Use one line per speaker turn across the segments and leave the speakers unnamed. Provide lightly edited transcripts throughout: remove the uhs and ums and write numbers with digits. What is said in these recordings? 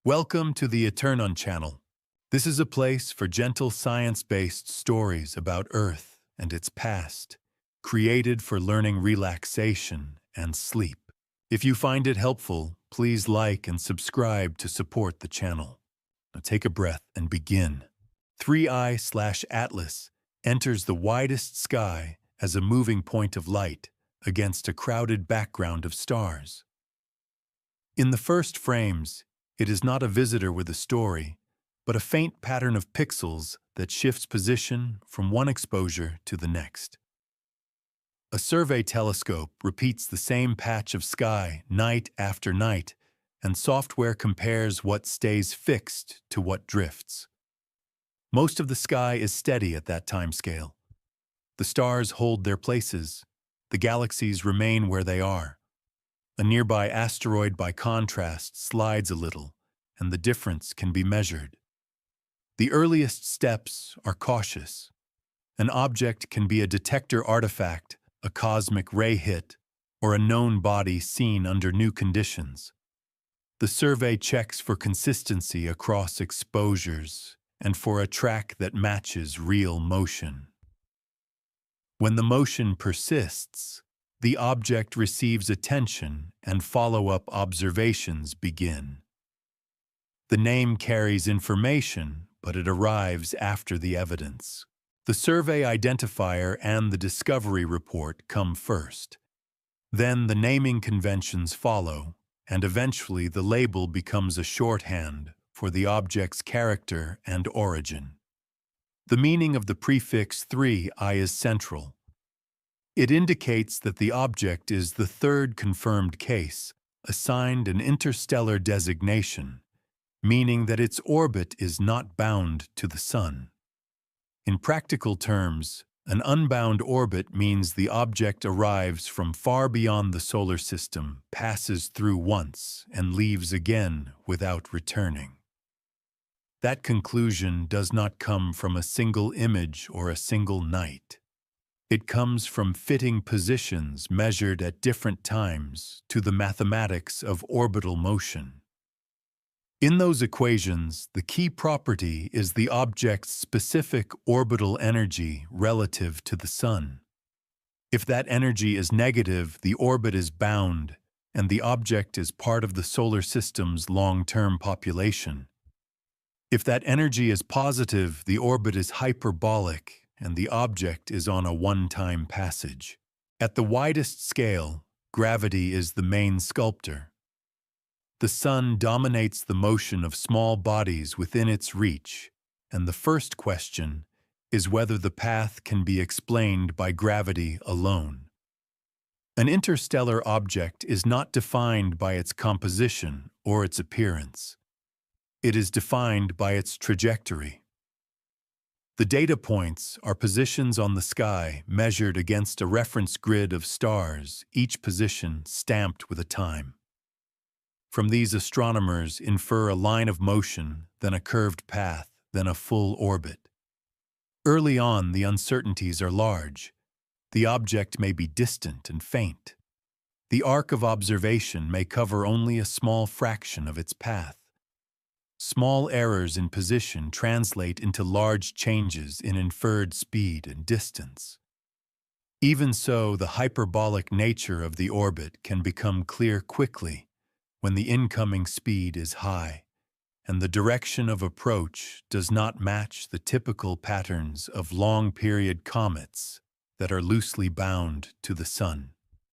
Welcome to the Eternon channel. This is a place for gentle science-based stories about Earth and its past, created for learning relaxation and sleep. If you find it helpful, please like and subscribe to support the channel. Now take a breath and begin. 3I/Atlas enters the widest sky as a moving point of light against a crowded background of stars. In the first frames, it is not a visitor with a story, but a faint pattern of pixels that shifts position from one exposure to the next. A survey telescope repeats the same patch of sky night after night, and software compares what stays fixed to what drifts. Most of the sky is steady at that timescale. The stars hold their places. The galaxies remain where they are. A nearby asteroid, by contrast, slides a little, and the difference can be measured. The earliest steps are cautious. An object can be a detector artifact, a cosmic ray hit, or a known body seen under new conditions. The survey checks for consistency across exposures and for a track that matches real motion. When the motion persists, the object receives attention and follow-up observations begin. The name carries information, but it arrives after the evidence. The survey identifier and the discovery report come first. Then the naming conventions follow, and eventually the label becomes a shorthand for the object's character and origin. The meaning of the prefix 3I is central. It indicates that the object is the third confirmed case, assigned an interstellar designation, meaning that its orbit is not bound to the Sun. In practical terms, an unbound orbit means the object arrives from far beyond the solar system, passes through once, and leaves again without returning. That conclusion does not come from a single image or a single night. It comes from fitting positions measured at different times to the mathematics of orbital motion. In those equations, the key property is the object's specific orbital energy relative to the Sun. If that energy is negative, the orbit is bound, and the object is part of the solar system's long-term population. If that energy is positive, the orbit is hyperbolic, and the object is on a one-time passage. At the widest scale, gravity is the main sculptor. The Sun dominates the motion of small bodies within its reach, and the first question is whether the path can be explained by gravity alone. An interstellar object is not defined by its composition or its appearance. It is defined by its trajectory. The data points are positions on the sky measured against a reference grid of stars, each position stamped with a time. From these, astronomers infer a line of motion, then a curved path, then a full orbit. Early on, the uncertainties are large. The object may be distant and faint. The arc of observation may cover only a small fraction of its path. Small errors in position translate into large changes in inferred speed and distance. Even so, the hyperbolic nature of the orbit can become clear quickly when the incoming speed is high, and the direction of approach does not match the typical patterns of long-period comets that are loosely bound to the Sun.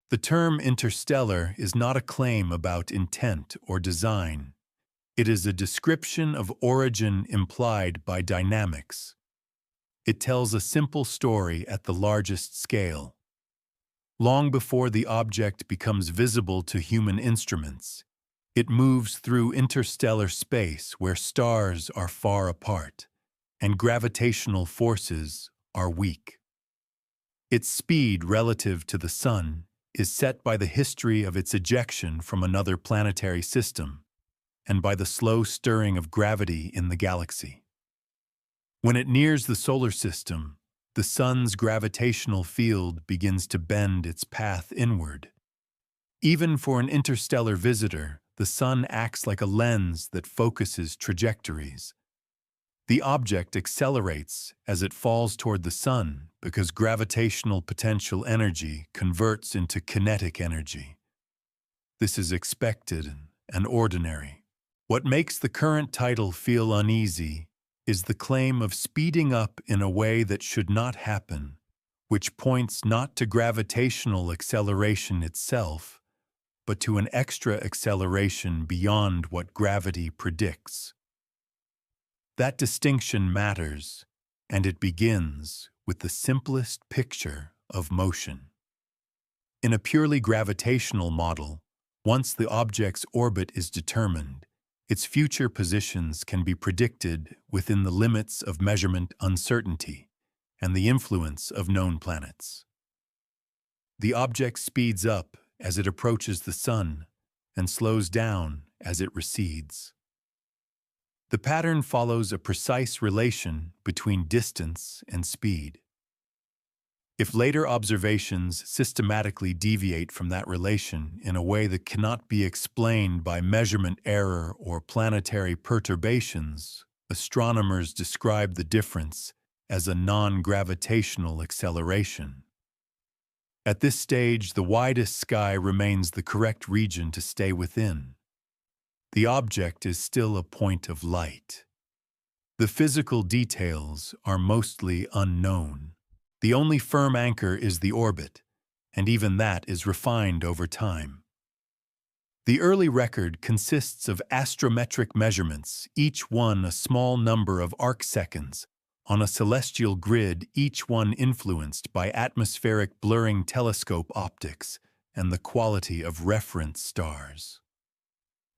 The term interstellar is not a claim about intent or design. It is a description of origin implied by dynamics. It tells a simple story at the largest scale. Long before the object becomes visible to human instruments, it moves through interstellar space where stars are far apart and gravitational forces are weak. Its speed relative to the Sun is set by the history of its ejection from another planetary system and by the slow stirring of gravity in the galaxy. When it nears the solar system, the Sun's gravitational field begins to bend its path inward. Even for an interstellar visitor, the sun acts like a lens that focuses trajectories. The object accelerates as it falls toward the sun because gravitational potential energy converts into kinetic energy. This is expected and ordinary. What makes the current title feel uneasy is the claim of speeding up in a way that should not happen, which points not to gravitational acceleration itself, but to an extra acceleration beyond what gravity predicts. That distinction matters, and it begins with the simplest picture of motion. In a purely gravitational model, once the object's orbit is determined, its future positions can be predicted within the limits of measurement uncertainty and the influence of known planets. The object speeds up as it approaches the sun and slows down as it recedes. The pattern follows a precise relation between distance and speed. If later observations systematically deviate from that relation in a way that cannot be explained by measurement error or planetary perturbations, astronomers describe the difference as a non-gravitational acceleration. At this stage, the widest sky remains the correct region to stay within. The object is still a point of light. The physical details are mostly unknown. The only firm anchor is the orbit, and even that is refined over time. The early record consists of astrometric measurements, each one a small number of arcseconds, on a celestial grid, each one influenced by atmospheric blurring telescope optics and the quality of reference stars.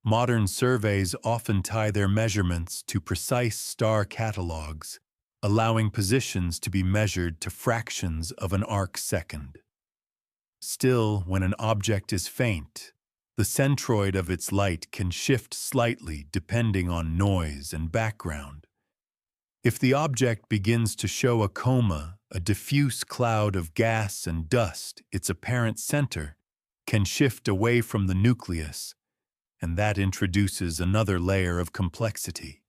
Modern surveys often tie their measurements to precise star catalogs, allowing positions to be measured to fractions of an arcsecond. Still, when an object is faint, the centroid of its light can shift slightly depending on noise and background. If the object begins to show a coma, a diffuse cloud of gas and dust, its apparent center can shift away from the nucleus, and that introduces another layer of complexity.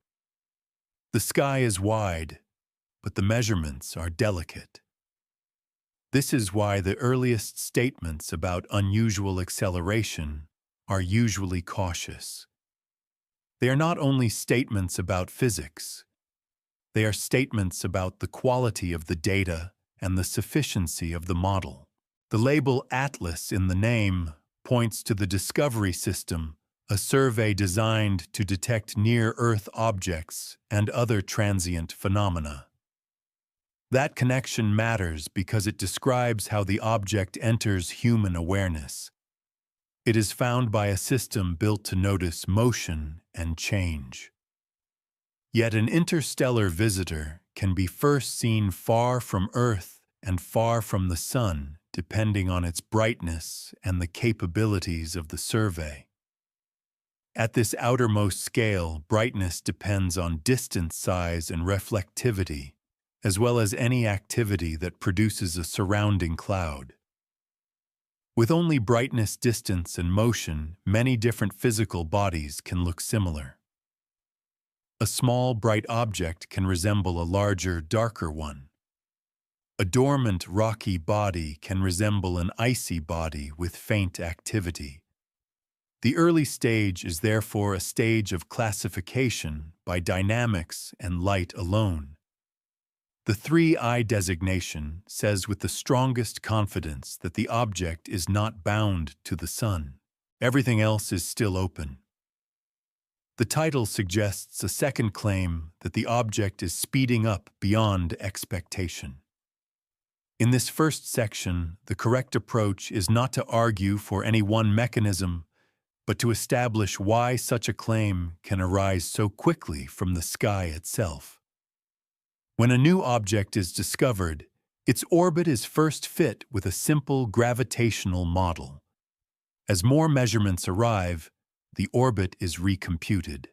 The sky is wide, but the measurements are delicate. This is why the earliest statements about unusual acceleration are usually cautious. They are not only statements about physics, they are statements about the quality of the data and the sufficiency of the model. The label Atlas in the name points to the Discovery System, a survey designed to detect near-Earth objects and other transient phenomena. That connection matters because it describes how the object enters human awareness. It is found by a system built to notice motion and change. Yet an interstellar visitor can be first seen far from Earth and far from the Sun, depending on its brightness and the capabilities of the survey. At this outermost scale, brightness depends on distance size and reflectivity, as well as any activity that produces a surrounding cloud. With only brightness, distance, and motion, many different physical bodies can look similar. A small, bright object can resemble a larger, darker one. A dormant, rocky body can resemble an icy body with faint activity. The early stage is therefore a stage of classification by dynamics and light alone. The 3I designation says with the strongest confidence that the object is not bound to the sun. Everything else is still open. The title suggests a second claim that the object is speeding up beyond expectation. In this first section, the correct approach is not to argue for any one mechanism, but to establish why such a claim can arise so quickly from the sky itself. When a new object is discovered, its orbit is first fit with a simple gravitational model. As more measurements arrive, the orbit is recomputed.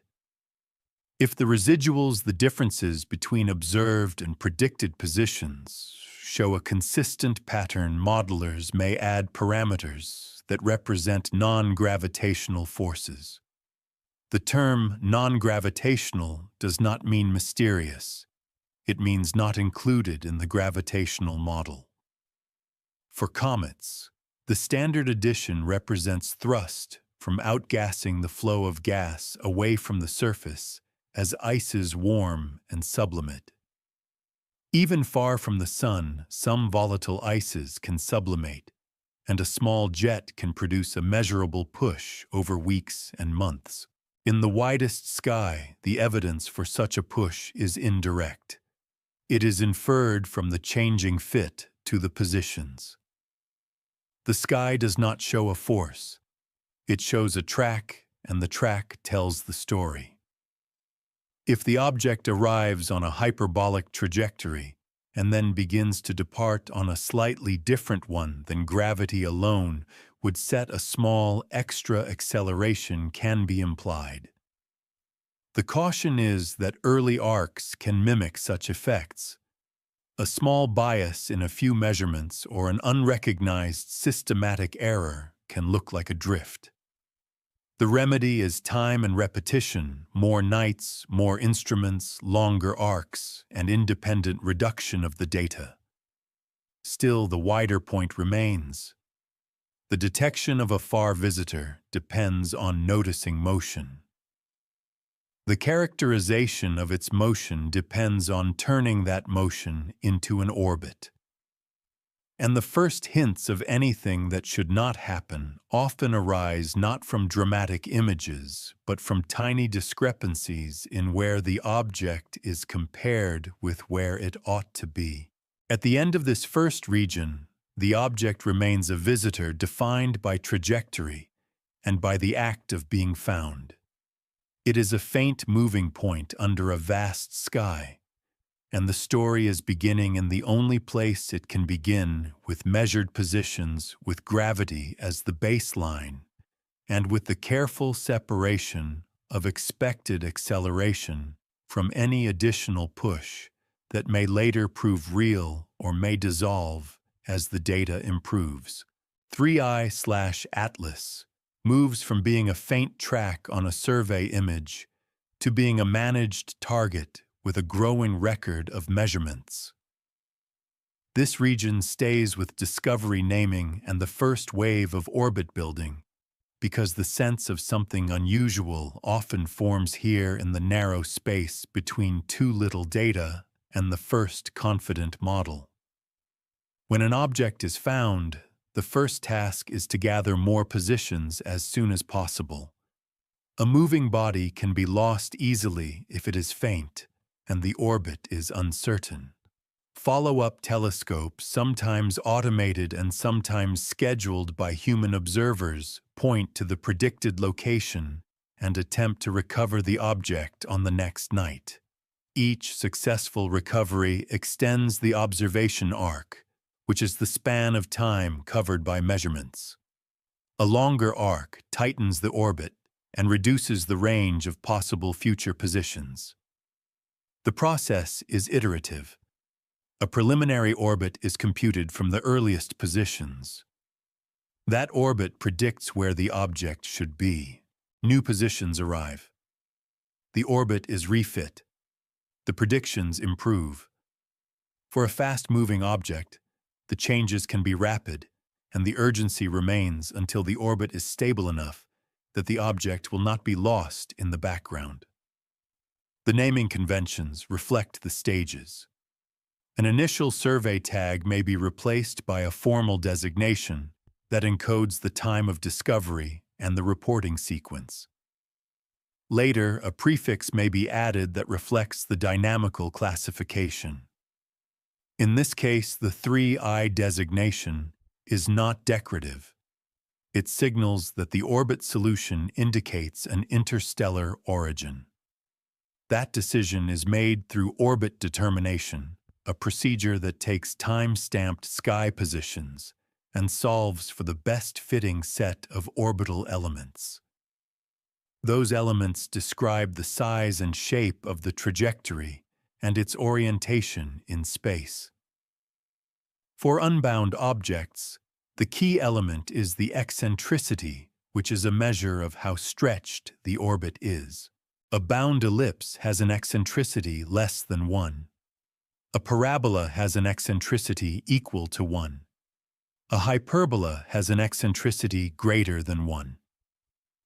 If the residuals, the differences between observed and predicted positions, show a consistent pattern, modelers may add parameters that represent non-gravitational forces. The term non-gravitational does not mean mysterious. It means not included in the gravitational model. For comets, the standard edition represents thrust from outgassing the flow of gas away from the surface as ices warm and sublimate. Even far from the sun, some volatile ices can sublimate, and a small jet can produce a measurable push over weeks and months. In the widest sky, the evidence for such a push is indirect. It is inferred from the changing fit to the positions. The sky does not show a force. It shows a track, and the track tells the story. If the object arrives on a hyperbolic trajectory and then begins to depart on a slightly different one than gravity alone would set a small extra acceleration can be implied. The caution is that early arcs can mimic such effects. A small bias in a few measurements or an unrecognized systematic error can look like a drift. The remedy is time and repetition, more nights, more instruments, longer arcs, and independent reduction of the data. Still, the wider point remains. The detection of a far visitor depends on noticing motion. The characterization of its motion depends on turning that motion into an orbit. And the first hints of anything that should not happen often arise not from dramatic images, but from tiny discrepancies in where the object is compared with where it ought to be. At the end of this first region, the object remains a visitor defined by trajectory and by the act of being found. It is a faint moving point under a vast sky, and the story is beginning in the only place it can begin, with measured positions, with gravity as the baseline, and with the careful separation of expected acceleration from any additional push that may later prove real or may dissolve as the data improves. 3i/Atlas moves from being a faint track on a survey image to being a managed target with a growing record of measurements. This region stays with discovery naming and the first wave of orbit building, because the sense of something unusual often forms here in the narrow space between too little data and the first confident model. When an object is found, the first task is to gather more positions as soon as possible. A moving body can be lost easily if it is faint, and the orbit is uncertain. Follow-up telescopes, sometimes automated and sometimes scheduled by human observers, point to the predicted location and attempt to recover the object on the next night. Each successful recovery extends the observation arc, which is the span of time covered by measurements. A longer arc tightens the orbit and reduces the range of possible future positions. The process is iterative. A preliminary orbit is computed from the earliest positions. That orbit predicts where the object should be. New positions arrive. The orbit is refit. The predictions improve. For a fast-moving object, the changes can be rapid, and the urgency remains until the orbit is stable enough that the object will not be lost in the background. The naming conventions reflect the stages. An initial survey tag may be replaced by a formal designation that encodes the time of discovery and the reporting sequence. Later, a prefix may be added that reflects the dynamical classification. In this case, the 3i designation is not decorative. It signals that the orbit solution indicates an interstellar origin. That decision is made through orbit determination, a procedure that takes time-stamped sky positions and solves for the best-fitting set of orbital elements. Those elements describe the size and shape of the trajectory and its orientation in space. For unbound objects, the key element is the eccentricity which is a measure of how stretched the orbit is. A bound ellipse has an eccentricity less than 1. A parabola has an eccentricity equal to 1. A hyperbola has an eccentricity greater than 1.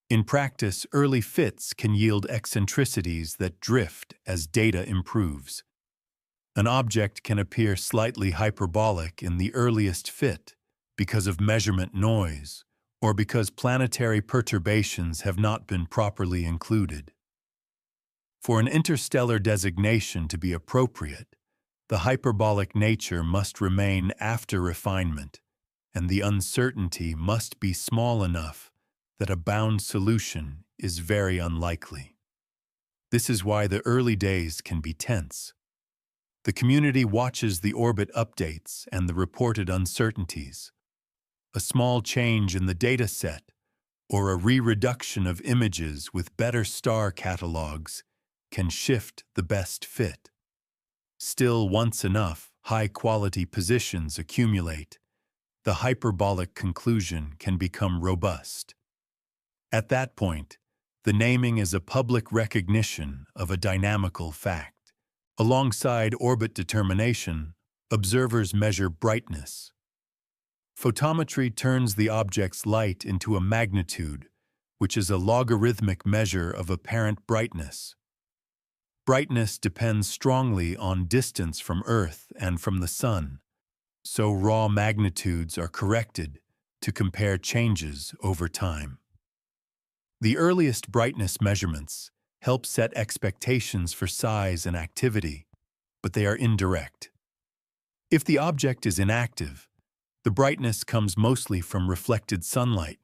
In practice, early fits can yield eccentricities that drift as data improves. An object can appear slightly hyperbolic in the earliest fit because of measurement noise or because planetary perturbations have not been properly included. For an interstellar designation to be appropriate, the hyperbolic nature must remain after refinement, and the uncertainty must be small enough that a bound solution is very unlikely. This is why the early days can be tense. The community watches the orbit updates and the reported uncertainties. A small change in the data set or a re-reduction of images with better star catalogs can shift the best fit. Still, once enough high-quality positions accumulate, the hyperbolic conclusion can become robust. At that point, the naming is a public recognition of a dynamical fact. Alongside orbit determination, observers measure brightness. Photometry turns the object's light into a magnitude, which is a logarithmic measure of apparent brightness. Brightness depends strongly on distance from Earth and from the Sun, so raw magnitudes are corrected to compare changes over time. The earliest brightness measurements help set expectations for size and activity, but they are indirect. If the object is inactive, the brightness comes mostly from reflected sunlight,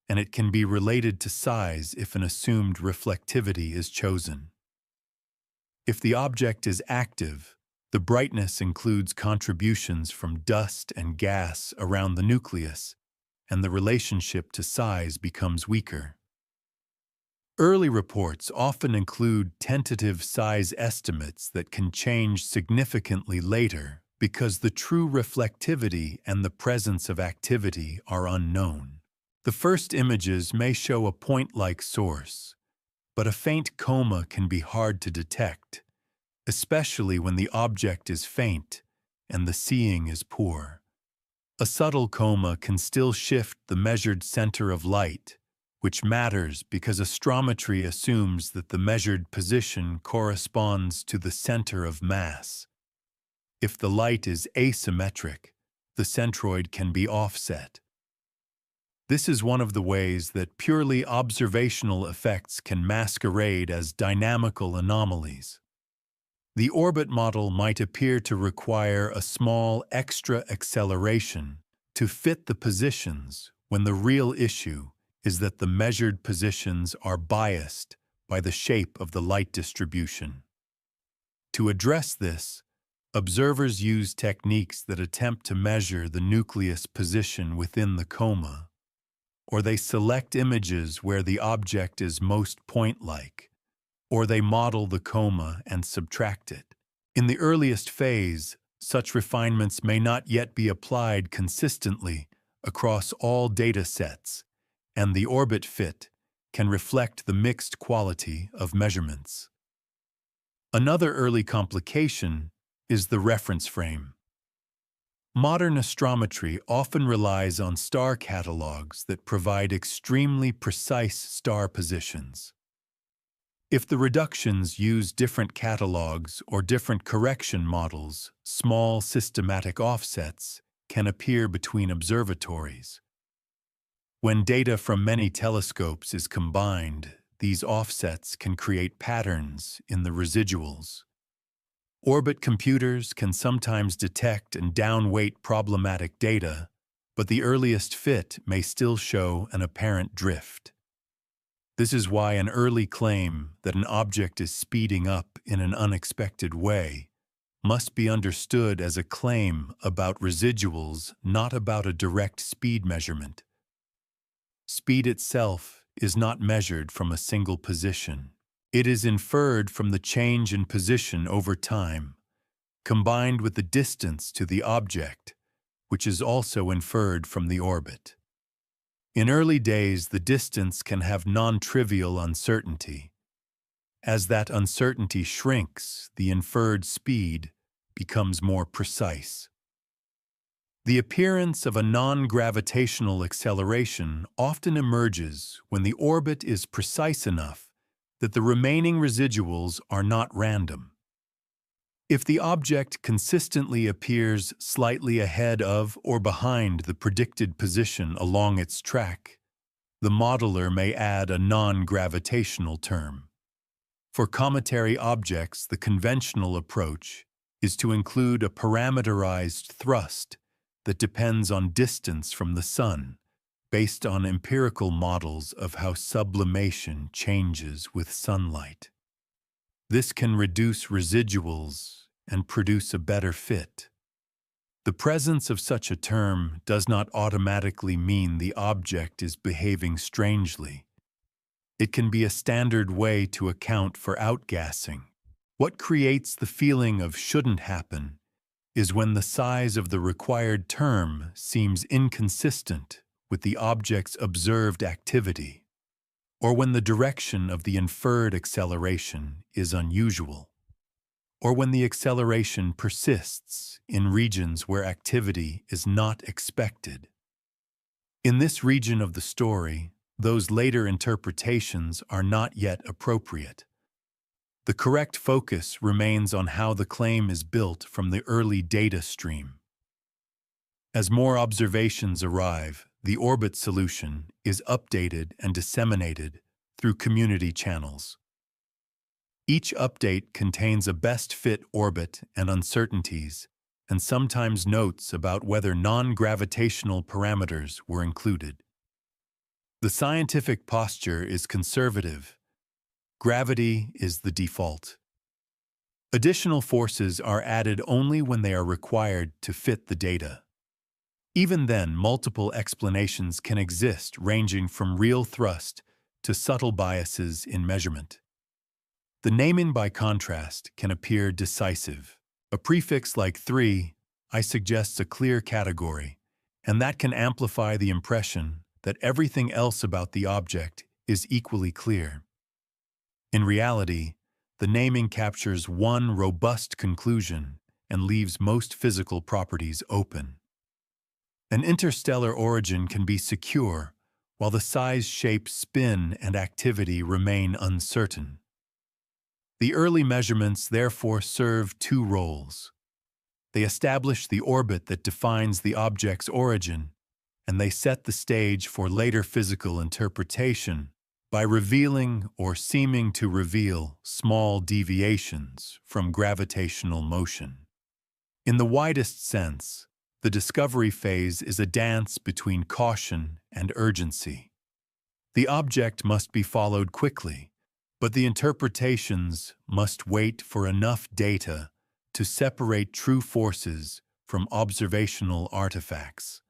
and it can be related to size if an assumed reflectivity is chosen. If the object is active, the brightness includes contributions from dust and gas around the nucleus, and the relationship to size becomes weaker. Early reports often include tentative size estimates that can change significantly later because the true reflectivity and the presence of activity are unknown. The first images may show a point-like source, but a faint coma can be hard to detect, especially when the object is faint and the seeing is poor. A subtle coma can still shift the measured center of light, which matters because astrometry assumes that the measured position corresponds to the center of mass. If the light is asymmetric, the centroid can be offset. This is one of the ways that purely observational effects can masquerade as dynamical anomalies. The orbit model might appear to require a small extra acceleration to fit the positions when the real issue is that the measured positions are biased by the shape of the light distribution. To address this, observers use techniques that attempt to measure the nucleus position within the coma, or they select images where the object is most point-like, or they model the coma and subtract it. In the earliest phase, such refinements may not yet be applied consistently across all data sets, and the orbit fit can reflect the mixed quality of measurements. Another early complication is the reference frame. Modern astrometry often relies on star catalogs that provide extremely precise star positions. If the reductions use different catalogs or different correction models, small systematic offsets can appear between observatories. When data from many telescopes is combined, these offsets can create patterns in the residuals. Orbit computers can sometimes detect and downweight problematic data, but the earliest fit may still show an apparent drift. This is why an early claim that an object is speeding up in an unexpected way must be understood as a claim about residuals, not about a direct speed measurement. Speed itself is not measured from a single position. It is inferred from the change in position over time, combined with the distance to the object, which is also inferred from the orbit. In early days, the distance can have non-trivial uncertainty. As that uncertainty shrinks, the inferred speed becomes more precise. The appearance of a non-gravitational acceleration often emerges when the orbit is precise enough that the remaining residuals are not random. If the object consistently appears slightly ahead of or behind the predicted position along its track, the modeler may add a non-gravitational term. For cometary objects, the conventional approach is to include a parameterized thrust that depends on distance from the Sun, based on empirical models of how sublimation changes with sunlight. This can reduce residuals and produce a better fit. The presence of such a term does not automatically mean the object is behaving strangely. It can be a standard way to account for outgassing. What creates the feeling of shouldn't happen is when the size of the required term seems inconsistent with the object's observed activity, or when the direction of the inferred acceleration is unusual, or when the acceleration persists in regions where activity is not expected. In this region of the story, those later interpretations are not yet appropriate. The correct focus remains on how the claim is built from the early data stream. As more observations arrive, the orbit solution is updated and disseminated through community channels. Each update contains a best fit orbit and uncertainties, and sometimes notes about whether non-gravitational parameters were included. The scientific posture is conservative. Gravity is the default. Additional forces are added only when they are required to fit the data. Even then, multiple explanations can exist, ranging from real thrust to subtle biases in measurement. The naming, by contrast, can appear decisive. A prefix like 3 suggests a clear category, and that can amplify the impression that everything else about the object is equally clear. In reality, the naming captures one robust conclusion and leaves most physical properties open. An interstellar origin can be secure, while the size, shape, spin, and activity remain uncertain. The early measurements therefore serve two roles. They establish the orbit that defines the object's origin, and they set the stage for later physical interpretation by revealing or seeming to reveal small deviations from gravitational motion. In the widest sense, the discovery phase is a dance between caution and urgency. The object must be followed quickly, but the interpretations must wait for enough data to separate true forces from observational artifacts.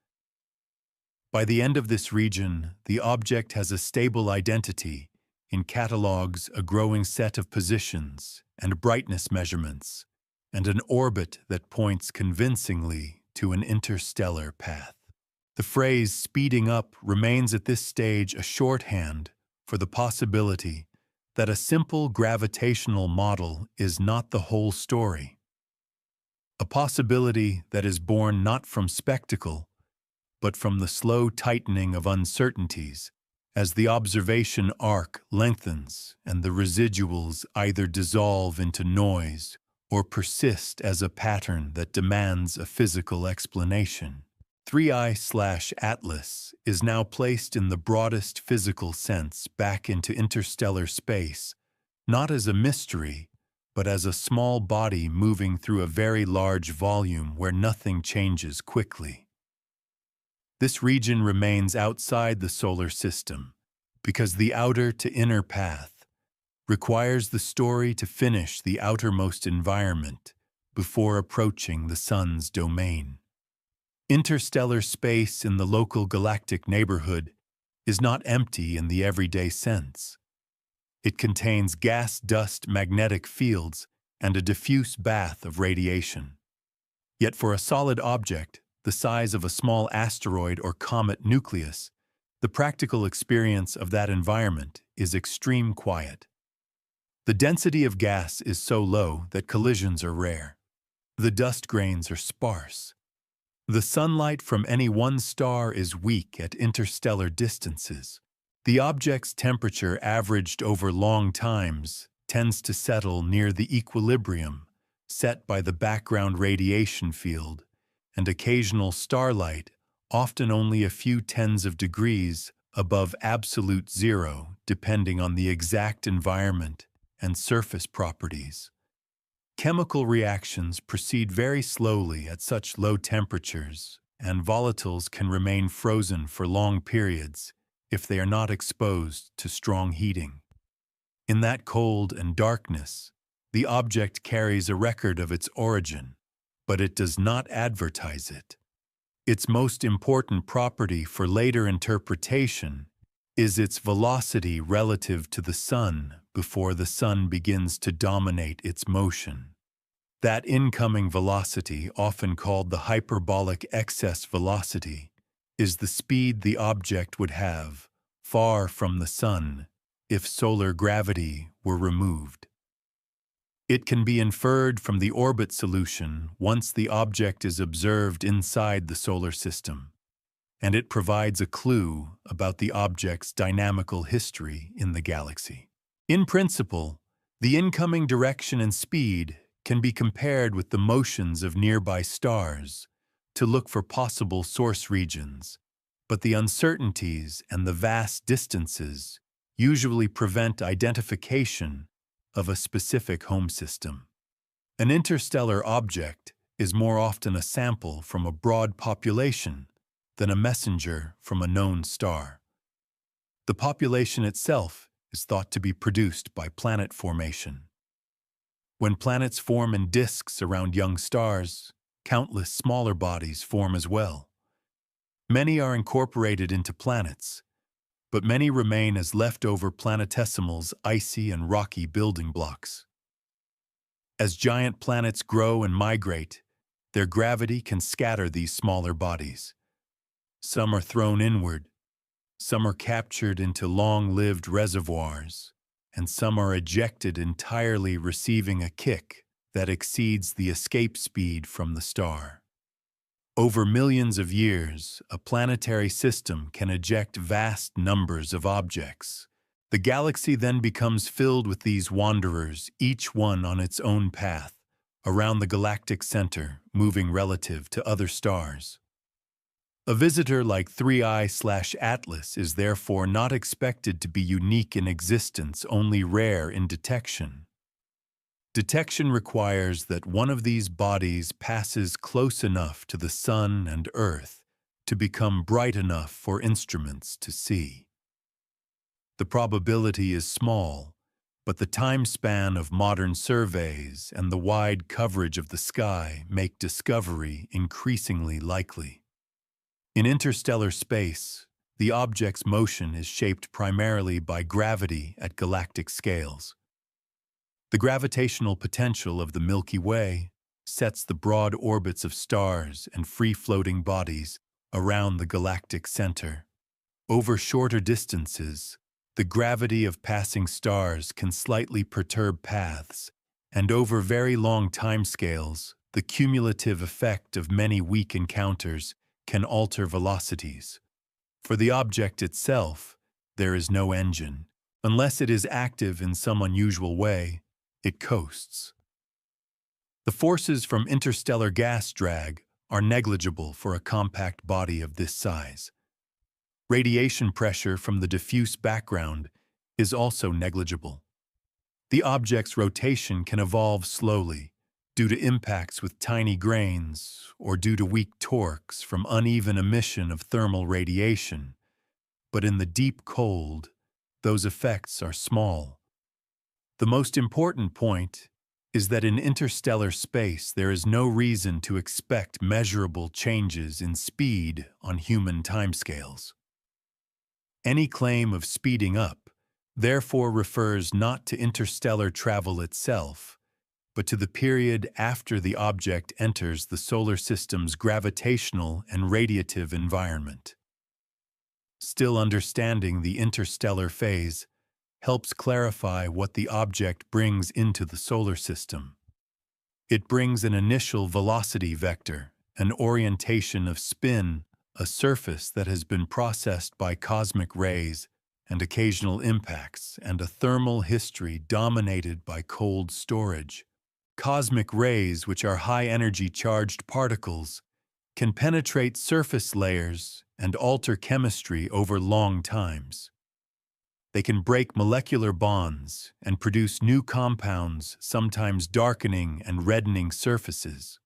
By the end of this region, the object has a stable identity in catalogs, a growing set of positions and brightness measurements, and an orbit that points convincingly to an interstellar path. The phrase "speeding up" remains at this stage a shorthand for the possibility that a simple gravitational model is not the whole story. A possibility that is born not from spectacle, but from the slow tightening of uncertainties as the observation arc lengthens and the residuals either dissolve into noise or persist as a pattern that demands a physical explanation. 3I/Atlas is now placed in the broadest physical sense back into interstellar space, not as a mystery, but as a small body moving through a very large volume where nothing changes quickly. This region remains outside the solar system because the outer to inner path requires the story to finish the outermost environment before approaching the Sun's domain. Interstellar space in the local galactic neighborhood is not empty in the everyday sense. It contains gas-dust magnetic fields and a diffuse bath of radiation. Yet for a solid object, the size of a small asteroid or comet nucleus, The practical experience of that environment is extreme quiet. The density of gas is so low that collisions are rare. The dust grains are sparse. The sunlight from any one star is weak at interstellar distances. The object's temperature averaged over long times tends to settle near the equilibrium set by the background radiation field, and occasional starlight, often only a few tens of degrees above absolute zero, depending on the exact environment and surface properties. Chemical reactions proceed very slowly at such low temperatures, and volatiles can remain frozen for long periods if they are not exposed to strong heating. In that cold and darkness, the object carries a record of its origin, but it does not advertise it. Its most important property for later interpretation is its velocity relative to the Sun before the Sun begins to dominate its motion. That incoming velocity, often called the hyperbolic excess velocity, is the speed the object would have far from the Sun if solar gravity were removed. It can be inferred from the orbit solution once the object is observed inside the solar system, and it provides a clue about the object's dynamical history in the galaxy. In principle, the incoming direction and speed can be compared with the motions of nearby stars to look for possible source regions, but the uncertainties and the vast distances usually prevent identification of a specific home system. An interstellar object is more often a sample from a broad population than a messenger from a known star. The population itself is thought to be produced by planet formation. When planets form in disks around young stars, countless smaller bodies form as well. Many are incorporated into planets, but many remain as leftover planetesimals, icy and rocky building blocks. As giant planets grow and migrate, their gravity can scatter these smaller bodies. Some are thrown inward, some are captured into long-lived reservoirs, and some are ejected entirely, receiving a kick that exceeds the escape speed from the star. Over millions of years, a planetary system can eject vast numbers of objects. The galaxy then becomes filled with these wanderers, each one on its own path, around the galactic center, moving relative to other stars. A visitor like 3I/Atlas is therefore not expected to be unique in existence, only rare in detection. Detection requires that one of these bodies passes close enough to the Sun and Earth to become bright enough for instruments to see. The probability is small, but the time span of modern surveys and the wide coverage of the sky make discovery increasingly likely. In interstellar space, the object's motion is shaped primarily by gravity at galactic scales. The gravitational potential of the Milky Way sets the broad orbits of stars and free-floating bodies around the galactic center. Over shorter distances, the gravity of passing stars can slightly perturb paths, and over very long timescales, the cumulative effect of many weak encounters can alter velocities. For the object itself, there is no engine. Unless it is active in some unusual way, it coasts. The forces from interstellar gas drag are negligible for a compact body of this size. Radiation pressure from the diffuse background is also negligible. The object's rotation can evolve slowly, due to impacts with tiny grains or due to weak torques from uneven emission of thermal radiation. But in the deep cold, those effects are small. The most important point is that in interstellar space there is no reason to expect measurable changes in speed on human timescales. Any claim of speeding up, therefore, refers not to interstellar travel itself, but to the period after the object enters the solar system's gravitational and radiative environment. Still understanding the interstellar phase helps clarify what the object brings into the solar system. It brings an initial velocity vector, an orientation of spin, a surface that has been processed by cosmic rays and occasional impacts, and a thermal history dominated by cold storage. Cosmic rays, which are high-energy charged particles, can penetrate surface layers and alter chemistry over long times. They can break molecular bonds and produce new compounds, sometimes darkening and reddening surfaces.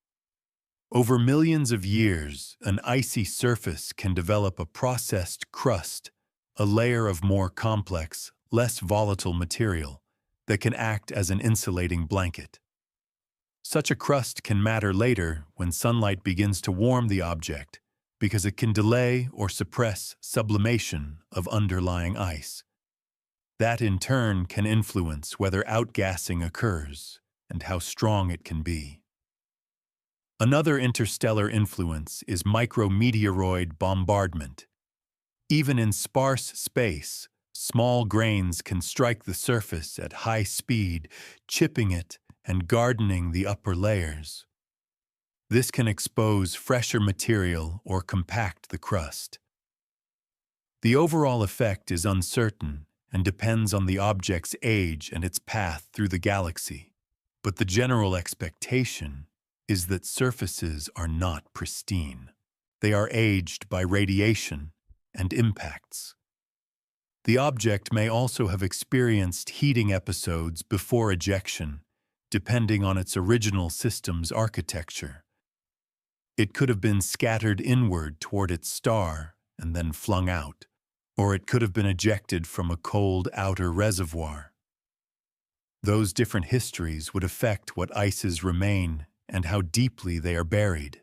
Over millions of years, an icy surface can develop a processed crust, a layer of more complex, less volatile material that can act as an insulating blanket. Such a crust can matter later when sunlight begins to warm the object because it can delay or suppress sublimation of underlying ice. That in turn can influence whether outgassing occurs and how strong it can be. Another interstellar influence is micrometeoroid bombardment. Even in sparse space, small grains can strike the surface at high speed, chipping it and gardening the upper layers. This can expose fresher material or compact the crust. The overall effect is uncertain and depends on the object's age and its path through the galaxy, but the general expectation is that surfaces are not pristine. They are aged by radiation and impacts. The object may also have experienced heating episodes before ejection, depending on its original system's architecture. It could have been scattered inward toward its star and then flung out, or it could have been ejected from a cold outer reservoir. Those different histories would affect what ices remain and how deeply they are buried.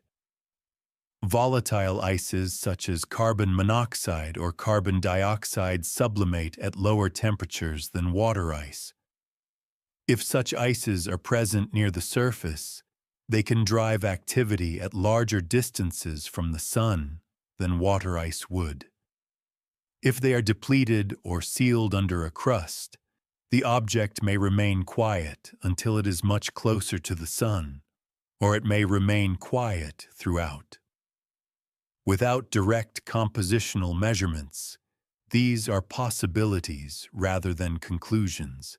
Volatile ices such as carbon monoxide or carbon dioxide sublimate at lower temperatures than water ice. If such ices are present near the surface, they can drive activity at larger distances from the sun than water ice would. If they are depleted or sealed under a crust, the object may remain quiet until it is much closer to the sun, or it may remain quiet throughout. Without direct compositional measurements, these are possibilities rather than conclusions,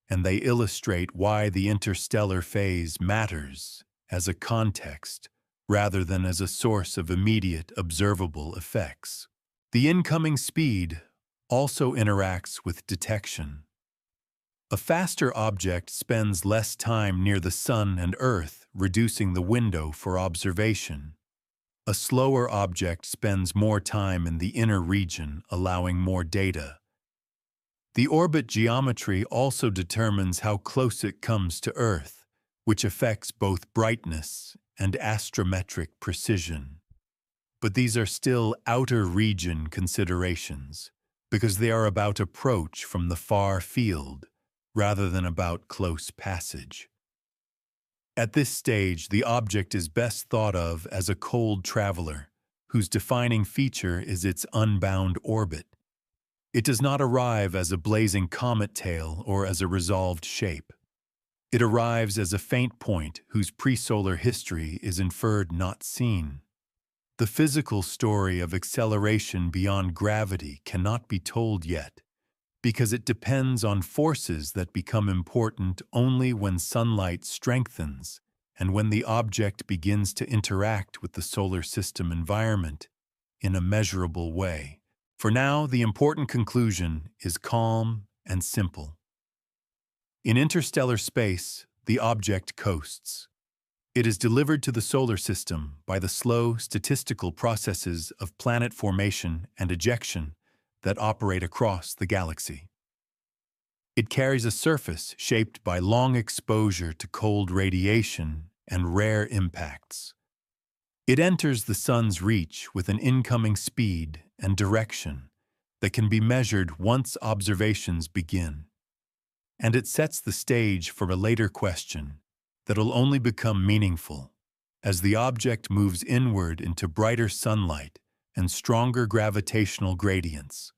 and they illustrate why the interstellar phase matters as a context rather than as a source of immediate observable effects. The incoming speed also interacts with detection. A faster object spends less time near the sun and Earth, reducing the window for observation. A slower object spends more time in the inner region, allowing more data. The orbit geometry also determines how close it comes to Earth, which affects both brightness and astrometric precision. But these are still outer region considerations, because they are about approach from the far field, rather than about close passage. At this stage, the object is best thought of as a cold traveler, whose defining feature is its unbound orbit. It does not arrive as a blazing comet tail or as a resolved shape. It arrives as a faint point whose presolar history is inferred not seen. The physical story of acceleration beyond gravity cannot be told yet, because it depends on forces that become important only when sunlight strengthens and when the object begins to interact with the solar system environment in a measurable way. For now, the important conclusion is calm and simple. In interstellar space, the object coasts. It is delivered to the solar system by the slow statistical processes of planet formation and ejection that operate across the galaxy. It carries a surface shaped by long exposure to cold radiation and rare impacts. It enters the sun's reach with an incoming speed and direction that can be measured once observations begin. And it sets the stage for a later question that'll only become meaningful as the object moves inward into brighter sunlight and stronger gravitational gradients,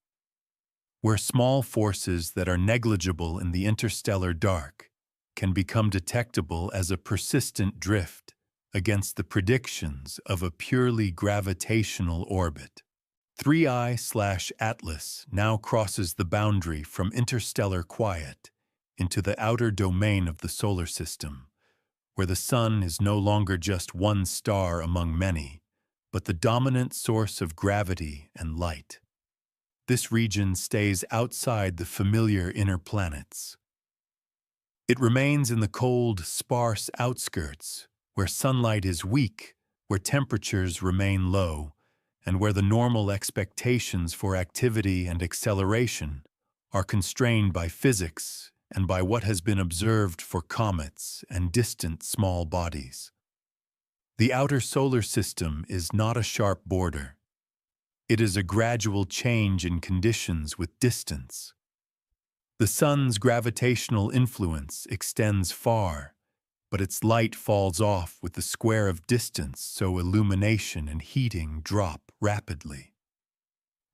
where small forces that are negligible in the interstellar dark can become detectable as a persistent drift against the predictions of a purely gravitational orbit. 3I/Atlas now crosses the boundary from interstellar quiet into the outer domain of the solar system, where the Sun is no longer just one star among many, but the dominant source of gravity and light. This region stays outside the familiar inner planets. It remains in the cold, sparse outskirts, where sunlight is weak, where temperatures remain low, and where the normal expectations for activity and acceleration are constrained by physics and by what has been observed for comets and distant small bodies. The outer solar system is not a sharp border. It is a gradual change in conditions with distance. The Sun's gravitational influence extends far, but its light falls off with the square of distance, so illumination and heating drop rapidly.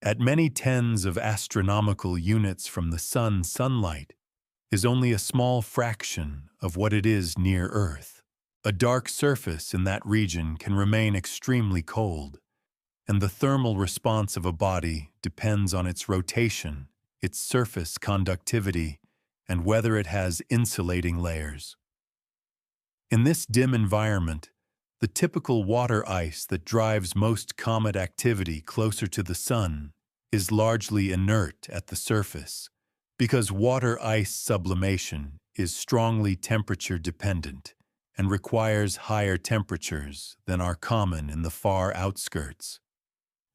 At many tens of astronomical units from the Sun's sunlight is only a small fraction of what it is near Earth. A dark surface in that region can remain extremely cold, and the thermal response of a body depends on its rotation, its surface conductivity, and whether it has insulating layers. In this dim environment, the typical water ice that drives most comet activity closer to the Sun is largely inert at the surface, because water ice sublimation is strongly temperature-dependent and requires higher temperatures than are common in the far outskirts.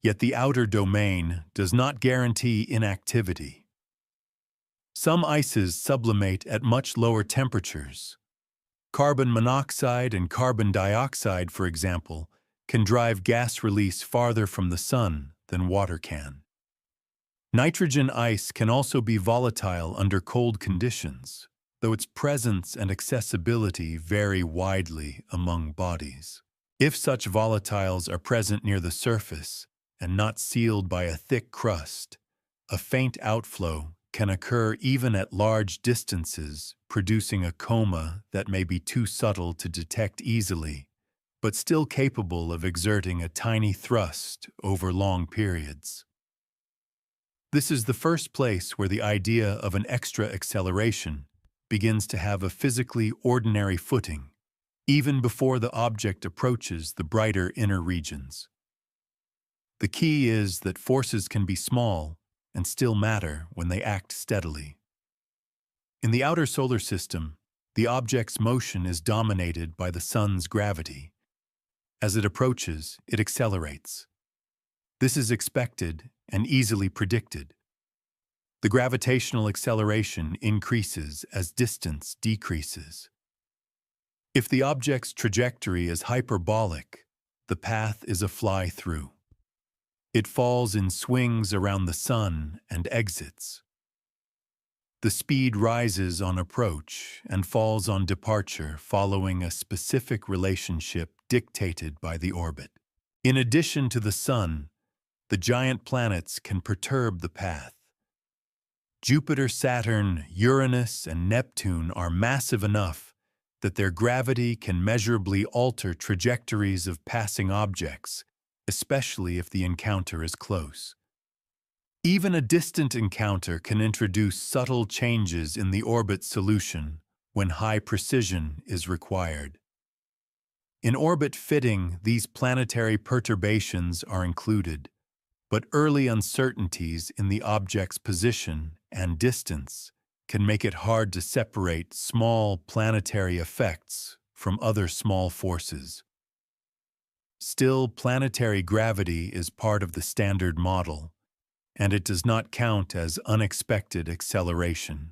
Yet the outer domain does not guarantee inactivity. Some ices sublimate at much lower temperatures. Carbon monoxide and carbon dioxide, for example, can drive gas release farther from the Sun than water can. Nitrogen ice can also be volatile under cold conditions, though its presence and accessibility vary widely among bodies. If such volatiles are present near the surface and not sealed by a thick crust, a faint outflow can occur even at large distances, producing a coma that may be too subtle to detect easily, but still capable of exerting a tiny thrust over long periods. This is the first place where the idea of an extra acceleration begins to have a physically ordinary footing, even before the object approaches the brighter inner regions. The key is that forces can be small and still matter when they act steadily. In the outer solar system, the object's motion is dominated by the Sun's gravity. As it approaches, it accelerates. This is expected and easily predicted. The gravitational acceleration increases as distance decreases. If the object's trajectory is hyperbolic, the path is a fly-through. It falls in swings around the Sun and exits. The speed rises on approach and falls on departure following a specific relationship dictated by the orbit. In addition to the Sun, the giant planets can perturb the path. Jupiter, Saturn, Uranus, and Neptune are massive enough that their gravity can measurably alter trajectories of passing objects, especially if the encounter is close. Even a distant encounter can introduce subtle changes in the orbit solution when high precision is required. In orbit fitting, these planetary perturbations are included, but early uncertainties in the object's position and distance can make it hard to separate small planetary effects from other small forces. Still, planetary gravity is part of the standard model, and it does not count as unexpected acceleration.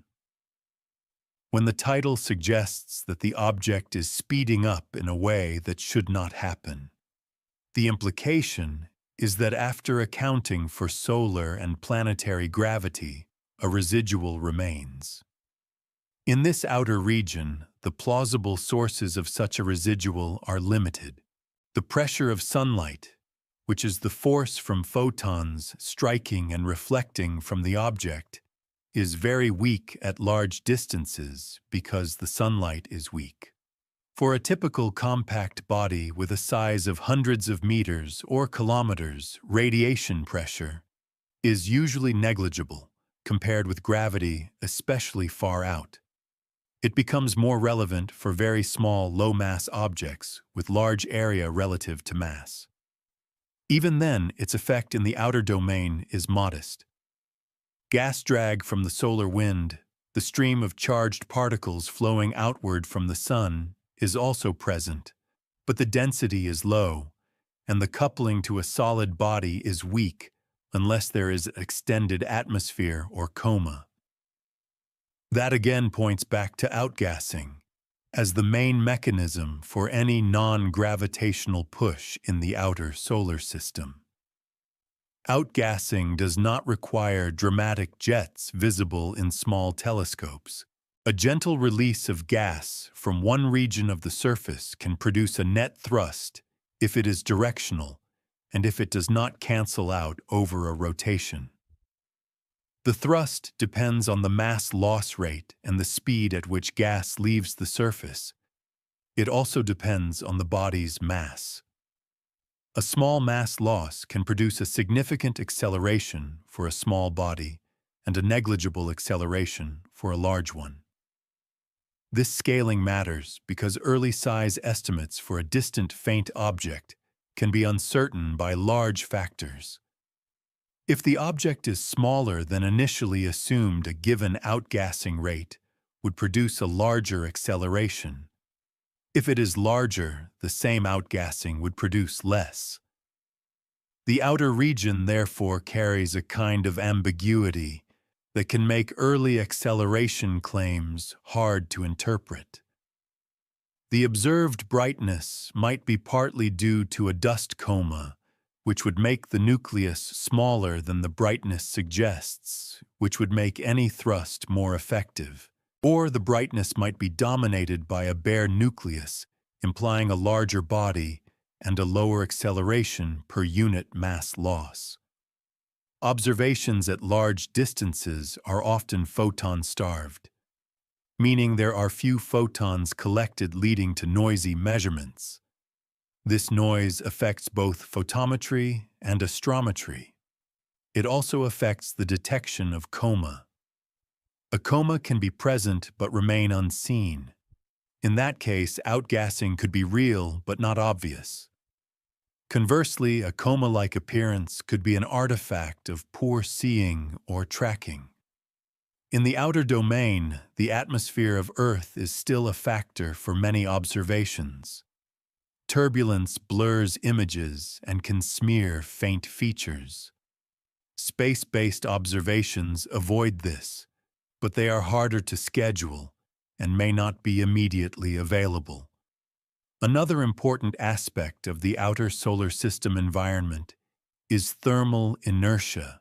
When the title suggests that the object is speeding up in a way that should not happen, the implication is that after accounting for solar and planetary gravity, a residual remains. In this outer region, the plausible sources of such a residual are limited. The pressure of sunlight, which is the force from photons striking and reflecting from the object, is very weak at large distances because the sunlight is weak. For a typical compact body with a size of hundreds of meters or kilometers, radiation pressure is usually negligible compared with gravity, especially far out. It becomes more relevant for very small, low-mass objects with large area relative to mass. Even then, its effect in the outer domain is modest. Gas drag from the solar wind, the stream of charged particles flowing outward from the sun, is also present, but the density is low, and the coupling to a solid body is weak unless there is extended atmosphere or coma. That again points back to outgassing as the main mechanism for any non-gravitational push in the outer solar system. Outgassing does not require dramatic jets visible in small telescopes. A gentle release of gas from one region of the surface can produce a net thrust if it is directional and if it does not cancel out over a rotation. The thrust depends on the mass loss rate and the speed at which gas leaves the surface. It also depends on the body's mass. A small mass loss can produce a significant acceleration for a small body and a negligible acceleration for a large one. This scaling matters because early size estimates for a distant faint object can be uncertain by large factors. If the object is smaller than initially assumed, a given outgassing rate would produce a larger acceleration. If it is larger, the same outgassing would produce less. The outer region therefore carries a kind of ambiguity that can make early acceleration claims hard to interpret. The observed brightness might be partly due to a dust coma, which would make the nucleus smaller than the brightness suggests, which would make any thrust more effective. Or the brightness might be dominated by a bare nucleus, implying a larger body and a lower acceleration per unit mass loss. Observations at large distances are often photon-starved, meaning there are few photons collected, leading to noisy measurements. This noise affects both photometry and astrometry. It also affects the detection of coma. A coma can be present but remain unseen. In that case, outgassing could be real but not obvious. Conversely, a coma-like appearance could be an artifact of poor seeing or tracking. In the outer domain, the atmosphere of Earth is still a factor for many observations. Turbulence blurs images and can smear faint features. Space-based observations avoid this, but they are harder to schedule and may not be immediately available. Another important aspect of the outer solar system environment is thermal inertia,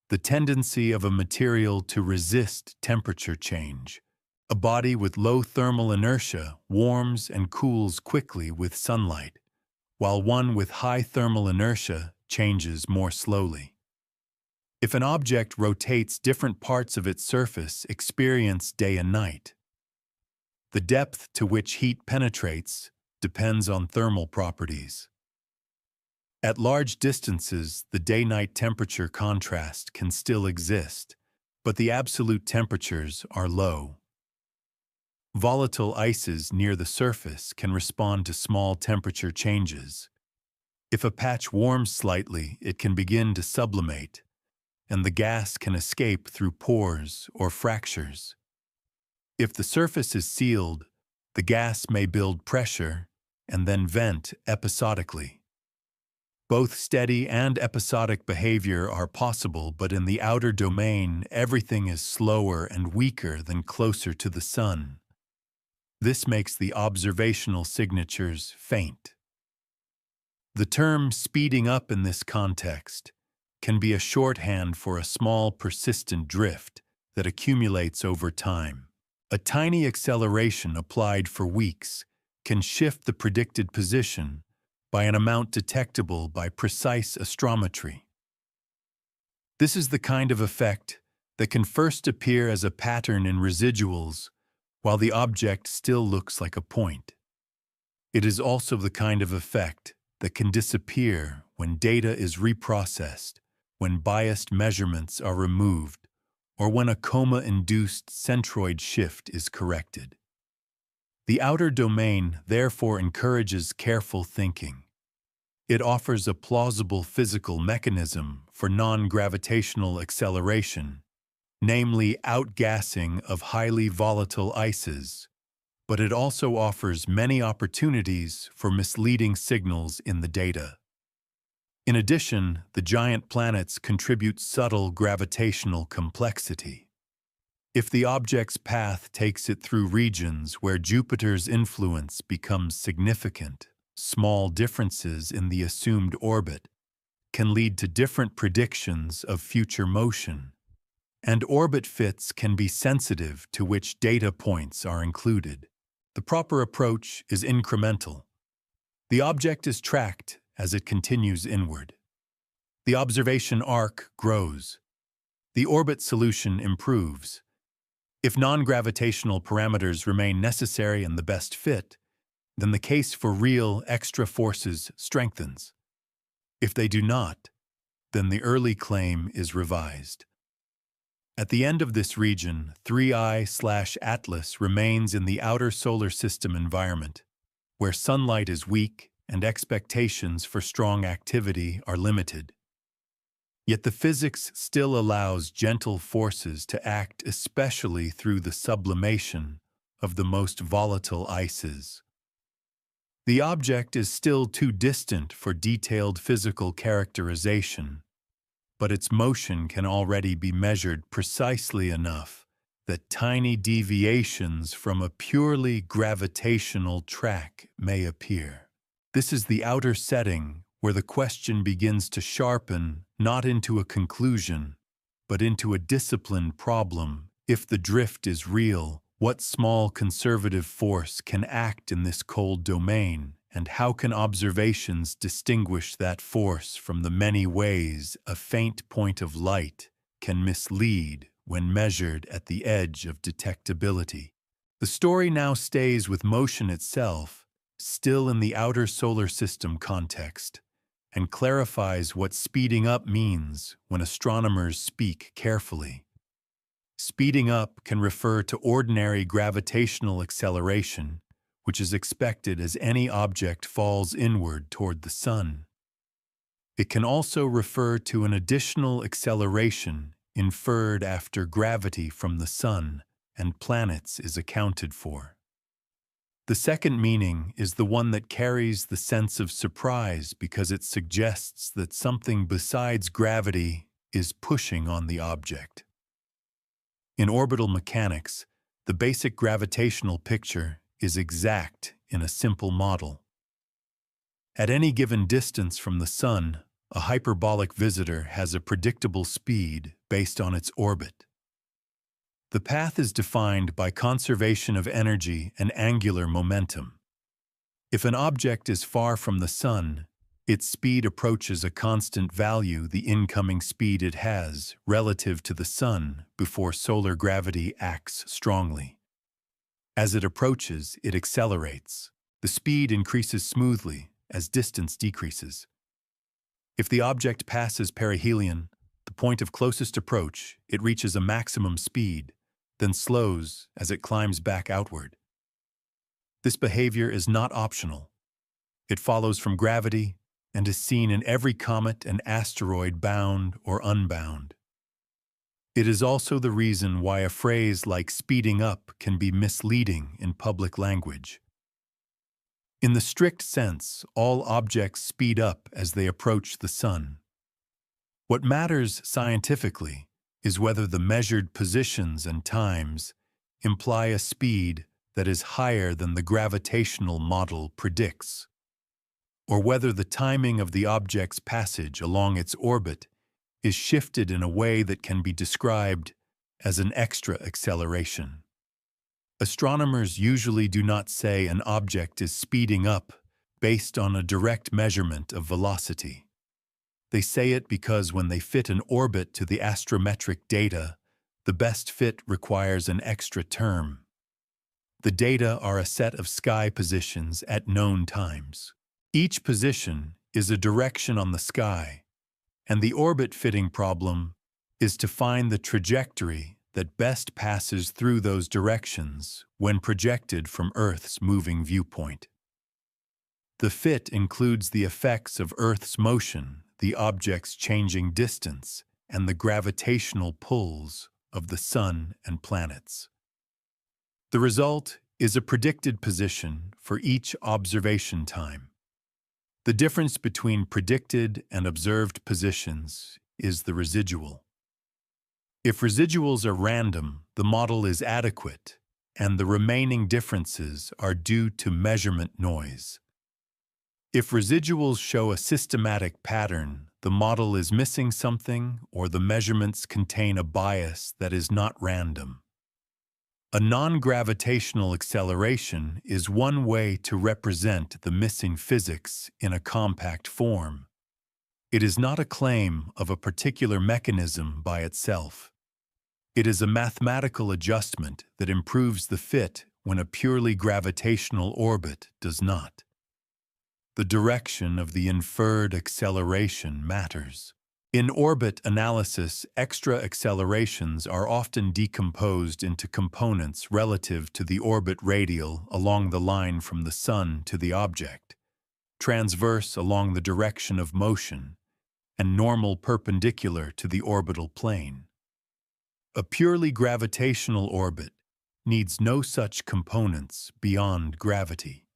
the tendency of a material to resist temperature change. A body with low thermal inertia warms and cools quickly with sunlight, while one with high thermal inertia changes more slowly. If an object rotates, different parts of its surface experience day and night. The depth to which heat penetrates depends on thermal properties. At large distances, the day-night temperature contrast can still exist, but the absolute temperatures are low. Volatile ices near the surface can respond to small temperature changes. If a patch warms slightly, it can begin to sublimate, and the gas can escape through pores or fractures. If the surface is sealed, the gas may build pressure and then vent episodically. Both steady and episodic behavior are possible, but in the outer domain, everything is slower and weaker than closer to the sun. This makes the observational signatures faint. The term speeding up in this context can be a shorthand for a small persistent drift that accumulates over time. A tiny acceleration applied for weeks can shift the predicted position by an amount detectable by precise astrometry. This is the kind of effect that can first appear as a pattern in residuals while the object still looks like a point. It is also the kind of effect that can disappear when data is reprocessed, when biased measurements are removed, or when a coma-induced centroid shift is corrected. The outer domain therefore encourages careful thinking. It offers a plausible physical mechanism for non-gravitational acceleration, namely outgassing of highly volatile ices, but it also offers many opportunities for misleading signals in the data. In addition, the giant planets contribute subtle gravitational complexity. If the object's path takes it through regions where Jupiter's influence becomes significant, small differences in the assumed orbit can lead to different predictions of future motion, and orbit fits can be sensitive to which data points are included. The proper approach is incremental. The object is tracked as it continues inward. The observation arc grows. The orbit solution improves. If non-gravitational parameters remain necessary and the best fit, then the case for real extra forces strengthens. If they do not, then the early claim is revised. At the end of this region, 3I/Atlas remains in the outer solar system environment, where sunlight is weak and expectations for strong activity are limited. Yet the physics still allows gentle forces to act, especially through the sublimation of the most volatile ices. The object is still too distant for detailed physical characterization, but its motion can already be measured precisely enough that tiny deviations from a purely gravitational track may appear. This is the outer setting where the question begins to sharpen not into a conclusion, but into a disciplined problem. If the drift is real, what small conservative force can act in this cold domain, and how can observations distinguish that force from the many ways a faint point of light can mislead when measured at the edge of detectability? The story now stays with motion itself, still in the outer solar system context, and clarifies what speeding up means when astronomers speak carefully. Speeding up can refer to ordinary gravitational acceleration, which is expected as any object falls inward toward the Sun. It can also refer to an additional acceleration inferred after gravity from the Sun and planets is accounted for. The second meaning is the one that carries the sense of surprise because it suggests that something besides gravity is pushing on the object. In orbital mechanics, the basic gravitational picture is exact in a simple model. At any given distance from the Sun, a hyperbolic visitor has a predictable speed based on its orbit. The path is defined by conservation of energy and angular momentum. If an object is far from the Sun, its speed approaches a constant value, the incoming speed it has, relative to the Sun before solar gravity acts strongly. As it approaches, it accelerates. The speed increases smoothly as distance decreases. If the object passes perihelion, the point of closest approach, it reaches a maximum speed, then slows as it climbs back outward. This behavior is not optional. It follows from gravity and is seen in every comet and asteroid, bound or unbound. It is also the reason why a phrase like speeding up can be misleading in public language. In the strict sense, all objects speed up as they approach the Sun. What matters scientifically is whether the measured positions and times imply a speed that is higher than the gravitational model predicts, or whether the timing of the object's passage along its orbit is shifted in a way that can be described as an extra acceleration. Astronomers usually do not say an object is speeding up based on a direct measurement of velocity. They say it because when they fit an orbit to the astrometric data, the best fit requires an extra term. The data are a set of sky positions at known times. Each position is a direction on the sky, and the orbit fitting problem is to find the trajectory that best passes through those directions when projected from Earth's moving viewpoint. The fit includes the effects of Earth's motion, the object's changing distance, and the gravitational pulls of the Sun and planets. The result is a predicted position for each observation time. The difference between predicted and observed positions is the residual. If residuals are random, the model is adequate, and the remaining differences are due to measurement noise. If residuals show a systematic pattern, the model is missing something or the measurements contain a bias that is not random. A non-gravitational acceleration is one way to represent the missing physics in a compact form. It is not a claim of a particular mechanism by itself. It is a mathematical adjustment that improves the fit when a purely gravitational orbit does not. The direction of the inferred acceleration matters. In orbit analysis, extra accelerations are often decomposed into components relative to the orbit radial along the line from the Sun to the object, transverse along the direction of motion, and normal perpendicular to the orbital plane. A purely gravitational orbit needs no such components beyond gravity.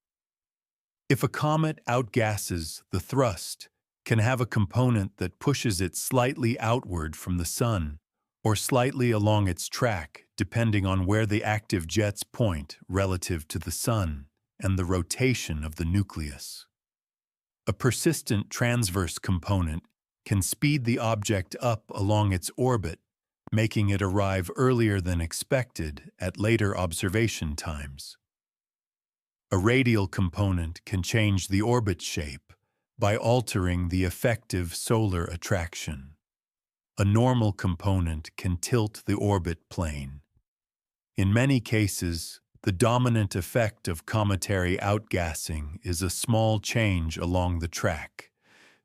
If a comet outgasses, the thrust can have a component that pushes it slightly outward from the Sun or slightly along its track, depending on where the active jets point relative to the Sun and the rotation of the nucleus. A persistent transverse component can speed the object up along its orbit, making it arrive earlier than expected at later observation times. A radial component can change the orbit shape by altering the effective solar attraction. A normal component can tilt the orbit plane. In many cases, the dominant effect of cometary outgassing is a small change along the track,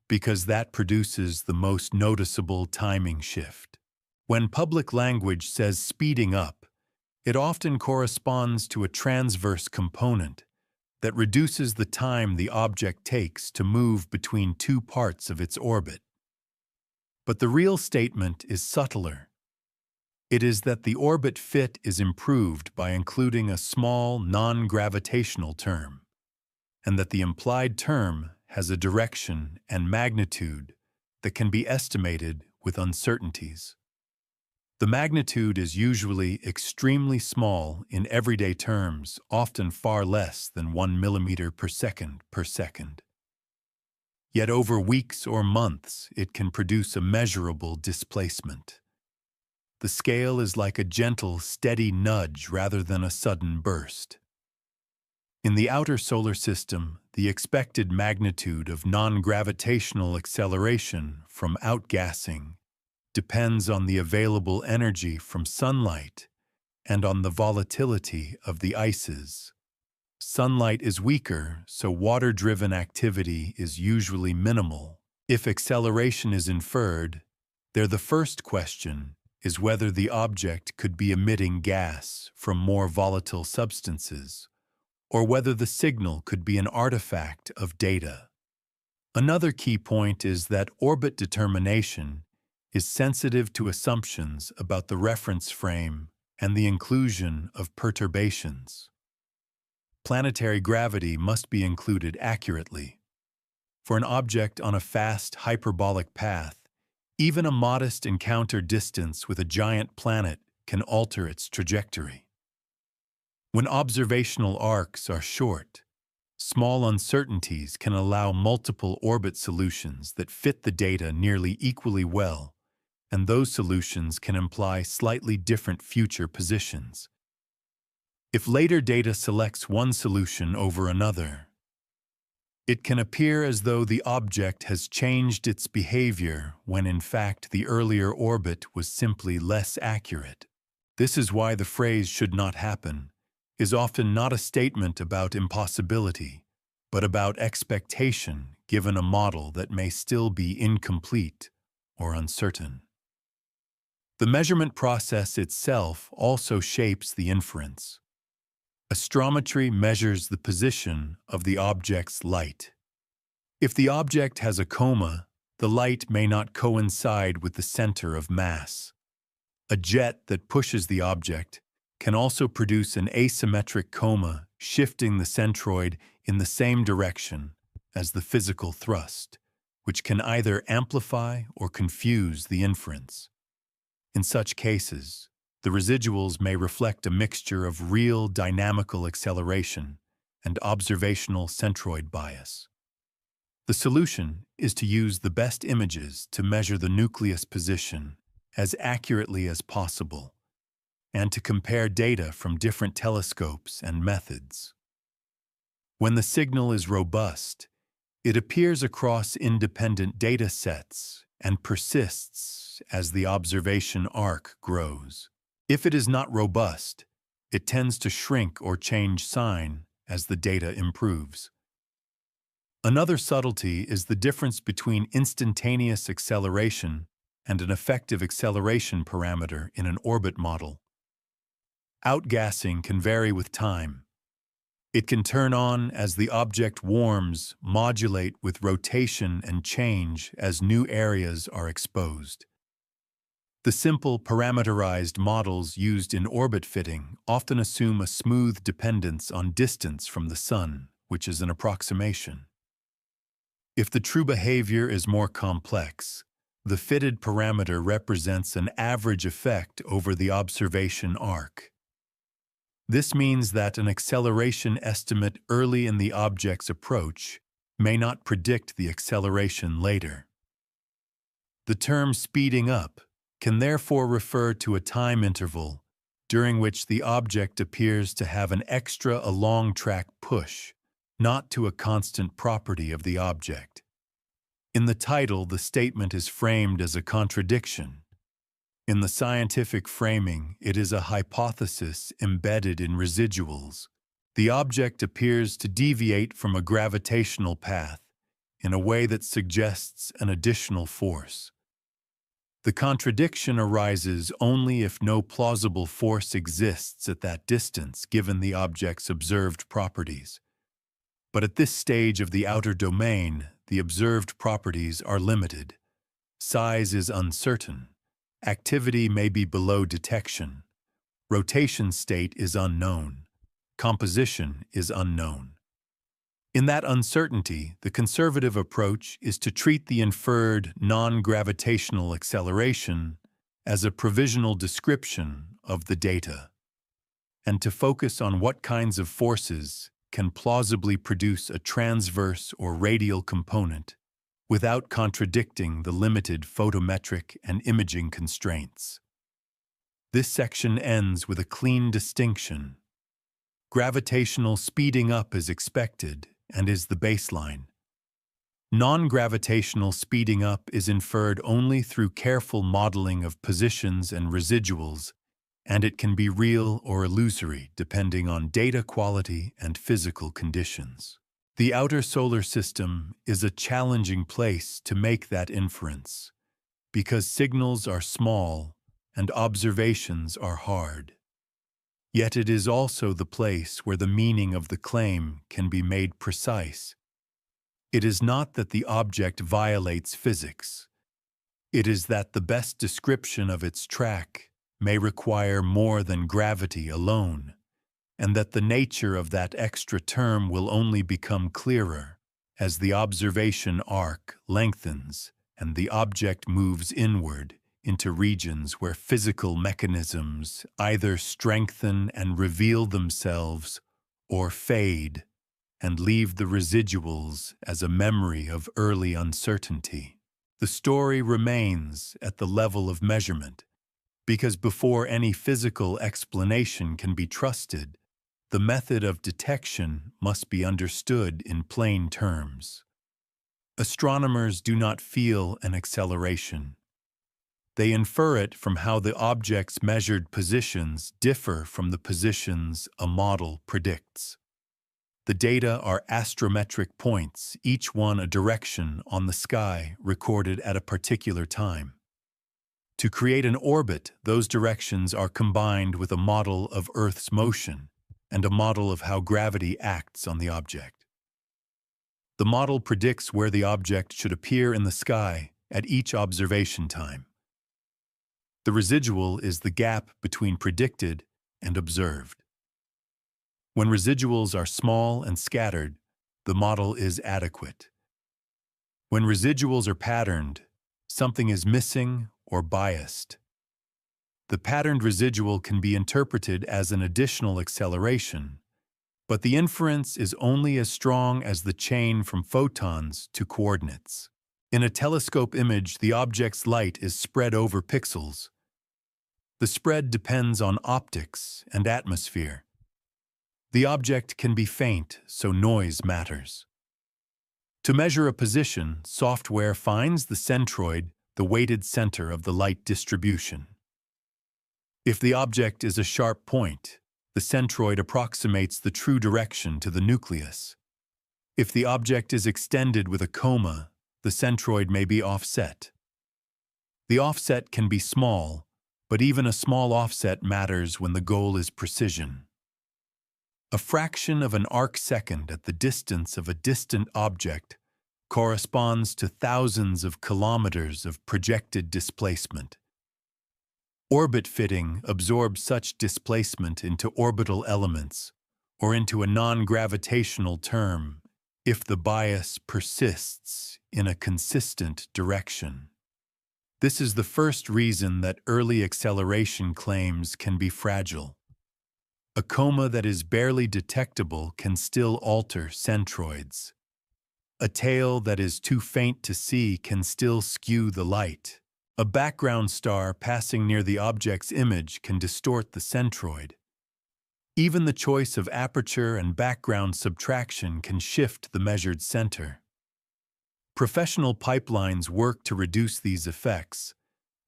because that produces the most noticeable timing shift. When public language says speeding up, it often corresponds to a transverse component that reduces the time the object takes to move between two parts of its orbit. But the real statement is subtler. It is that the orbit fit is improved by including a small non-gravitational term, and that the implied term has a direction and magnitude that can be estimated with uncertainties. The magnitude is usually extremely small in everyday terms, often far less than 1 millimeter per second. Yet over weeks or months, it can produce a measurable displacement. The scale is like a gentle, steady nudge rather than a sudden burst. In the outer solar system, the expected magnitude of non-gravitational acceleration from outgassing depends on the available energy from sunlight and on the volatility of the ices. Sunlight is weaker, so water-driven activity is usually minimal. If acceleration is inferred, the first question is whether the object could be emitting gas from more volatile substances, or whether the signal could be an artifact of data. Another key point is that orbit determination is sensitive to assumptions about the reference frame and the inclusion of perturbations. Planetary gravity must be included accurately. For an object on a fast hyperbolic path, even a modest encounter distance with a giant planet can alter its trajectory. When observational arcs are short, small uncertainties can allow multiple orbit solutions that fit the data nearly equally well, and those solutions can imply slightly different future positions. If later data selects one solution over another, It can appear as though the object has changed its behavior when in fact the earlier orbit was simply less accurate. This is why the phrase "should not happen" is often not a statement about impossibility, but about expectation given a model that may still be incomplete or uncertain. The measurement process itself also shapes the inference. Astrometry measures the position of the object's light. If the object has a coma, the light may not coincide with the center of mass. A jet that pushes the object can also produce an asymmetric coma, shifting the centroid in the same direction as the physical thrust, which can either amplify or confuse the inference. In such cases, the residuals may reflect a mixture of real dynamical acceleration and observational centroid bias. The solution is to use the best images to measure the nucleus position as accurately as possible, and to compare data from different telescopes and methods. When the signal is robust, it appears across independent data sets and persists as the observation arc grows. If it is not robust, it tends to shrink or change sign as the data improves. Another subtlety is the difference between instantaneous acceleration and an effective acceleration parameter in an orbit model. Outgassing can vary with time. It can turn on as the object warms, modulate with rotation, and change as new areas are exposed. The simple parameterized models used in orbit fitting often assume a smooth dependence on distance from the Sun, which is an approximation. If the true behavior is more complex, the fitted parameter represents an average effect over the observation arc. This means that an acceleration estimate early in the object's approach may not predict the acceleration later. The term speeding up can therefore refer to a time interval during which the object appears to have an extra along-track push, not to a constant property of the object. In the title, the statement is framed as a contradiction. In the scientific framing, it is a hypothesis embedded in residuals. The object appears to deviate from a gravitational path in a way that suggests an additional force. The contradiction arises only if no plausible force exists at that distance given the object's observed properties. But at this stage of the outer domain, the observed properties are limited. Size is uncertain. Activity may be below detection. Rotation state is unknown. Composition is unknown. In that uncertainty, the conservative approach is to treat the inferred non-gravitational acceleration as a provisional description of the data, and to focus on what kinds of forces can plausibly produce a transverse or radial component without contradicting the limited photometric and imaging constraints. This section ends with a clean distinction. Gravitational speeding up is expected and is the baseline. Non-gravitational speeding up is inferred only through careful modeling of positions and residuals, and it can be real or illusory depending on data quality and physical conditions. The outer solar system is a challenging place to make that inference, because signals are small and observations are hard. Yet it is also the place where the meaning of the claim can be made precise. It is not that the object violates physics. It is that the best description of its track may require more than gravity alone, and that the nature of that extra term will only become clearer as the observation arc lengthens and the object moves inward into regions where physical mechanisms either strengthen and reveal themselves or fade and leave the residuals as a memory of early uncertainty. The story remains at the level of measurement, because before any physical explanation can be trusted, the method of detection must be understood in plain terms. Astronomers do not feel an acceleration. They infer it from how the object's measured positions differ from the positions a model predicts. The data are astrometric points, each one a direction on the sky recorded at a particular time. To create an orbit, those directions are combined with a model of Earth's motion and a model of how gravity acts on the object. The model predicts where the object should appear in the sky at each observation time. The residual is the gap between predicted and observed. When residuals are small and scattered, the model is adequate. When residuals are patterned, something is missing or biased. The patterned residual can be interpreted as an additional acceleration, but the inference is only as strong as the chain from photons to coordinates. In a telescope image, the object's light is spread over pixels. The spread depends on optics and atmosphere. The object can be faint, so noise matters. To measure a position, software finds the centroid, the weighted center of the light distribution. If the object is a sharp point, the centroid approximates the true direction to the nucleus. If the object is extended with a coma, the centroid may be offset. The offset can be small, but even a small offset matters when the goal is precision. A fraction of an arc-second at the distance of a distant object corresponds to thousands of kilometers of projected displacement. Orbit fitting absorbs such displacement into orbital elements, or into a non-gravitational term, if the bias persists in a consistent direction. This is the first reason that early acceleration claims can be fragile. A coma that is barely detectable can still alter centroids. A tail that is too faint to see can still skew the light. A background star passing near the object's image can distort the centroid. Even the choice of aperture and background subtraction can shift the measured center. Professional pipelines work to reduce these effects,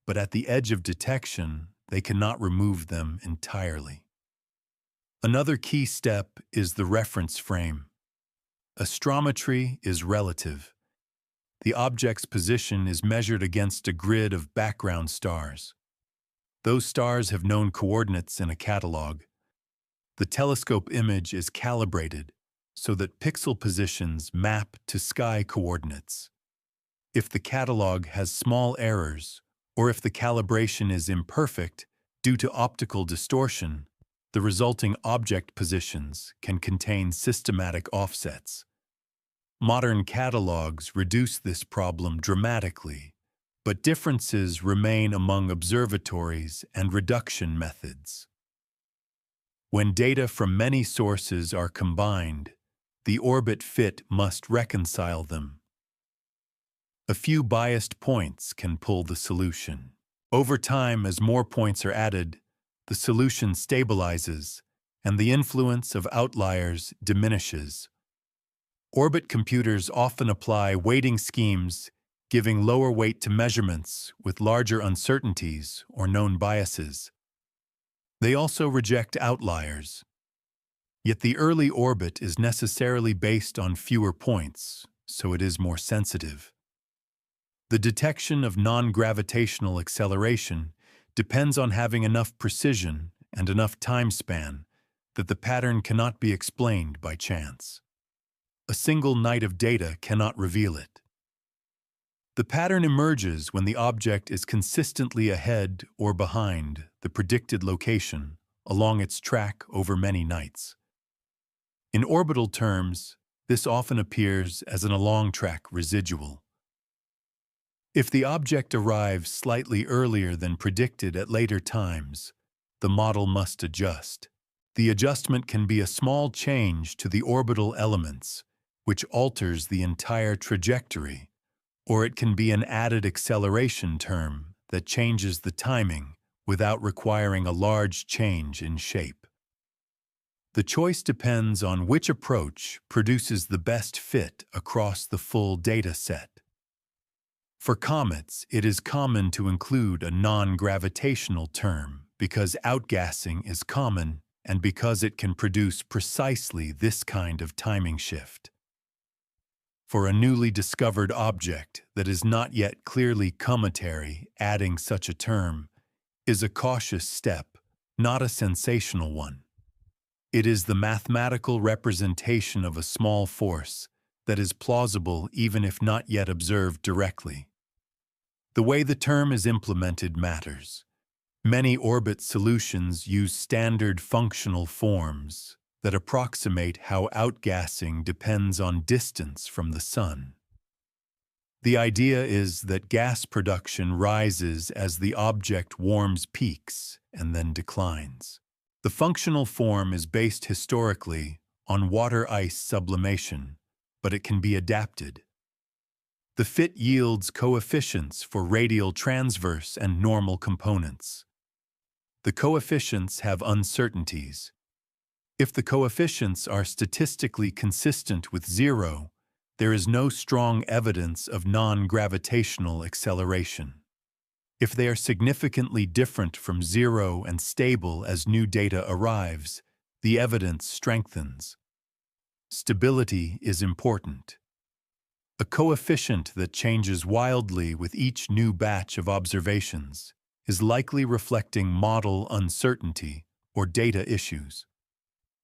but at the edge of detection, they cannot remove them entirely. Another key step is the reference frame. Astrometry is relative. The object's position is measured against a grid of background stars. Those stars have known coordinates in a catalog. The telescope image is calibrated so that pixel positions map to sky coordinates. If the catalog has small errors, or if the calibration is imperfect due to optical distortion, the resulting object positions can contain systematic offsets. Modern catalogs reduce this problem dramatically, but differences remain among observatories and reduction methods. When data from many sources are combined, the orbit fit must reconcile them. A few biased points can pull the solution. Over time, as more points are added, the solution stabilizes, and the influence of outliers diminishes. Orbit computers often apply weighting schemes, giving lower weight to measurements with larger uncertainties or known biases. They also reject outliers. Yet the early orbit is necessarily based on fewer points, so it is more sensitive. The detection of non-gravitational acceleration depends on having enough precision and enough time span that the pattern cannot be explained by chance. A single night of data cannot reveal it. The pattern emerges when the object is consistently ahead or behind the predicted location along its track over many nights. In orbital terms, this often appears as an along-track residual. If the object arrives slightly earlier than predicted at later times, the model must adjust. The adjustment can be a small change to the orbital elements, which alters the entire trajectory, or it can be an added acceleration term that changes the timing without requiring a large change in shape. The choice depends on which approach produces the best fit across the full data set. For comets, it is common to include a non-gravitational term because outgassing is common and because it can produce precisely this kind of timing shift. For a newly discovered object that is not yet clearly cometary, adding such a term is a cautious step, not a sensational one. It is the mathematical representation of a small force that is plausible even if not yet observed directly. The way the term is implemented matters. Many orbit solutions use standard functional forms that approximate how outgassing depends on distance from the Sun. The idea is that gas production rises as the object warms, peaks, and then declines. The functional form is based historically on water-ice sublimation, but it can be adapted. The fit yields coefficients for radial transverse and normal components. The coefficients have uncertainties. If the coefficients are statistically consistent with zero, there is no strong evidence of non-gravitational acceleration. If they are significantly different from zero and stable as new data arrives, the evidence strengthens. Stability is important. A coefficient that changes wildly with each new batch of observations is likely reflecting model uncertainty or data issues.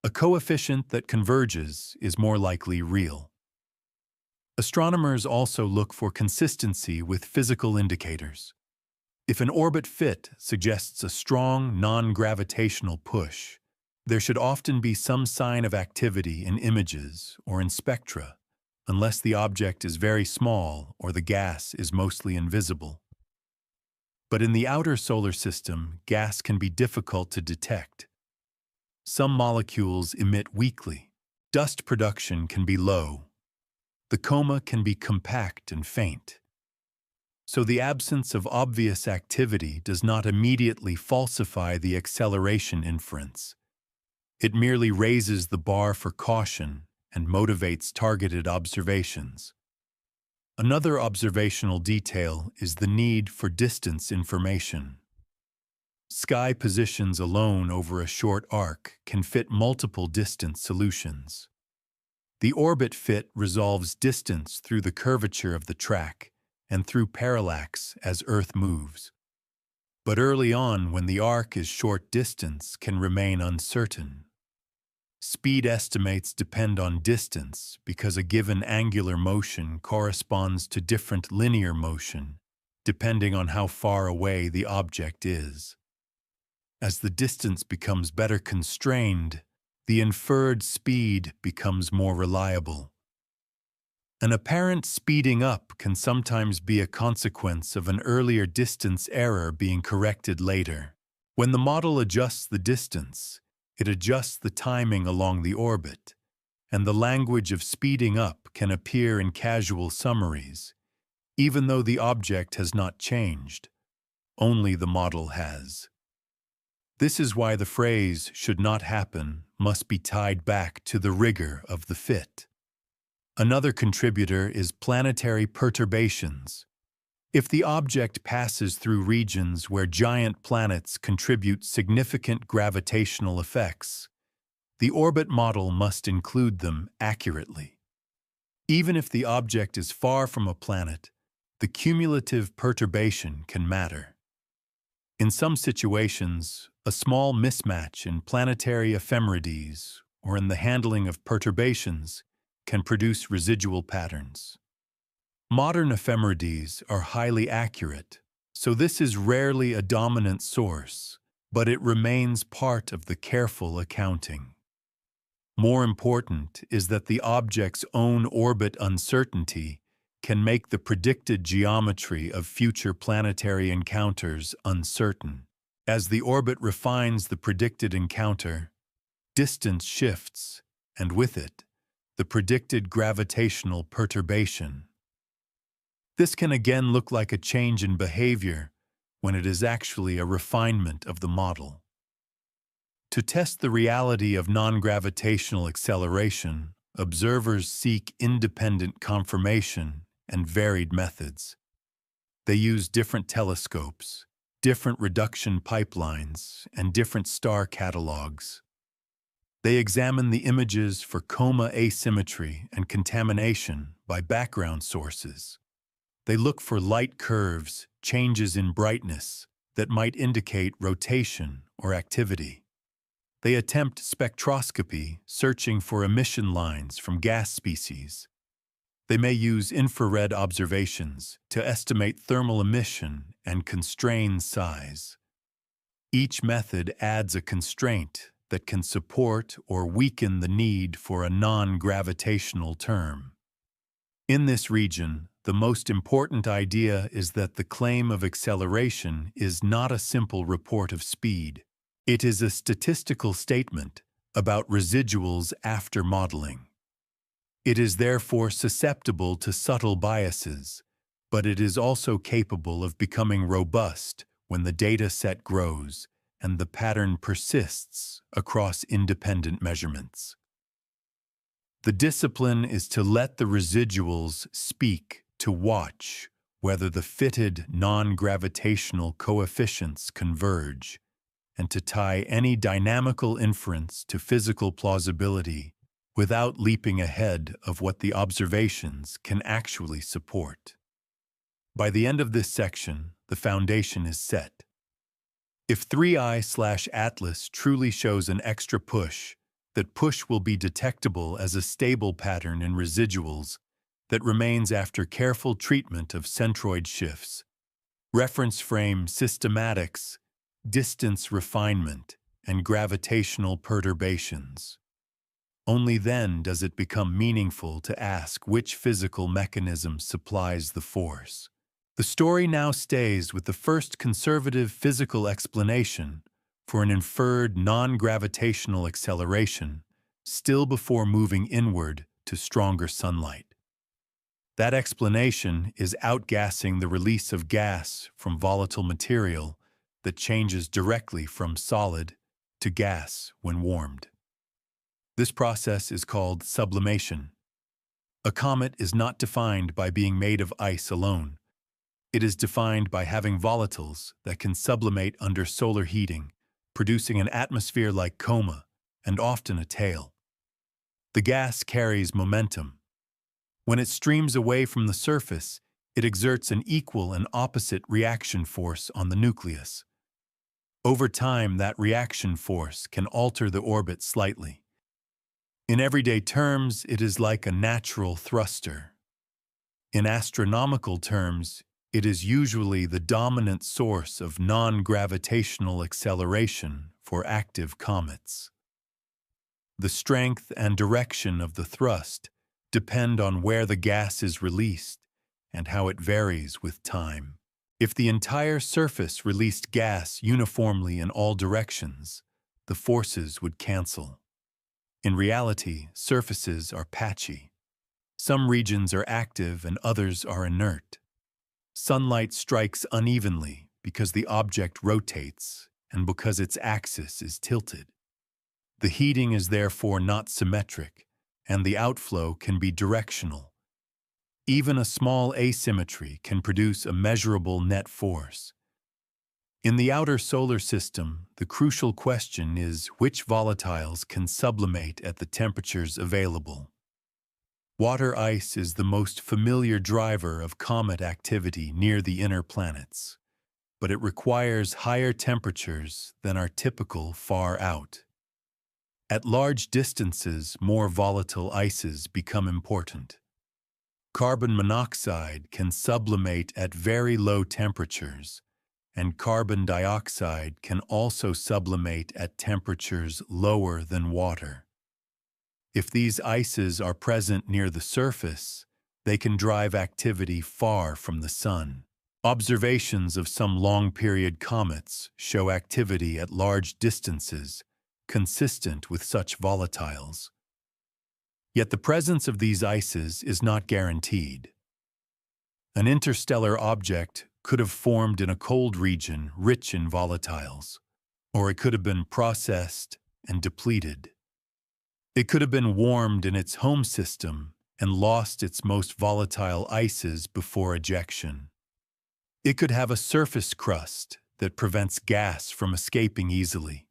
A coefficient that converges is more likely real. Astronomers also look for consistency with physical indicators. If an orbit fit suggests a strong non-gravitational push, there should often be some sign of activity in images or in spectra, unless the object is very small or the gas is mostly invisible. But in the outer solar system, gas can be difficult to detect. Some molecules emit weakly. Dust production can be low. The coma can be compact and faint. So the absence of obvious activity does not immediately falsify the acceleration inference. It merely raises the bar for caution and motivates targeted observations. Another observational detail is the need for distance information. Sky positions alone over a short arc can fit multiple distance solutions. The orbit fit resolves distance through the curvature of the track and through parallax as Earth moves. But early on, when the arc is short distance, can remain uncertain. Speed estimates depend on distance because a given angular motion corresponds to different linear motion, depending on how far away the object is. As the distance becomes better constrained, the inferred speed becomes more reliable. An apparent speeding up can sometimes be a consequence of an earlier distance error being corrected later. When the model adjusts the distance, it adjusts the timing along the orbit, and the language of speeding up can appear in casual summaries, even though the object has not changed. Only the model has. This is why the phrase "should not happen" must be tied back to the rigor of the fit. Another contributor is planetary perturbations. If the object passes through regions where giant planets contribute significant gravitational effects, the orbit model must include them accurately. Even if the object is far from a planet, the cumulative perturbation can matter. In some situations, a small mismatch in planetary ephemerides or in the handling of perturbations can produce residual patterns. Modern ephemerides are highly accurate, so this is rarely a dominant source, but it remains part of the careful accounting. More important is that the object's own orbit uncertainty can make the predicted geometry of future planetary encounters uncertain. As the orbit refines the predicted encounter, distance shifts, and with it, the predicted gravitational perturbation. This can again look like a change in behavior when it is actually a refinement of the model. To test the reality of non-gravitational acceleration, observers seek independent confirmation and varied methods. They use different telescopes, different reduction pipelines, and different star catalogs. They examine the images for coma asymmetry and contamination by background sources. They look for light curves, changes in brightness that might indicate rotation or activity. They attempt spectroscopy, searching for emission lines from gas species. They may use infrared observations to estimate thermal emission and constrain size. Each method adds a constraint that can support or weaken the need for a non-gravitational term. In this region, the most important idea is that the claim of acceleration is not a simple report of speed. It is a statistical statement about residuals after modeling. It is therefore susceptible to subtle biases, but it is also capable of becoming robust when the data set grows and the pattern persists across independent measurements. The discipline is to let the residuals speak, to watch whether the fitted non-gravitational coefficients converge, and to tie any dynamical inference to physical plausibility without leaping ahead of what the observations can actually support. By the end of this section, the foundation is set. If 3I/Atlas truly shows an extra push, that push will be detectable as a stable pattern in residuals that remains after careful treatment of centroid shifts, reference frame systematics, distance refinement, and gravitational perturbations. Only then does it become meaningful to ask which physical mechanism supplies the force. The story now stays with the first conservative physical explanation for an inferred non-gravitational acceleration, still before moving inward to stronger sunlight. That explanation is outgassing, the release of gas from volatile material that changes directly from solid to gas when warmed. This process is called sublimation. A comet is not defined by being made of ice alone. It is defined by having volatiles that can sublimate under solar heating, producing an atmosphere like coma and often a tail. The gas carries momentum. When it streams away from the surface, it exerts an equal and opposite reaction force on the nucleus. Over time, that reaction force can alter the orbit slightly. In everyday terms, it is like a natural thruster. In astronomical terms, it is usually the dominant source of non-gravitational acceleration for active comets. The strength and direction of the thrust depend on where the gas is released and how it varies with time. If the entire surface released gas uniformly in all directions, the forces would cancel. In reality, surfaces are patchy. Some regions are active and others are inert. Sunlight strikes unevenly because the object rotates and because its axis is tilted. The heating is therefore not symmetric, and the outflow can be directional. Even a small asymmetry can produce a measurable net force. In the outer solar system, the crucial question is which volatiles can sublimate at the temperatures available. Water ice is the most familiar driver of comet activity near the inner planets, but it requires higher temperatures than are typical far out. At large distances, more volatile ices become important. Carbon monoxide can sublimate at very low temperatures, and carbon dioxide can also sublimate at temperatures lower than water. If these ices are present near the surface, they can drive activity far from the sun. Observations of some long-period comets show activity at large distances consistent with such volatiles. Yet the presence of these ices is not guaranteed. An interstellar object could have formed in a cold region rich in volatiles. or it could have been processed and depleted. It could have been warmed in its home system and lost its most volatile ices before ejection. It could have a surface crust that prevents gas from escaping easily.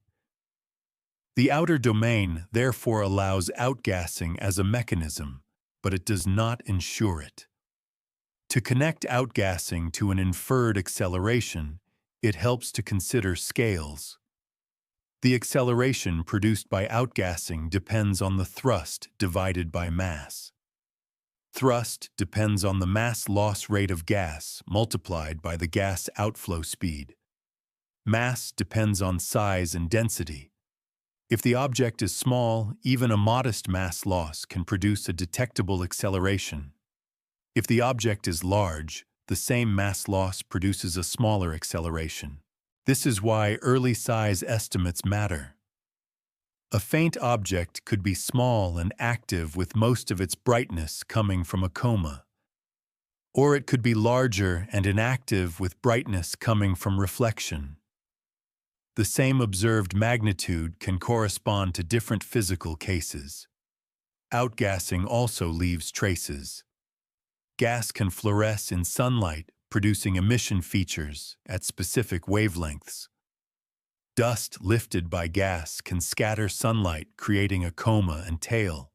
The outer domain therefore allows outgassing as a mechanism, but it does not ensure it. To connect outgassing to an inferred acceleration, it helps to consider scales. The acceleration produced by outgassing depends on the thrust divided by mass. Thrust depends on the mass loss rate of gas multiplied by the gas outflow speed. Mass depends on size and density. If the object is small, even a modest mass loss can produce a detectable acceleration. If the object is large, the same mass loss produces a smaller acceleration. This is why early size estimates matter. A faint object could be small and active with most of its brightness coming from a coma. Or it could be larger and inactive with brightness coming from reflection. The same observed magnitude can correspond to different physical cases. Outgassing also leaves traces. Gas can fluoresce in sunlight, producing emission features at specific wavelengths. Dust lifted by gas can scatter sunlight, creating a coma and tail.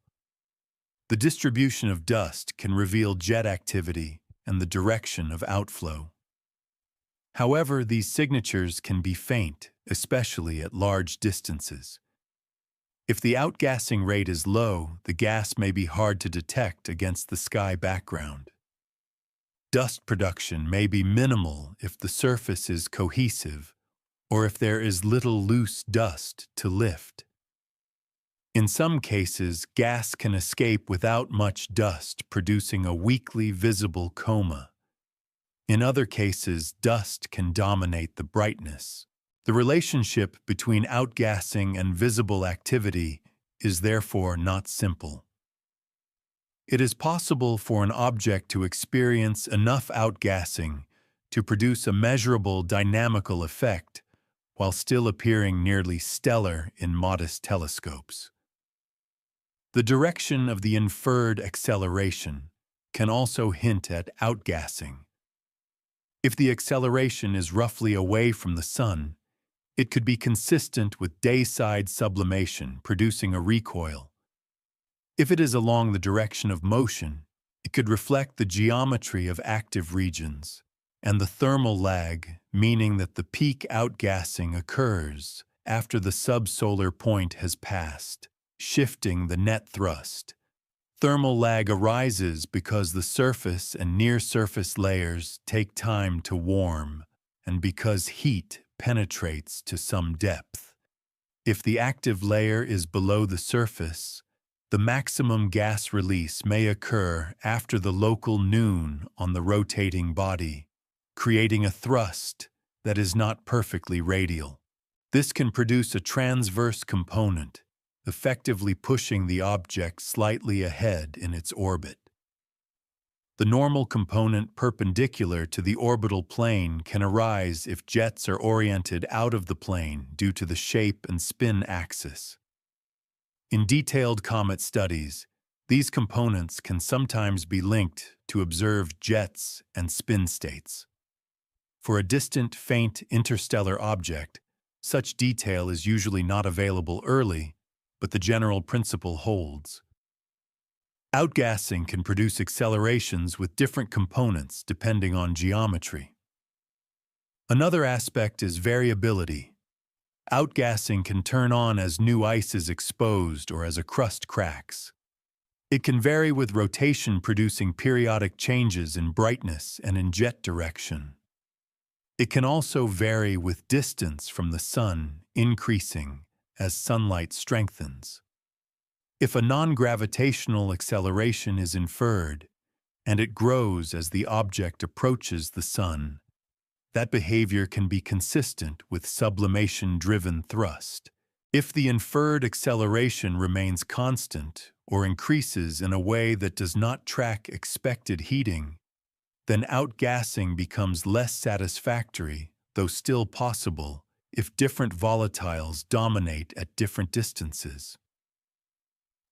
The distribution of dust can reveal jet activity and the direction of outflow. However, these signatures can be faint, especially at large distances. If the outgassing rate is low, the gas may be hard to detect against the sky background. Dust production may be minimal if the surface is cohesive, or if there is little loose dust to lift. In some cases, gas can escape without much dust, producing a weakly visible coma. In other cases, dust can dominate the brightness. The relationship between outgassing and visible activity is therefore not simple. It is possible for an object to experience enough outgassing to produce a measurable dynamical effect while still appearing nearly stellar in modest telescopes. The direction of the inferred acceleration can also hint at outgassing. If the acceleration is roughly away from the Sun, it could be consistent with day-side sublimation, producing a recoil. If it is along the direction of motion, it could reflect the geometry of active regions, and the thermal lag, meaning that the peak outgassing occurs after the subsolar point has passed, shifting the net thrust. Thermal lag arises because the surface and near-surface layers take time to warm, and because heat penetrates to some depth. If the active layer is below the surface, the maximum gas release may occur after the local noon on the rotating body, creating a thrust that is not perfectly radial. This can produce a transverse component, effectively pushing the object slightly ahead in its orbit. The normal component perpendicular to the orbital plane can arise if jets are oriented out of the plane due to the shape and spin axis. In detailed comet studies, these components can sometimes be linked to observed jets and spin states. For a distant, faint interstellar object, such detail is usually not available early, but the general principle holds. Outgassing can produce accelerations with different components depending on geometry. Another aspect is variability. Outgassing can turn on as new ice is exposed or as a crust cracks. It can vary with rotation, producing periodic changes in brightness and in jet direction. It can also vary with distance from the Sun, increasing as sunlight strengthens. If a non-gravitational acceleration is inferred, and it grows as the object approaches the Sun, that behavior can be consistent with sublimation-driven thrust. If the inferred acceleration remains constant or increases in a way that does not track expected heating, then outgassing becomes less satisfactory, though still possible, if different volatiles dominate at different distances.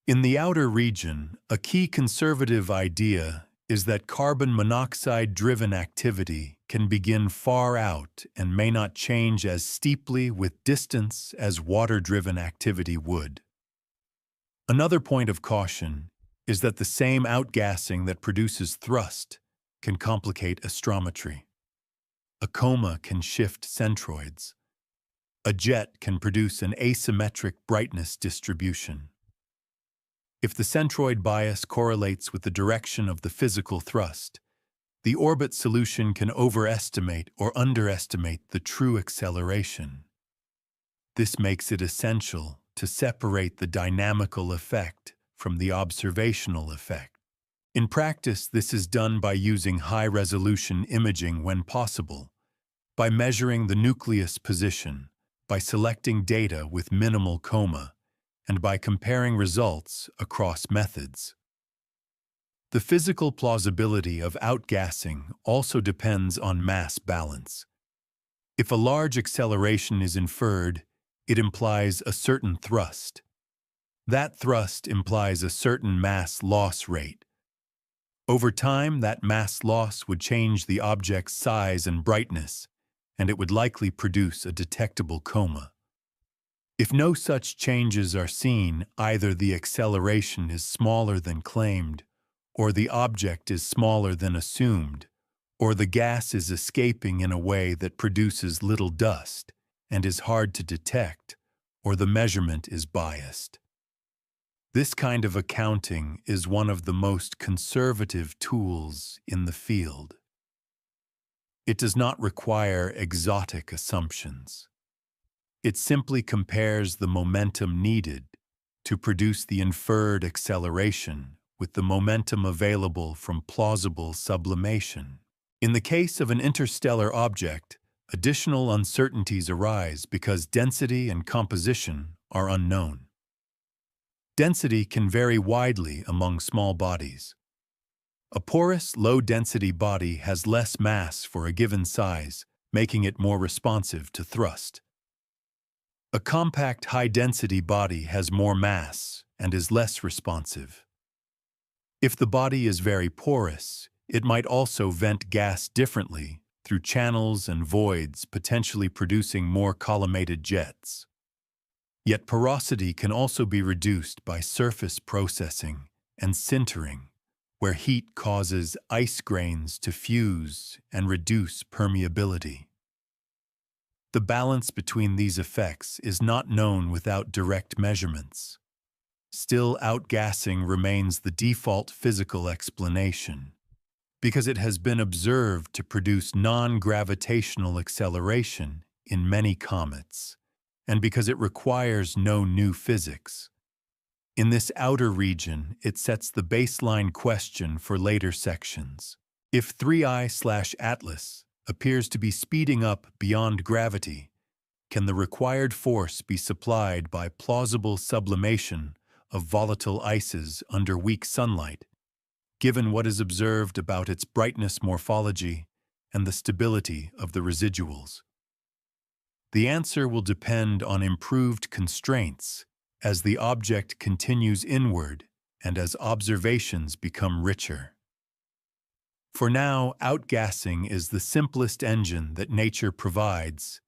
In the outer region, a key conservative idea is that carbon monoxide-driven activity can begin far out and may not change as steeply with distance as water-driven activity would. Another point of caution is that the same outgassing that produces thrust can complicate astrometry. A coma can shift centroids. A jet can produce an asymmetric brightness distribution. If the centroid bias correlates with the direction of the physical thrust, the orbit solution can overestimate or underestimate the true acceleration. This makes it essential to separate the dynamical effect from the observational effect. In practice, this is done by using high-resolution imaging when possible, by measuring the nucleus position, by selecting data with minimal coma, and by comparing results across methods. The physical plausibility of outgassing also depends on mass balance. If a large acceleration is inferred, it implies a certain thrust. That thrust implies a certain mass loss rate. Over time, that mass loss would change the object's size and brightness, and it would likely produce a detectable coma. If no such changes are seen, either the acceleration is smaller than claimed, or the object is smaller than assumed, or the gas is escaping in a way that produces little dust and is hard to detect, or the measurement is biased. This kind of accounting is one of the most conservative tools in the field. It does not require exotic assumptions. It simply compares the momentum needed to produce the inferred acceleration with the momentum available from plausible sublimation. In the case of an interstellar object, additional uncertainties arise because density and composition are unknown. Density can vary widely among small bodies. A porous, low-density body has less mass for a given size, making it more responsive to thrust. A compact, high-density body has more mass and is less responsive. If the body is very porous, it might also vent gas differently through channels and voids, potentially producing more collimated jets. Yet porosity can also be reduced by surface processing and sintering, where heat causes ice grains to fuse and reduce permeability. The balance between these effects is not known without direct measurements. Still, outgassing remains the default physical explanation, because it has been observed to produce non-gravitational acceleration in many comets, and because it requires no new physics. In this outer region, it sets the baseline question for later sections. If 3I/Atlas appears to be speeding up beyond gravity, can the required force be supplied by plausible sublimation of volatile ices under weak sunlight, given what is observed about its brightness morphology and the stability of the residuals? The answer will depend on improved constraints as the object continues inward and as observations become richer. For now, outgassing is the simplest engine that nature provides,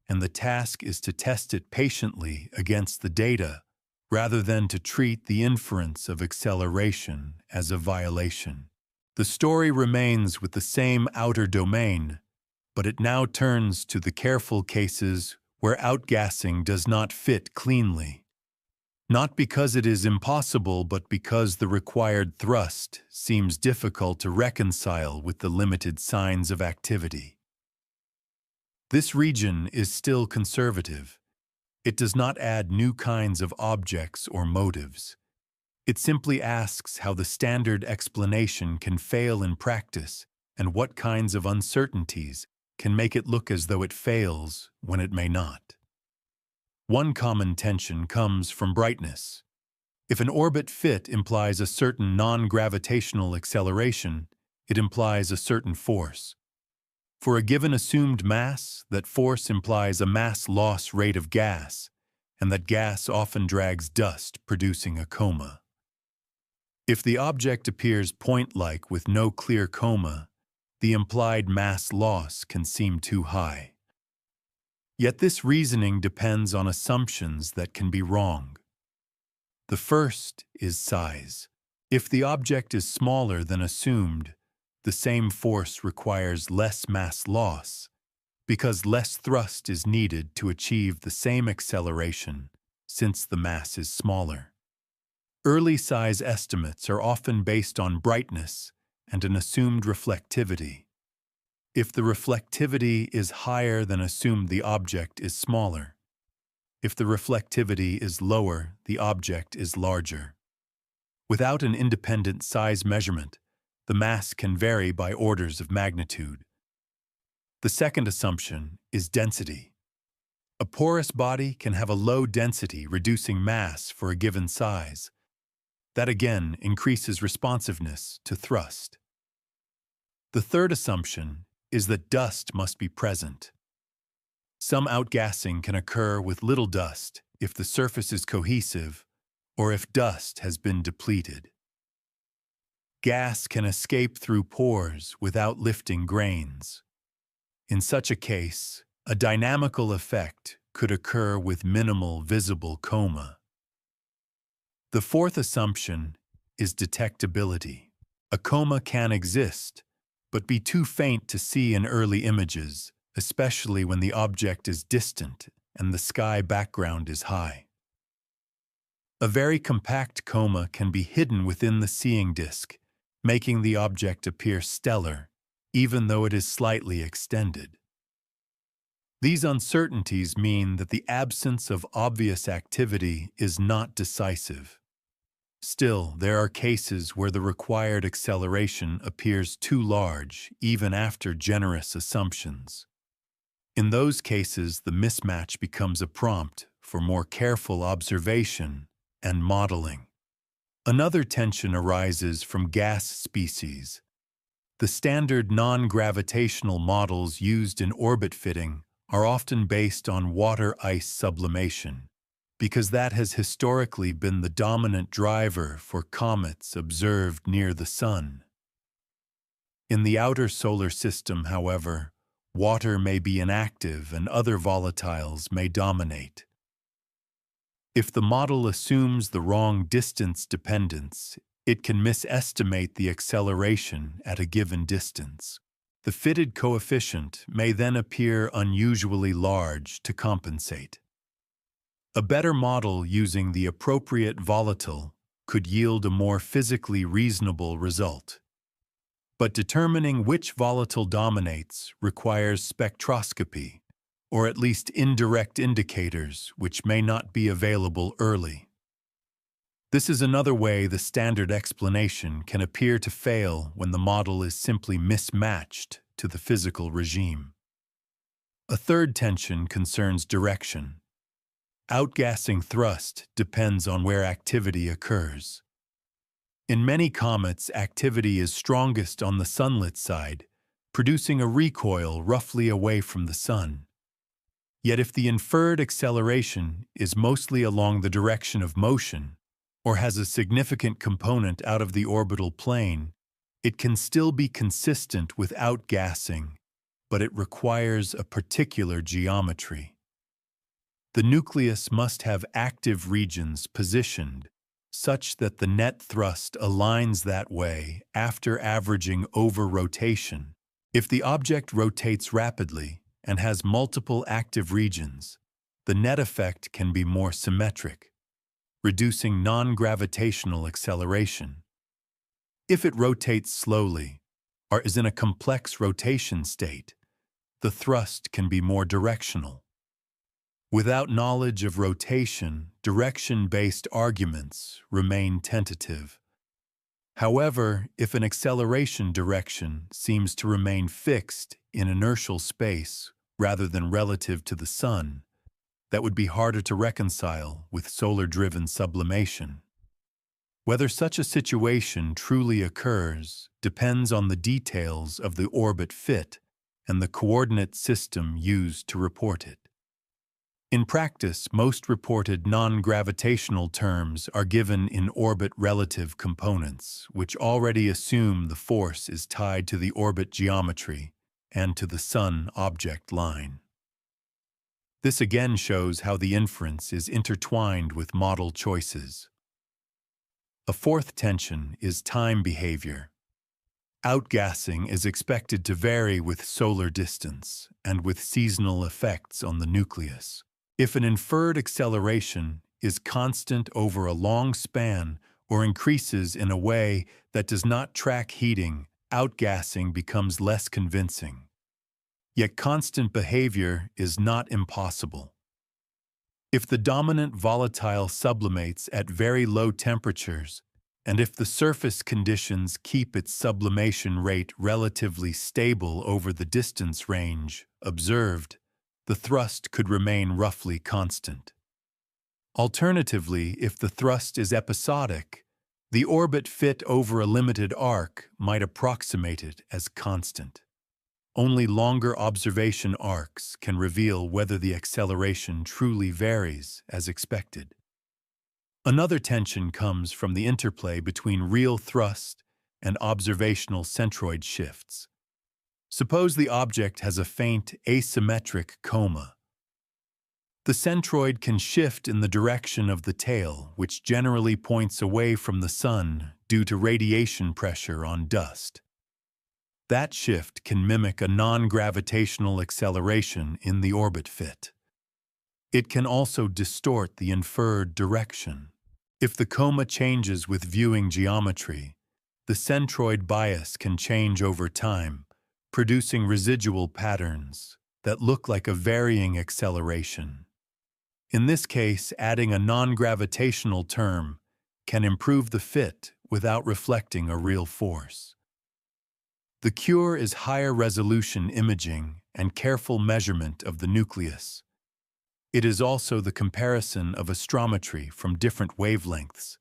and the task is to test it patiently against the data rather than to treat the inference of acceleration as a violation. The story remains with the same outer domain, but it now turns to the careful cases where outgassing does not fit cleanly. Not because it is impossible, but because the required thrust seems difficult to reconcile with the limited signs of activity. This region is still conservative. It does not add new kinds of objects or motives. It simply asks how the standard explanation can fail in practice and what kinds of uncertainties can make it look as though it fails when it may not. One common tension comes from brightness. If an orbit fit implies a certain non-gravitational acceleration, it implies a certain force. For a given assumed mass, that force implies a mass loss rate of gas, and that gas often drags dust, producing a coma. If the object appears point-like with no clear coma, the implied mass loss can seem too high. Yet this reasoning depends on assumptions that can be wrong. The first is size. If the object is smaller than assumed, the same force requires less mass loss, because less thrust is needed to achieve the same acceleration, since the mass is smaller. Early size estimates are often based on brightness and an assumed reflectivity. If the reflectivity is higher than assumed, the object is smaller. If the reflectivity is lower, the object is larger. Without an independent size measurement, the mass can vary by orders of magnitude. The second assumption is density. A porous body can have a low density, reducing mass for a given size. That again increases responsiveness to thrust. The third assumption is that dust must be present. Some outgassing can occur with little dust if the surface is cohesive or if dust has been depleted. Gas can escape through pores without lifting grains. In such a case, a dynamical effect could occur with minimal visible coma. The fourth assumption is detectability. A coma can exist, but be too faint to see in early images, especially when the object is distant and the sky background is high. A very compact coma can be hidden within the seeing disk, making the object appear stellar, even though it is slightly extended. These uncertainties mean that the absence of obvious activity is not decisive. Still, there are cases where the required acceleration appears too large, even after generous assumptions. In those cases, the mismatch becomes a prompt for more careful observation and modeling. Another tension arises from gas species. The standard non-gravitational models used in orbit fitting are often based on water-ice sublimation, because that has historically been the dominant driver for comets observed near the Sun. In the outer solar system, however, water may be inactive and other volatiles may dominate. If the model assumes the wrong distance dependence, it can misestimate the acceleration at a given distance. The fitted coefficient may then appear unusually large to compensate. A better model using the appropriate volatile could yield a more physically reasonable result. But determining which volatile dominates requires spectroscopy, or at least indirect indicators which may not be available early. This is another way the standard explanation can appear to fail when the model is simply mismatched to the physical regime. A third tension concerns direction. Outgassing thrust depends on where activity occurs. In many comets, activity is strongest on the sunlit side, producing a recoil roughly away from the Sun. Yet if the inferred acceleration is mostly along the direction of motion, or has a significant component out of the orbital plane, it can still be consistent with outgassing, but it requires a particular geometry. The nucleus must have active regions positioned such that the net thrust aligns that way after averaging over rotation. If the object rotates rapidly and has multiple active regions, the net effect can be more symmetric, reducing non-gravitational acceleration. If it rotates slowly, or is in a complex rotation state, the thrust can be more directional. Without knowledge of rotation, direction-based arguments remain tentative. However, if an acceleration direction seems to remain fixed in inertial space rather than relative to the Sun, that would be harder to reconcile with solar-driven sublimation. Whether such a situation truly occurs depends on the details of the orbit fit and the coordinate system used to report it. In practice, most reported non-gravitational terms are given in orbit relative components, which already assume the force is tied to the orbit geometry and to the Sun object line. This again shows how the inference is intertwined with model choices. A fourth tension is time behavior. Outgassing is expected to vary with solar distance and with seasonal effects on the nucleus. If an inferred acceleration is constant over a long span or increases in a way that does not track heating, outgassing becomes less convincing. Yet constant behavior is not impossible. If the dominant volatile sublimates at very low temperatures, and if the surface conditions keep its sublimation rate relatively stable over the distance range observed, the thrust could remain roughly constant. Alternatively, if the thrust is episodic, the orbit fit over a limited arc might approximate it as constant. Only longer observation arcs can reveal whether the acceleration truly varies as expected. Another tension comes from the interplay between real thrust and observational centroid shifts. Suppose the object has a faint asymmetric coma. The centroid can shift in the direction of the tail, which generally points away from the Sun due to radiation pressure on dust. That shift can mimic a non-gravitational acceleration in the orbit fit. It can also distort the inferred direction. If the coma changes with viewing geometry, the centroid bias can change over time, producing residual patterns that look like a varying acceleration. In this case, adding a non-gravitational term can improve the fit without reflecting a real force. The cure is higher resolution imaging and careful measurement of the nucleus. It is also the comparison of astrometry from different wavelengths.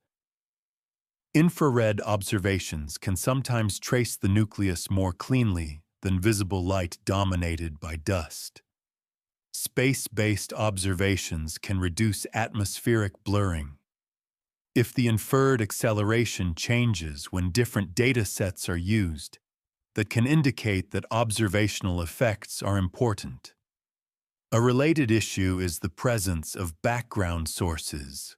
Infrared observations can sometimes trace the nucleus more cleanly than visible light dominated by dust. Space-based observations can reduce atmospheric blurring. If the inferred acceleration changes when different data sets are used, that can indicate that observational effects are important. A related issue is the presence of background sources.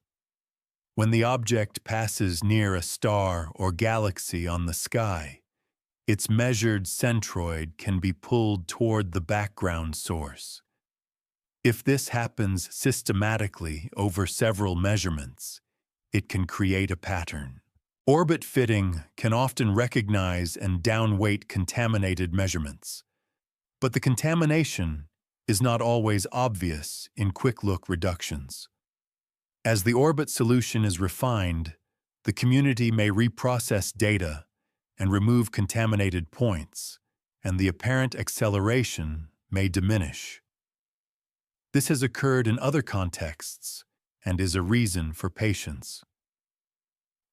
When the object passes near a star or galaxy on the sky, its measured centroid can be pulled toward the background source. If this happens systematically over several measurements, it can create a pattern. Orbit fitting can often recognize and downweight contaminated measurements, but the contamination is not always obvious in quick-look reductions. As the orbit solution is refined, the community may reprocess data and remove contaminated points, and the apparent acceleration may diminish. This has occurred in other contexts and is a reason for patience.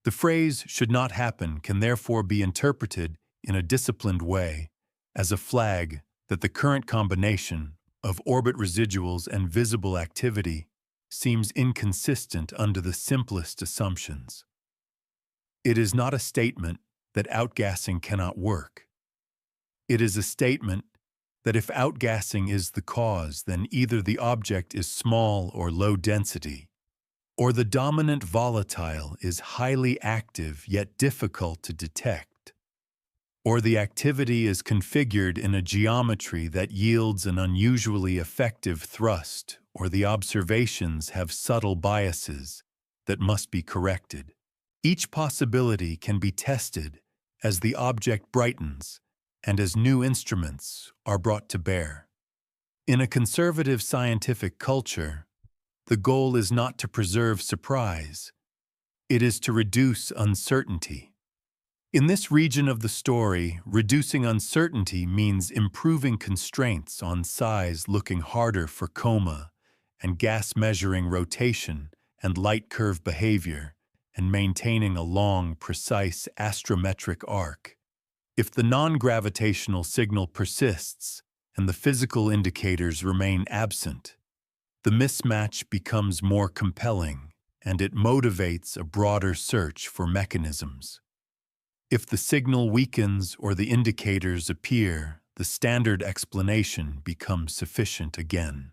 The phrase "should not happen" can therefore be interpreted in a disciplined way as a flag that the current combination of orbit residuals and visible activity seems inconsistent under the simplest assumptions. It is not a statement that outgassing cannot work. It is a statement that if outgassing is the cause, then either the object is small or low density, or the dominant volatile is highly active yet difficult to detect, or the activity is configured in a geometry that yields an unusually effective thrust, or the observations have subtle biases that must be corrected. Each possibility can be tested as the object brightens and as new instruments are brought to bear. In a conservative scientific culture, the goal is not to preserve surprise. It is to reduce uncertainty. In this region of the story, reducing uncertainty means improving constraints on size, looking harder for coma, and gas measuring rotation and light curve behavior, and maintaining a long, precise astrometric arc. If the non-gravitational signal persists and the physical indicators remain absent. The mismatch becomes more compelling, and it motivates a broader search for mechanisms. If the signal weakens or the indicators appear, the standard explanation becomes sufficient again.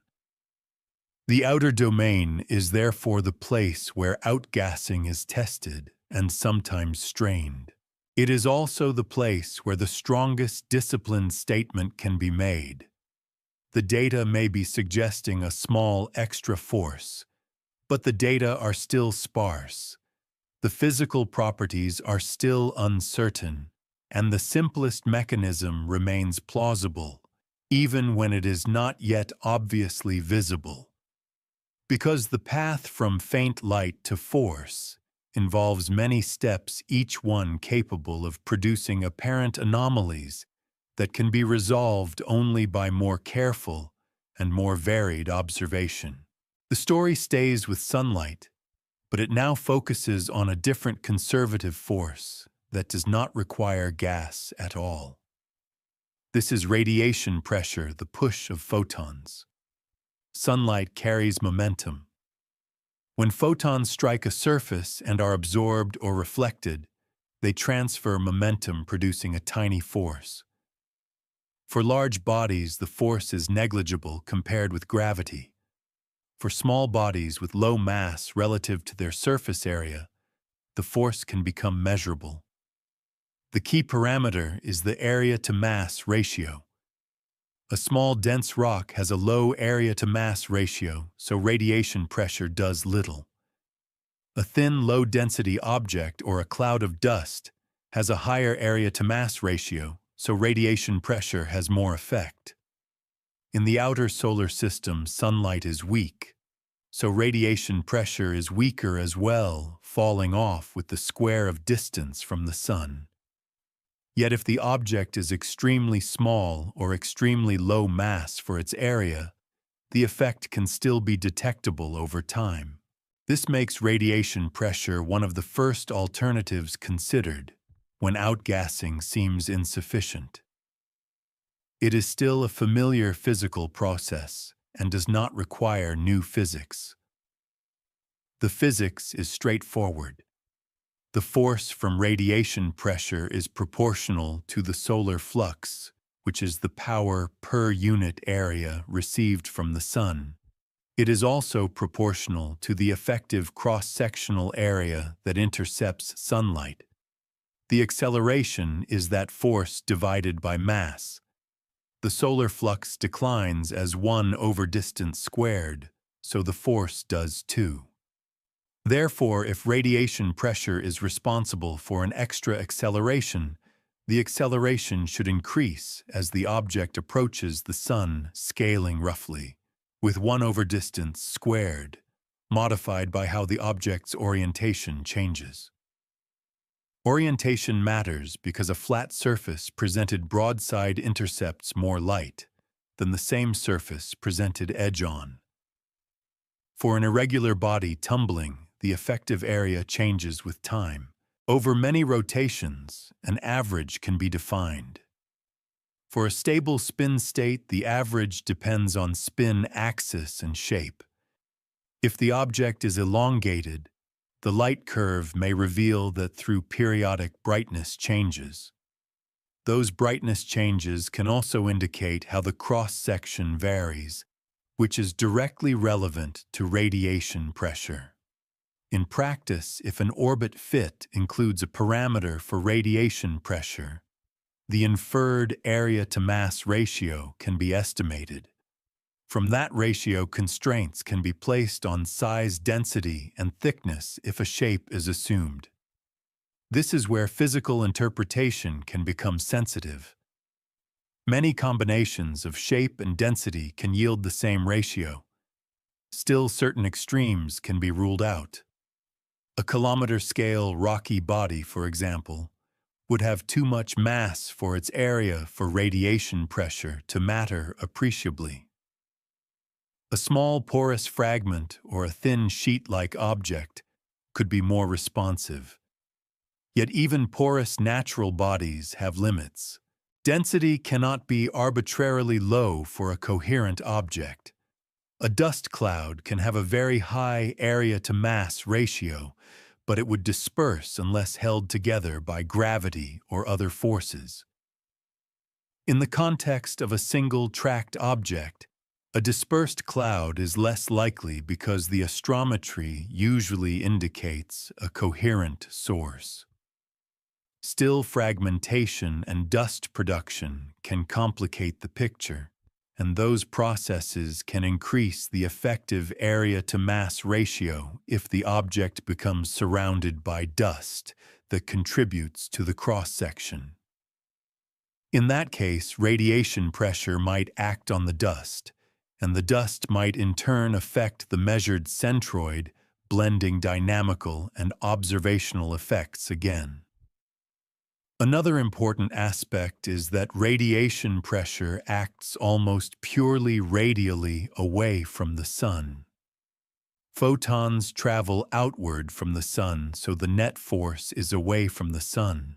The outer domain is therefore the place where outgassing is tested and sometimes strained. It is also the place where the strongest disciplined statement can be made. The data may be suggesting a small extra force, but the data are still sparse. The physical properties are still uncertain, and the simplest mechanism remains plausible, even when it is not yet obviously visible. Because the path from faint light to force involves many steps, each one capable of producing apparent anomalies that can be resolved only by more careful and more varied observation. The story stays with sunlight, but it now focuses on a different conservative force that does not require gas at all. This is radiation pressure, the push of photons. Sunlight carries momentum. When photons strike a surface and are absorbed or reflected, they transfer momentum, producing a tiny force. For large bodies, the force is negligible compared with gravity. For small bodies with low mass relative to their surface area, the force can become measurable. The key parameter is the area-to-mass ratio. A small, dense rock has a low area-to-mass ratio, so radiation pressure does little. A thin, low-density object or a cloud of dust has a higher area-to-mass ratio, so radiation pressure has more effect. In the outer solar system, sunlight is weak, so radiation pressure is weaker as well, falling off with the square of distance from the sun. Yet if the object is extremely small or extremely low mass for its area, the effect can still be detectable over time. This makes radiation pressure one of the first alternatives considered when outgassing seems insufficient. It is still a familiar physical process and does not require new physics. The physics is straightforward. The force from radiation pressure is proportional to the solar flux, which is the power per unit area received from the sun. It is also proportional to the effective cross-sectional area that intercepts sunlight. The acceleration is that force divided by mass. The solar flux declines as 1 over distance squared, so the force does too. Therefore, if radiation pressure is responsible for an extra acceleration, the acceleration should increase as the object approaches the sun, scaling roughly, with 1 over distance squared, modified by how the object's orientation changes. Orientation matters because a flat surface presented broadside intercepts more light than the same surface presented edge-on. For an irregular body tumbling, the effective area changes with time. Over many rotations, an average can be defined. For a stable spin state, the average depends on spin axis and shape. If the object is elongated, the light curve may reveal that through periodic brightness changes. Those brightness changes can also indicate how the cross-section varies, which is directly relevant to radiation pressure. In practice, if an orbit fit includes a parameter for radiation pressure, the inferred area-to-mass ratio can be estimated. From that ratio, constraints can be placed on size, density, and thickness if a shape is assumed. This is where physical interpretation can become sensitive. Many combinations of shape and density can yield the same ratio. Still, certain extremes can be ruled out. A kilometer-scale rocky body, for example, would have too much mass for its area for radiation pressure to matter appreciably. A small porous fragment or a thin sheet-like object could be more responsive. Yet even porous natural bodies have limits. Density cannot be arbitrarily low for a coherent object. A dust cloud can have a very high area-to-mass ratio, but it would disperse unless held together by gravity or other forces. In the context of a single tracked object, a dispersed cloud is less likely because the astrometry usually indicates a coherent source. Still, fragmentation and dust production can complicate the picture, and those processes can increase the effective area-to-mass ratio if the object becomes surrounded by dust that contributes to the cross-section. In that case, radiation pressure might act on the dust, and the dust might in turn affect the measured centroid, blending dynamical and observational effects again. Another important aspect is that radiation pressure acts almost purely radially away from the Sun. Photons travel outward from the Sun, so the net force is away from the Sun.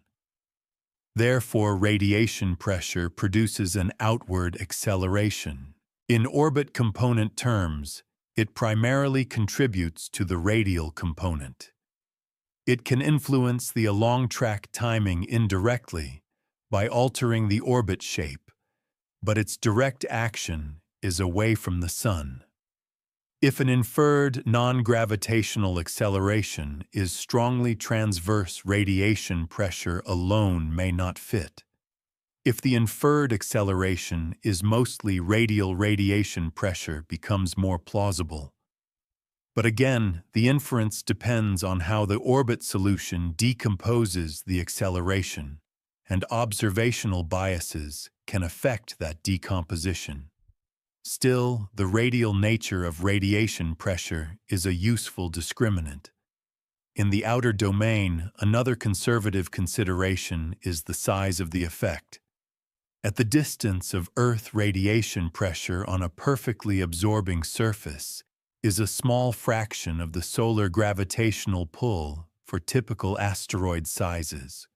Therefore, radiation pressure produces an outward acceleration. In orbit component terms, it primarily contributes to the radial component. It can influence the along-track timing indirectly by altering the orbit shape, but its direct action is away from the Sun. If an inferred non-gravitational acceleration is strongly transverse, radiation pressure alone may not fit. If the inferred acceleration is mostly radial, radiation pressure becomes more plausible. But again, the inference depends on how the orbit solution decomposes the acceleration, and observational biases can affect that decomposition. Still, the radial nature of radiation pressure is a useful discriminant. In the outer domain, another conservative consideration is the size of the effect. At the distance of Earth, radiation pressure on a perfectly absorbing surface is a small fraction of the solar gravitational pull for typical asteroid sizes.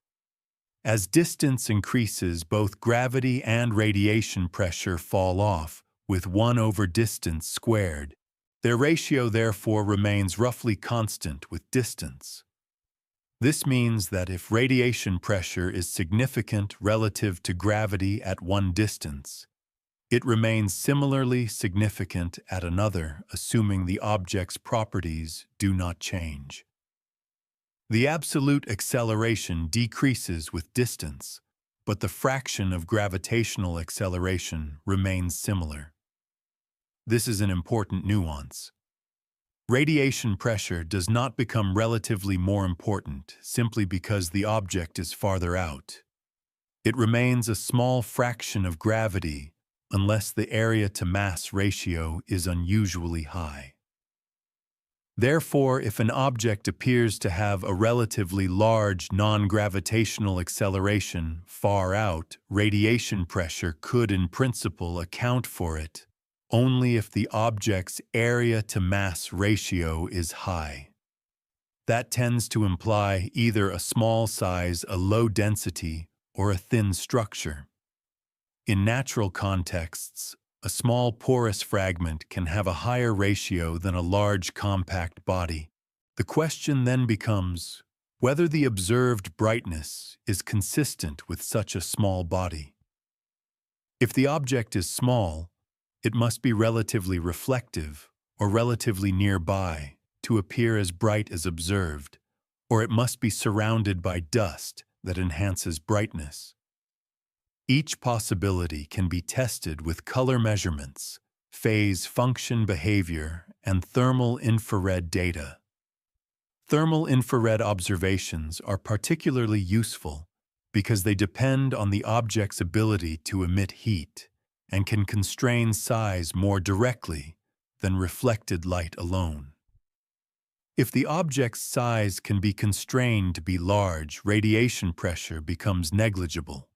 As distance increases, both gravity and radiation pressure fall off with 1 over distance squared. Their ratio therefore remains roughly constant with distance. This means that if radiation pressure is significant relative to gravity at one distance, it remains similarly significant at another, assuming the object's properties do not change. The absolute acceleration decreases with distance, but the fraction of gravitational acceleration remains similar. This is an important nuance. Radiation pressure does not become relatively more important simply because the object is farther out. It remains a small fraction of gravity unless the area-to-mass ratio is unusually high. Therefore, if an object appears to have a relatively large non-gravitational acceleration far out, radiation pressure could in principle account for it only if the object's area-to-mass ratio is high. That tends to imply either a small size, a low density, or a thin structure. In natural contexts, a small porous fragment can have a higher ratio than a large compact body. The question then becomes whether the observed brightness is consistent with such a small body. If the object is small, it must be relatively reflective or relatively nearby to appear as bright as observed, or it must be surrounded by dust that enhances brightness. Each possibility can be tested with color measurements, phase function behavior, and thermal infrared data. Thermal infrared observations are particularly useful because they depend on the object's ability to emit heat and can constrain size more directly than reflected light alone. If the object's size can be constrained to be large, radiation pressure becomes negligible.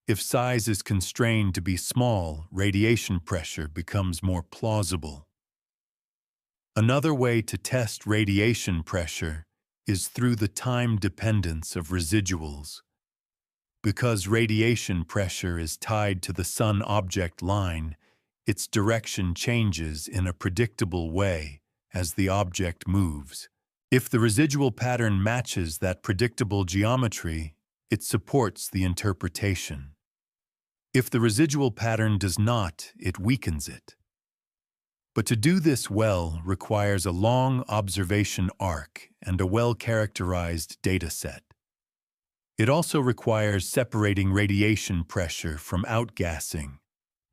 If size is constrained to be small, radiation pressure becomes more plausible. Another way to test radiation pressure is through the time dependence of residuals. Because radiation pressure is tied to the Sun object line, its direction changes in a predictable way as the object moves. If the residual pattern matches that predictable geometry, it supports the interpretation. If the residual pattern does not, it weakens it. But to do this well requires a long observation arc and a well-characterized data set. It also requires separating radiation pressure from outgassing,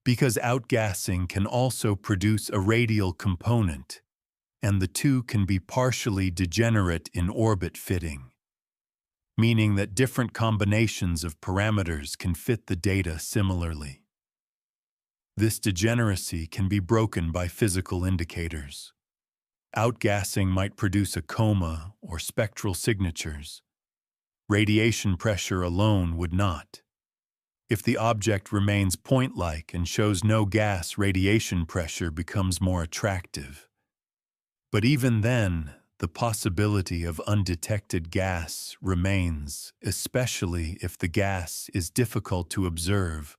because outgassing can also produce a radial component, and the two can be partially degenerate in orbit fitting, meaning that different combinations of parameters can fit the data similarly. This degeneracy can be broken by physical indicators. Outgassing might produce a coma or spectral signatures. Radiation pressure alone would not. If the object remains point-like and shows no gas, radiation pressure becomes more attractive. But even then, the possibility of undetected gas remains, especially if the gas is difficult to observe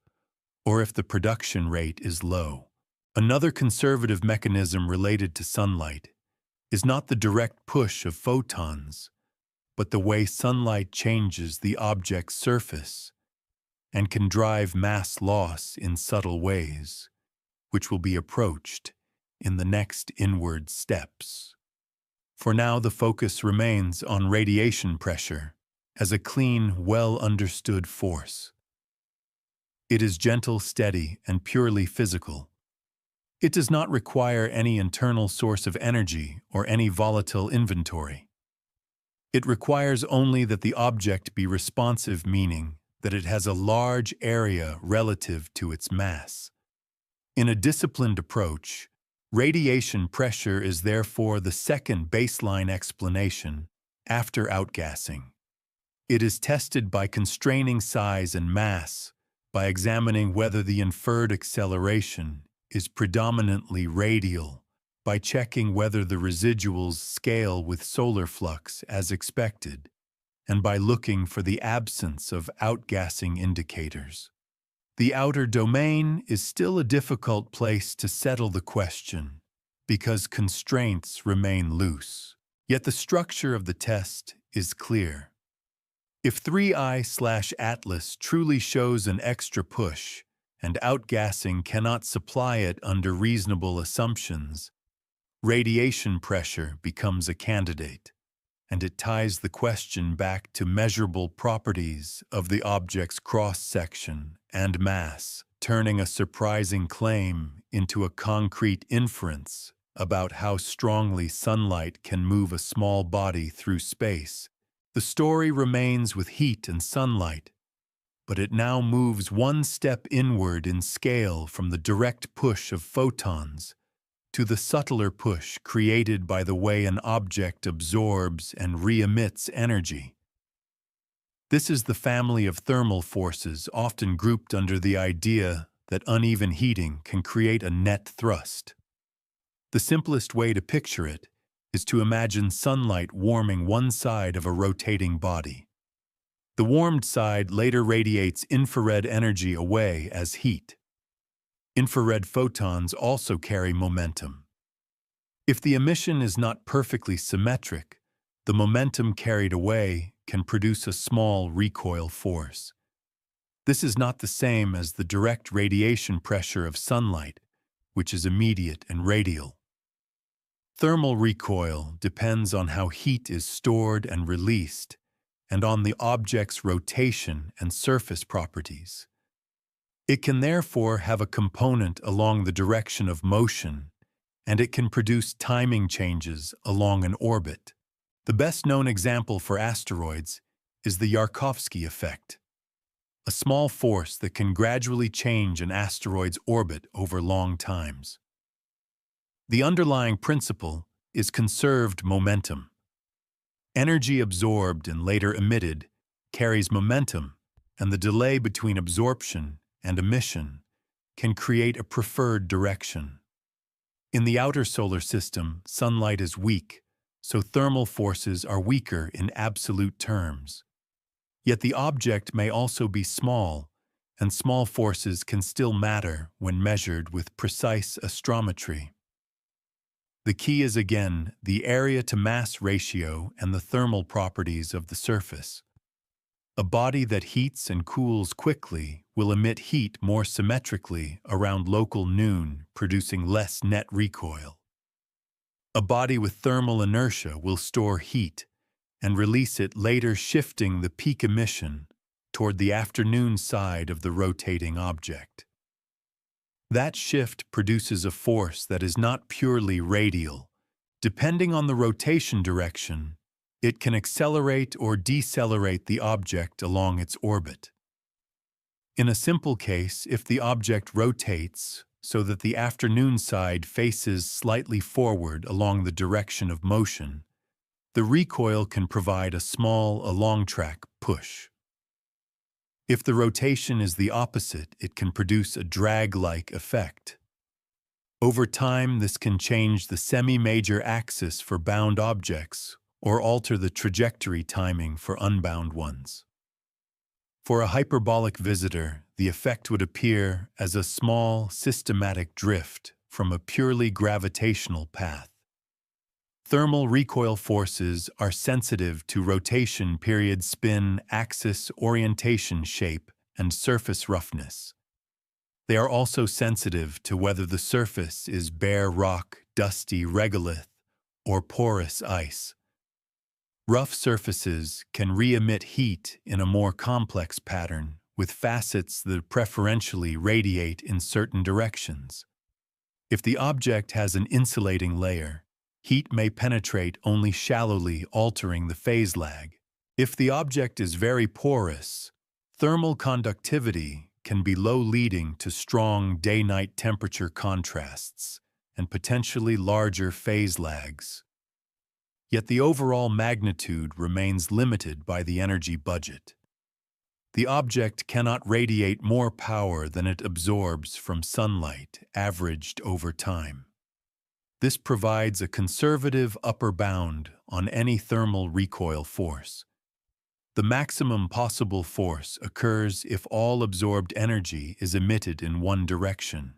or if the production rate is low. Another conservative mechanism related to sunlight is not the direct push of photons, but the way sunlight changes the object's surface and can drive mass loss in subtle ways, which will be approached in the next inward steps. For now, the focus remains on radiation pressure as a clean, well-understood force. It is gentle, steady, and purely physical. It does not require any internal source of energy or any volatile inventory. It requires only that the object be responsive, meaning that it has a large area relative to its mass. In a disciplined approach, radiation pressure is therefore the second baseline explanation after outgassing. It is tested by constraining size and mass, by examining whether the inferred acceleration is predominantly radial, by checking whether the residuals scale with solar flux as expected, and by looking for the absence of outgassing indicators. The outer domain is still a difficult place to settle the question because constraints remain loose. Yet the structure of the test is clear. If 3I/Atlas truly shows an extra push and outgassing cannot supply it under reasonable assumptions, radiation pressure becomes a candidate, and it ties the question back to measurable properties of the object's cross-section and mass, turning a surprising claim into a concrete inference about how strongly sunlight can move a small body through space. The story remains with heat and sunlight, but it now moves one step inward in scale from the direct push of photons to the subtler push created by the way an object absorbs and re-emits energy. This is the family of thermal forces often grouped under the idea that uneven heating can create a net thrust. The simplest way to picture it is to imagine sunlight warming one side of a rotating body. The warmed side later radiates infrared energy away as heat. Infrared photons also carry momentum. If the emission is not perfectly symmetric, the momentum carried away can produce a small recoil force. This is not the same as the direct radiation pressure of sunlight, which is immediate and radial. Thermal recoil depends on how heat is stored and released, and on the object's rotation and surface properties. It can therefore have a component along the direction of motion, and it can produce timing changes along an orbit. The best-known example for asteroids is the Yarkovsky effect, a small force that can gradually change an asteroid's orbit over long times. The underlying principle is conserved momentum. Energy absorbed and later emitted carries momentum, and the delay between absorption and emission can create a preferred direction. In the outer solar system, sunlight is weak, so thermal forces are weaker in absolute terms. Yet the object may also be small, and small forces can still matter when measured with precise astrometry. The key is again the area-to-mass ratio and the thermal properties of the surface. A body that heats and cools quickly will emit heat more symmetrically around local noon, producing less net recoil. A body with thermal inertia will store heat and release it later, shifting the peak emission toward the afternoon side of the rotating object. That shift produces a force that is not purely radial. Depending on the rotation direction, it can accelerate or decelerate the object along its orbit. In a simple case, if the object rotates so that the afternoon side faces slightly forward along the direction of motion, the recoil can provide a small along-track push. If the rotation is the opposite, it can produce a drag-like effect. Over time, this can change the semi-major axis for bound objects or alter the trajectory timing for unbound ones. For a hyperbolic visitor, the effect would appear as a small, systematic drift from a purely gravitational path. Thermal recoil forces are sensitive to rotation, period, spin, axis, orientation, shape, and surface roughness. They are also sensitive to whether the surface is bare rock, dusty regolith, or porous ice. Rough surfaces can re-emit heat in a more complex pattern, with facets that preferentially radiate in certain directions. If the object has an insulating layer, heat may penetrate only shallowly, altering the phase lag. If the object is very porous, thermal conductivity can be low, leading to strong day-night temperature contrasts and potentially larger phase lags. Yet the overall magnitude remains limited by the energy budget. The object cannot radiate more power than it absorbs from sunlight, averaged over time. This provides a conservative upper bound on any thermal recoil force. The maximum possible force occurs if all absorbed energy is emitted in one direction,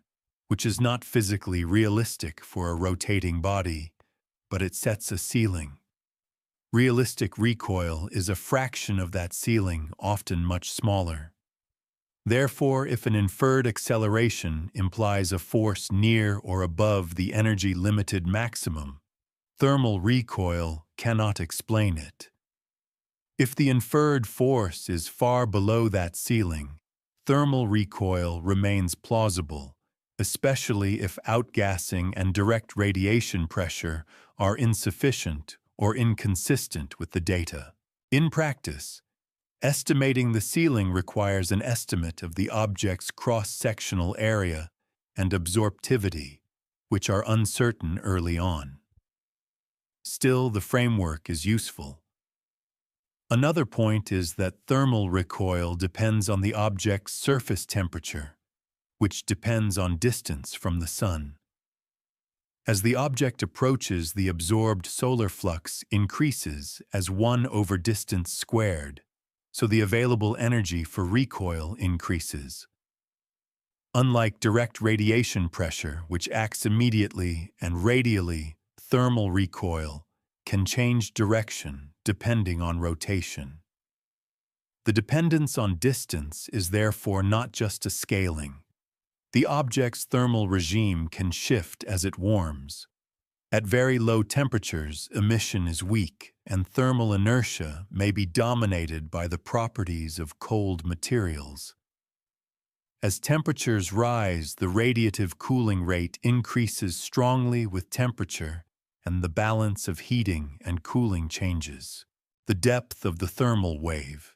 which is not physically realistic for a rotating body, but it sets a ceiling. Realistic recoil is a fraction of that ceiling, often much smaller. Therefore, if an inferred acceleration implies a force near or above the energy-limited maximum, thermal recoil cannot explain it. If the inferred force is far below that ceiling, thermal recoil remains plausible, especially if outgassing and direct radiation pressure are insufficient or inconsistent with the data. In practice, estimating the ceiling requires an estimate of the object's cross-sectional area and absorptivity, which are uncertain early on. Still, the framework is useful. Another point is that thermal recoil depends on the object's surface temperature, which depends on distance from the sun. As the object approaches, the absorbed solar flux increases as 1 over distance squared, so the available energy for recoil increases. Unlike direct radiation pressure, which acts immediately and radially, thermal recoil can change direction depending on rotation. The dependence on distance is therefore not just a scaling. The object's thermal regime can shift as it warms. At very low temperatures, emission is weak, and thermal inertia may be dominated by the properties of cold materials. As temperatures rise, the radiative cooling rate increases strongly with temperature, and the balance of heating and cooling changes. The depth of the thermal wave.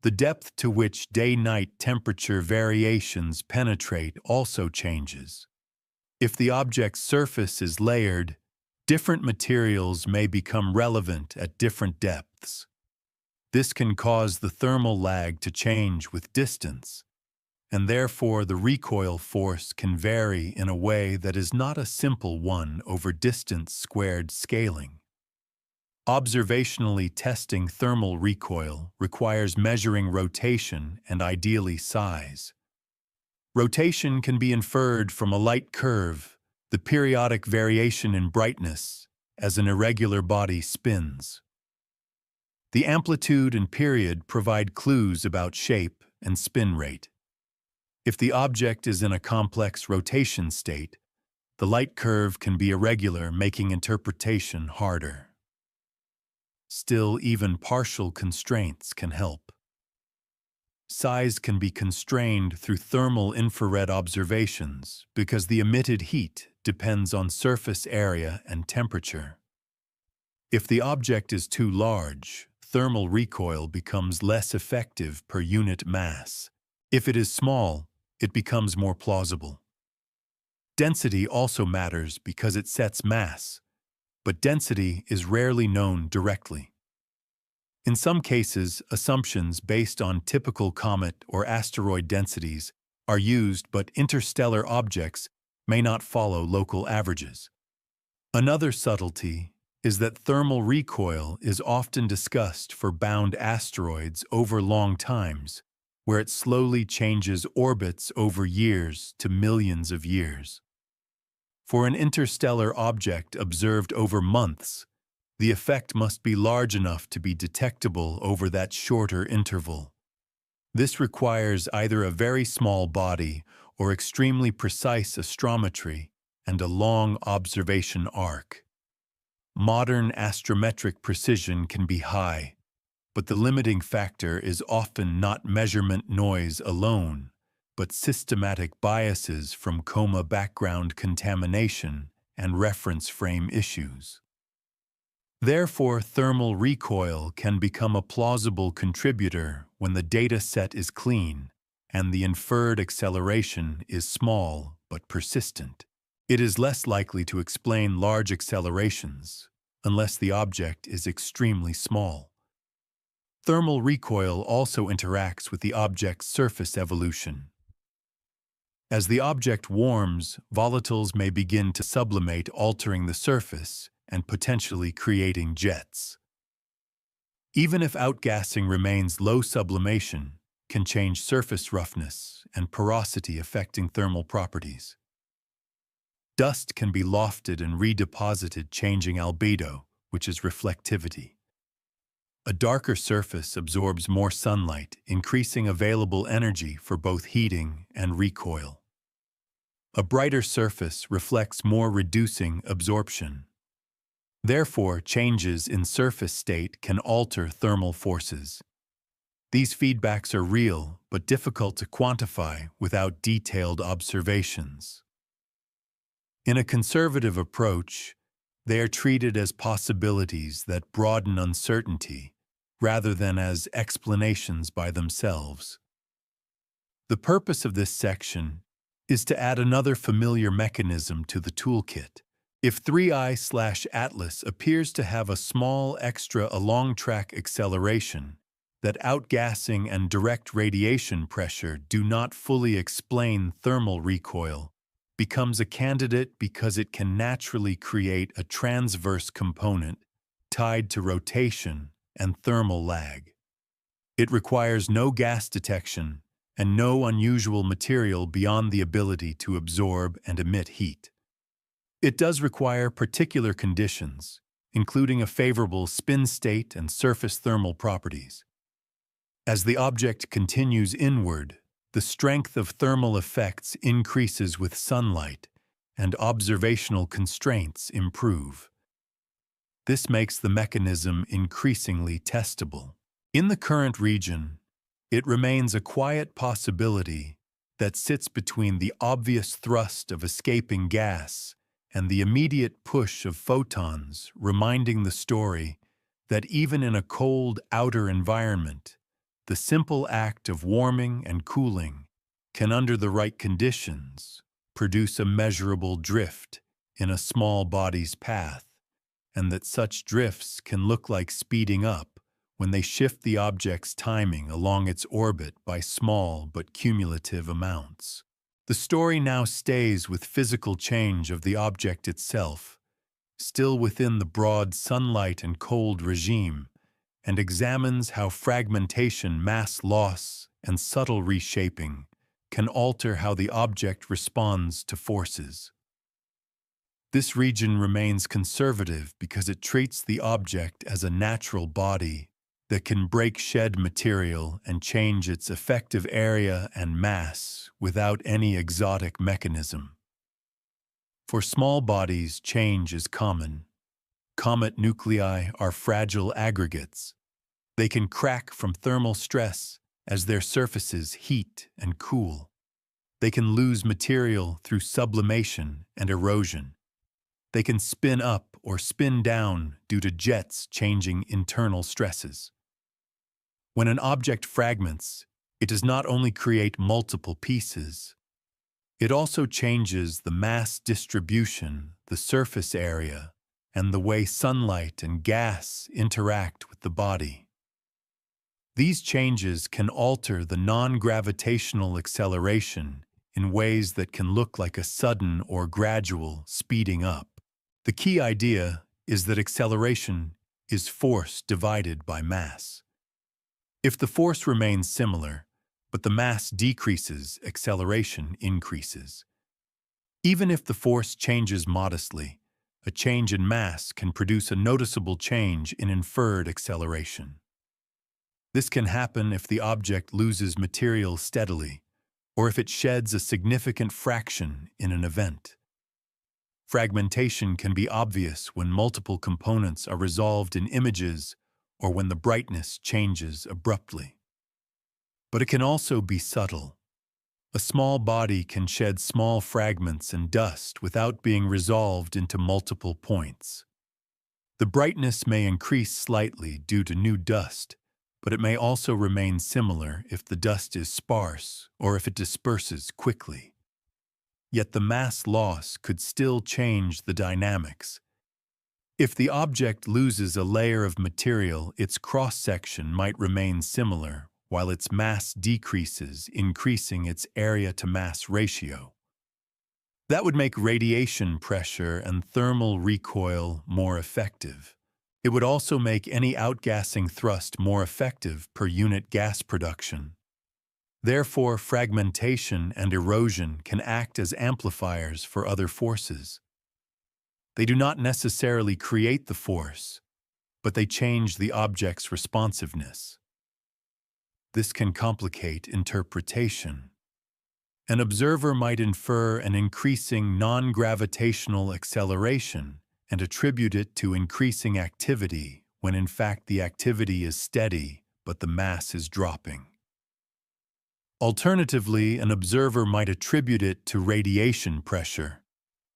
The depth to which day-night temperature variations penetrate also changes. If the object's surface is layered, different materials may become relevant at different depths. This can cause the thermal lag to change with distance, and therefore the recoil force can vary in a way that is not a simple 1 over distance squared scaling. Observationally testing thermal recoil requires measuring rotation and ideally size. Rotation can be inferred from a light curve, the periodic variation in brightness, as an irregular body spins. The amplitude and period provide clues about shape and spin rate. If the object is in a complex rotation state, the light curve can be irregular, making interpretation harder. Still, even partial constraints can help. Size can be constrained through thermal infrared observations because the emitted heat depends on surface area and temperature. If the object is too large, thermal recoil becomes less effective per unit mass. If it is small, it becomes more plausible. Density also matters because it sets mass, but density is rarely known directly. In some cases, assumptions based on typical comet or asteroid densities are used, but interstellar objects may not follow local averages. Another subtlety is that thermal recoil is often discussed for bound asteroids over long times, where it slowly changes orbits over years to millions of years. For an interstellar object observed over months, the effect must be large enough to be detectable over that shorter interval. This requires either a very small body or extremely precise astrometry and a long observation arc. Modern astrometric precision can be high, but the limiting factor is often not measurement noise alone, but systematic biases from coma background contamination and reference frame issues. Therefore, thermal recoil can become a plausible contributor when the data set is clean and the inferred acceleration is small but persistent. It is less likely to explain large accelerations unless the object is extremely small. Thermal recoil also interacts with the object's surface evolution. As the object warms, volatiles may begin to sublimate, altering the surface and potentially creating jets. Even if outgassing remains, low sublimation can change surface roughness and porosity, affecting thermal properties. Dust can be lofted and redeposited, changing albedo, which is reflectivity. A darker surface absorbs more sunlight, increasing available energy for both heating and recoil. A brighter surface reflects more, reducing absorption. Therefore, changes in surface state can alter thermal forces. These feedbacks are real but difficult to quantify without detailed observations. In a conservative approach, they are treated as possibilities that broaden uncertainty rather than as explanations by themselves. The purpose of this section is to add another familiar mechanism to the toolkit. If 3I/Atlas appears to have a small extra along-track acceleration, that outgassing and direct radiation pressure do not fully explain thermal recoil, becomes a candidate because it can naturally create a transverse component tied to rotation and thermal lag. It requires no gas detection and no unusual material beyond the ability to absorb and emit heat. It does require particular conditions, including a favorable spin state and surface thermal properties. As the object continues inward, the strength of thermal effects increases with sunlight, and observational constraints improve. This makes the mechanism increasingly testable. In the current region, it remains a quiet possibility that sits between the obvious thrust of escaping gas and the immediate push of photons, reminding the story that even in a cold outer environment, the simple act of warming and cooling can, under the right conditions, produce a measurable drift in a small body's path, and that such drifts can look like speeding up when they shift the object's timing along its orbit by small but cumulative amounts. The story now stays with physical change of the object itself, still within the broad sunlight and cold regime, and examines how fragmentation, mass loss, and subtle reshaping can alter how the object responds to forces. This region remains conservative because it treats the object as a natural body that can break shed material and change its effective area and mass without any exotic mechanism. For small bodies, change is common. Comet nuclei are fragile aggregates. They can crack from thermal stress as their surfaces heat and cool. They can lose material through sublimation and erosion. They can spin up or spin down due to jets changing internal stresses. When an object fragments, it does not only create multiple pieces, it also changes the mass distribution, the surface area, and the way sunlight and gas interact with the body. These changes can alter the non-gravitational acceleration in ways that can look like a sudden or gradual speeding up. The key idea is that acceleration is force divided by mass. If the force remains similar, but the mass decreases, acceleration increases. Even if the force changes modestly, a change in mass can produce a noticeable change in inferred acceleration. This can happen if the object loses material steadily, or if it sheds a significant fraction in an event. Fragmentation can be obvious when multiple components are resolved in images or when the brightness changes abruptly. But it can also be subtle. A small body can shed small fragments and dust without being resolved into multiple points. The brightness may increase slightly due to new dust, but it may also remain similar if the dust is sparse or if it disperses quickly. Yet the mass loss could still change the dynamics. If the object loses a layer of material, its cross-section might remain similar, while its mass decreases, increasing its area-to-mass ratio. That would make radiation pressure and thermal recoil more effective. It would also make any outgassing thrust more effective per unit gas production. Therefore, fragmentation and erosion can act as amplifiers for other forces. They do not necessarily create the force, but they change the object's responsiveness. This can complicate interpretation. An observer might infer an increasing non-gravitational acceleration and attribute it to increasing activity when in fact the activity is steady but the mass is dropping. Alternatively, an observer might attribute it to radiation pressure,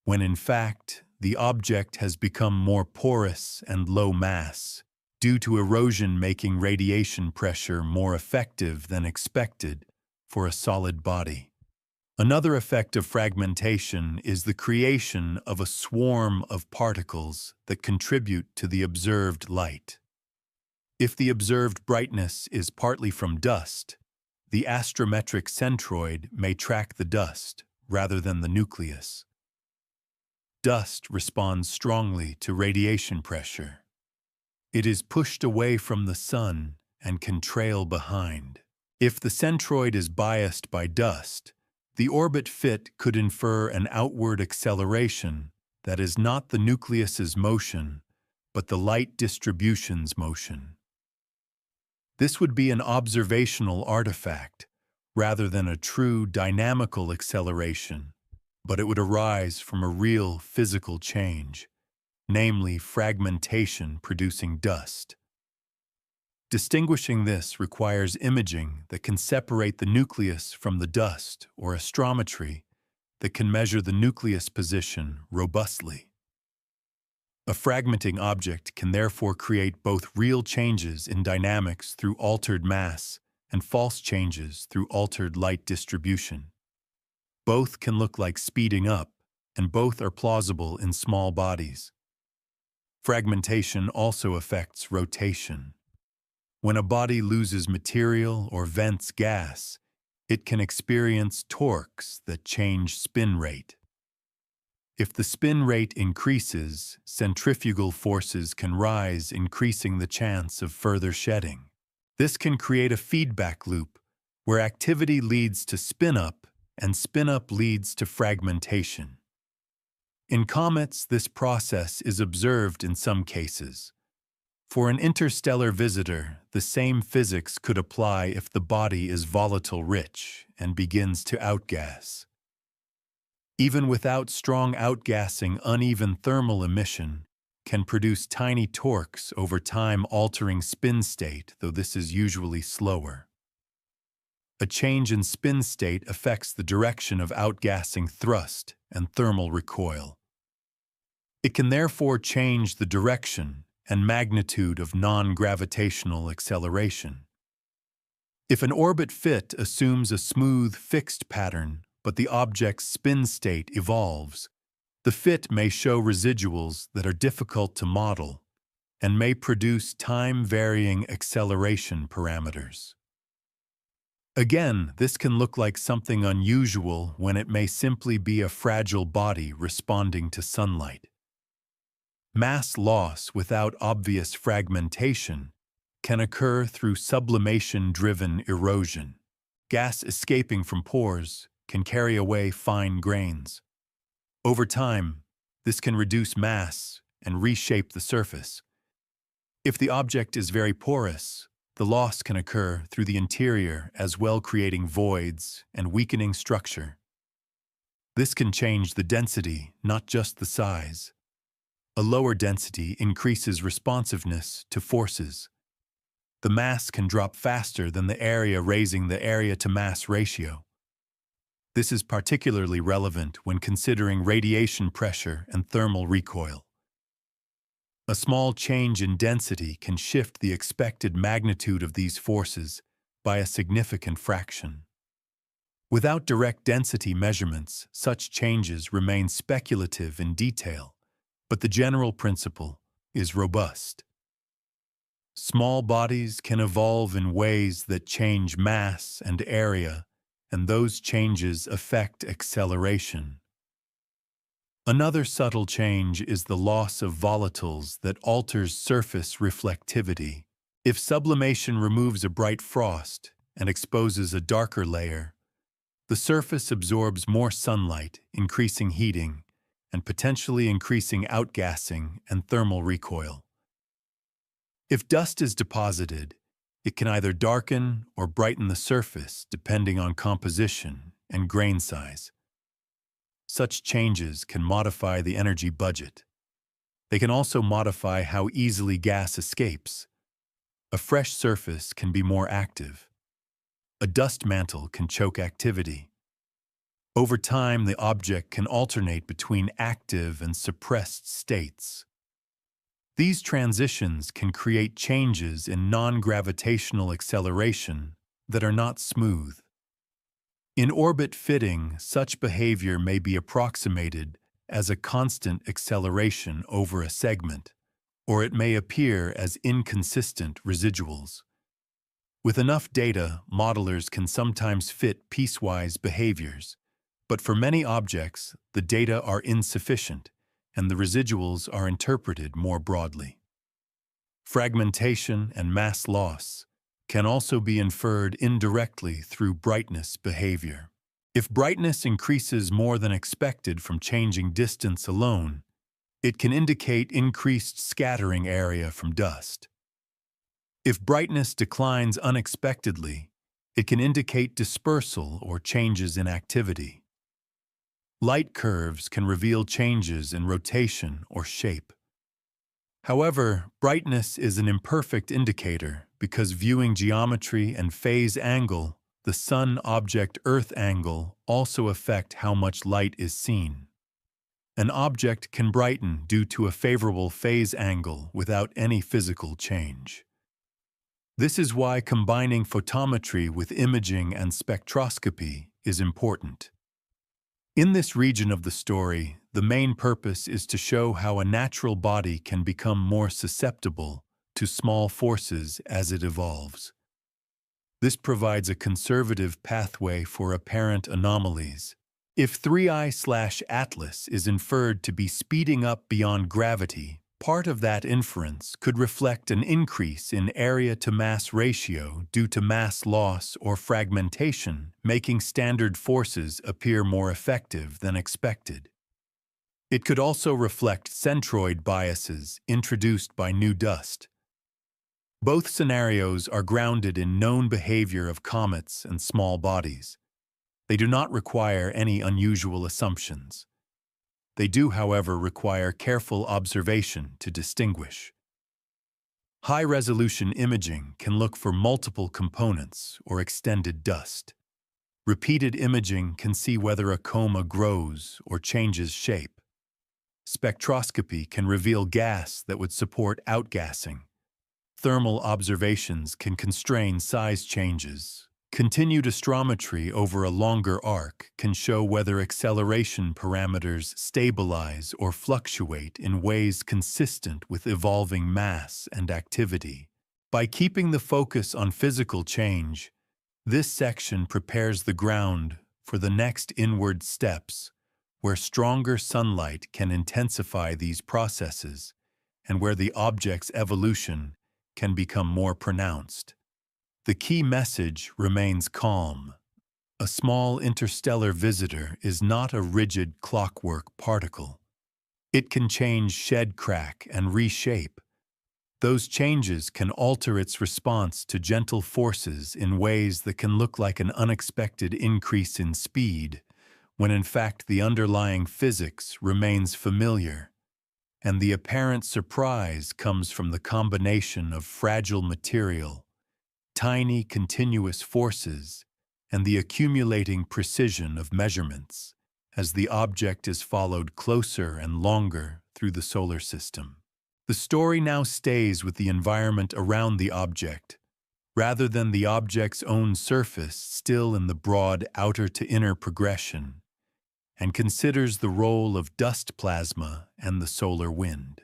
when in fact the object has become more porous and low mass, due to erosion making radiation pressure more effective than expected for a solid body. Another effect of fragmentation is the creation of a swarm of particles that contribute to the observed light. If the observed brightness is partly from dust, the astrometric centroid may track the dust rather than the nucleus. Dust responds strongly to radiation pressure. It is pushed away from the sun and can trail behind. If the centroid is biased by dust, the orbit fit could infer an outward acceleration that is not the nucleus's motion, but the light distribution's motion. This would be an observational artifact rather than a true dynamical acceleration, but it would arise from a real physical change, namely fragmentation producing dust. Distinguishing this requires imaging that can separate the nucleus from the dust or astrometry that can measure the nucleus position robustly. A fragmenting object can therefore create both real changes in dynamics through altered mass and false changes through altered light distribution. Both can look like speeding up, and both are plausible in small bodies. Fragmentation also affects rotation. When a body loses material or vents gas, it can experience torques that change spin rate. If the spin rate increases, centrifugal forces can rise, increasing the chance of further shedding. This can create a feedback loop where activity leads to spin-up and spin-up leads to fragmentation. In comets, this process is observed in some cases. For an interstellar visitor, the same physics could apply if the body is volatile-rich and begins to outgas. Even without strong outgassing, uneven thermal emission can produce tiny torques over time, altering spin state, though this is usually slower. A change in spin state affects the direction of outgassing thrust and thermal recoil. It can therefore change the direction and magnitude of non-gravitational acceleration. If an orbit fit assumes a smooth, fixed pattern, but the object's spin state evolves, the fit may show residuals that are difficult to model and may produce time-varying acceleration parameters. Again, this can look like something unusual when it may simply be a fragile body responding to sunlight. Mass loss without obvious fragmentation can occur through sublimation-driven erosion. Gas escaping from pores can carry away fine grains. Over time, this can reduce mass and reshape the surface. If the object is very porous, the loss can occur through the interior as well, creating voids and weakening structure. This can change the density, not just the size. A lower density increases responsiveness to forces. The mass can drop faster than the area, raising the area-to-mass ratio. This is particularly relevant when considering radiation pressure and thermal recoil. A small change in density can shift the expected magnitude of these forces by a significant fraction. Without direct density measurements, such changes remain speculative in detail, but the general principle is robust. Small bodies can evolve in ways that change mass and area, and those changes affect acceleration. Another subtle change is the loss of volatiles that alters surface reflectivity. If sublimation removes a bright frost and exposes a darker layer, the surface absorbs more sunlight, increasing heating and potentially increasing outgassing and thermal recoil. If dust is deposited, it can either darken or brighten the surface depending on composition and grain size. Such changes can modify the energy budget. They can also modify how easily gas escapes. A fresh surface can be more active. A dust mantle can choke activity. Over time, the object can alternate between active and suppressed states. These transitions can create changes in non-gravitational acceleration that are not smooth. In orbit fitting, such behavior may be approximated as a constant acceleration over a segment, or it may appear as inconsistent residuals. With enough data, modelers can sometimes fit piecewise behaviors, but for many objects, the data are insufficient, and the residuals are interpreted more broadly. Fragmentation and mass loss can also be inferred indirectly through brightness behavior. If brightness increases more than expected from changing distance alone, it can indicate increased scattering area from dust. If brightness declines unexpectedly, it can indicate dispersal or changes in activity. Light curves can reveal changes in rotation or shape. However, brightness is an imperfect indicator because viewing geometry and phase angle, the Sun-object-Earth angle, also affect how much light is seen. An object can brighten due to a favorable phase angle without any physical change. This is why combining photometry with imaging and spectroscopy is important. In this region of the story, the main purpose is to show how a natural body can become more susceptible to small forces as it evolves. This provides a conservative pathway for apparent anomalies, If 3I/Atlas is inferred to be speeding up beyond gravity, part of that inference could reflect an increase in area-to-mass ratio due to mass loss or fragmentation, making standard forces appear more effective than expected. It could also reflect centroid biases introduced by new dust. Both scenarios are grounded in known behavior of comets and small bodies. They do not require any unusual assumptions. They do, however, require careful observation to distinguish. High-resolution imaging can look for multiple components or extended dust. Repeated imaging can see whether a coma grows or changes shape. Spectroscopy can reveal gas that would support outgassing. Thermal observations can constrain size changes. Continued astrometry over a longer arc can show whether acceleration parameters stabilize or fluctuate in ways consistent with evolving mass and activity. By keeping the focus on physical change, this section prepares the ground for the next inward steps, where stronger sunlight can intensify these processes and where the object's evolution can become more pronounced. The key message remains calm. A small interstellar visitor is not a rigid clockwork particle. It can change, shed, crack, and reshape. Those changes can alter its response to gentle forces in ways that can look like an unexpected increase in speed, when in fact the underlying physics remains familiar. And the apparent surprise comes from the combination of fragile material, tiny continuous forces, and the accumulating precision of measurements as the object is followed closer and longer through the solar system. The story now stays with the environment around the object, rather than the object's own surface still in the broad outer-to-inner progression, and considers the role of dust plasma and the solar wind.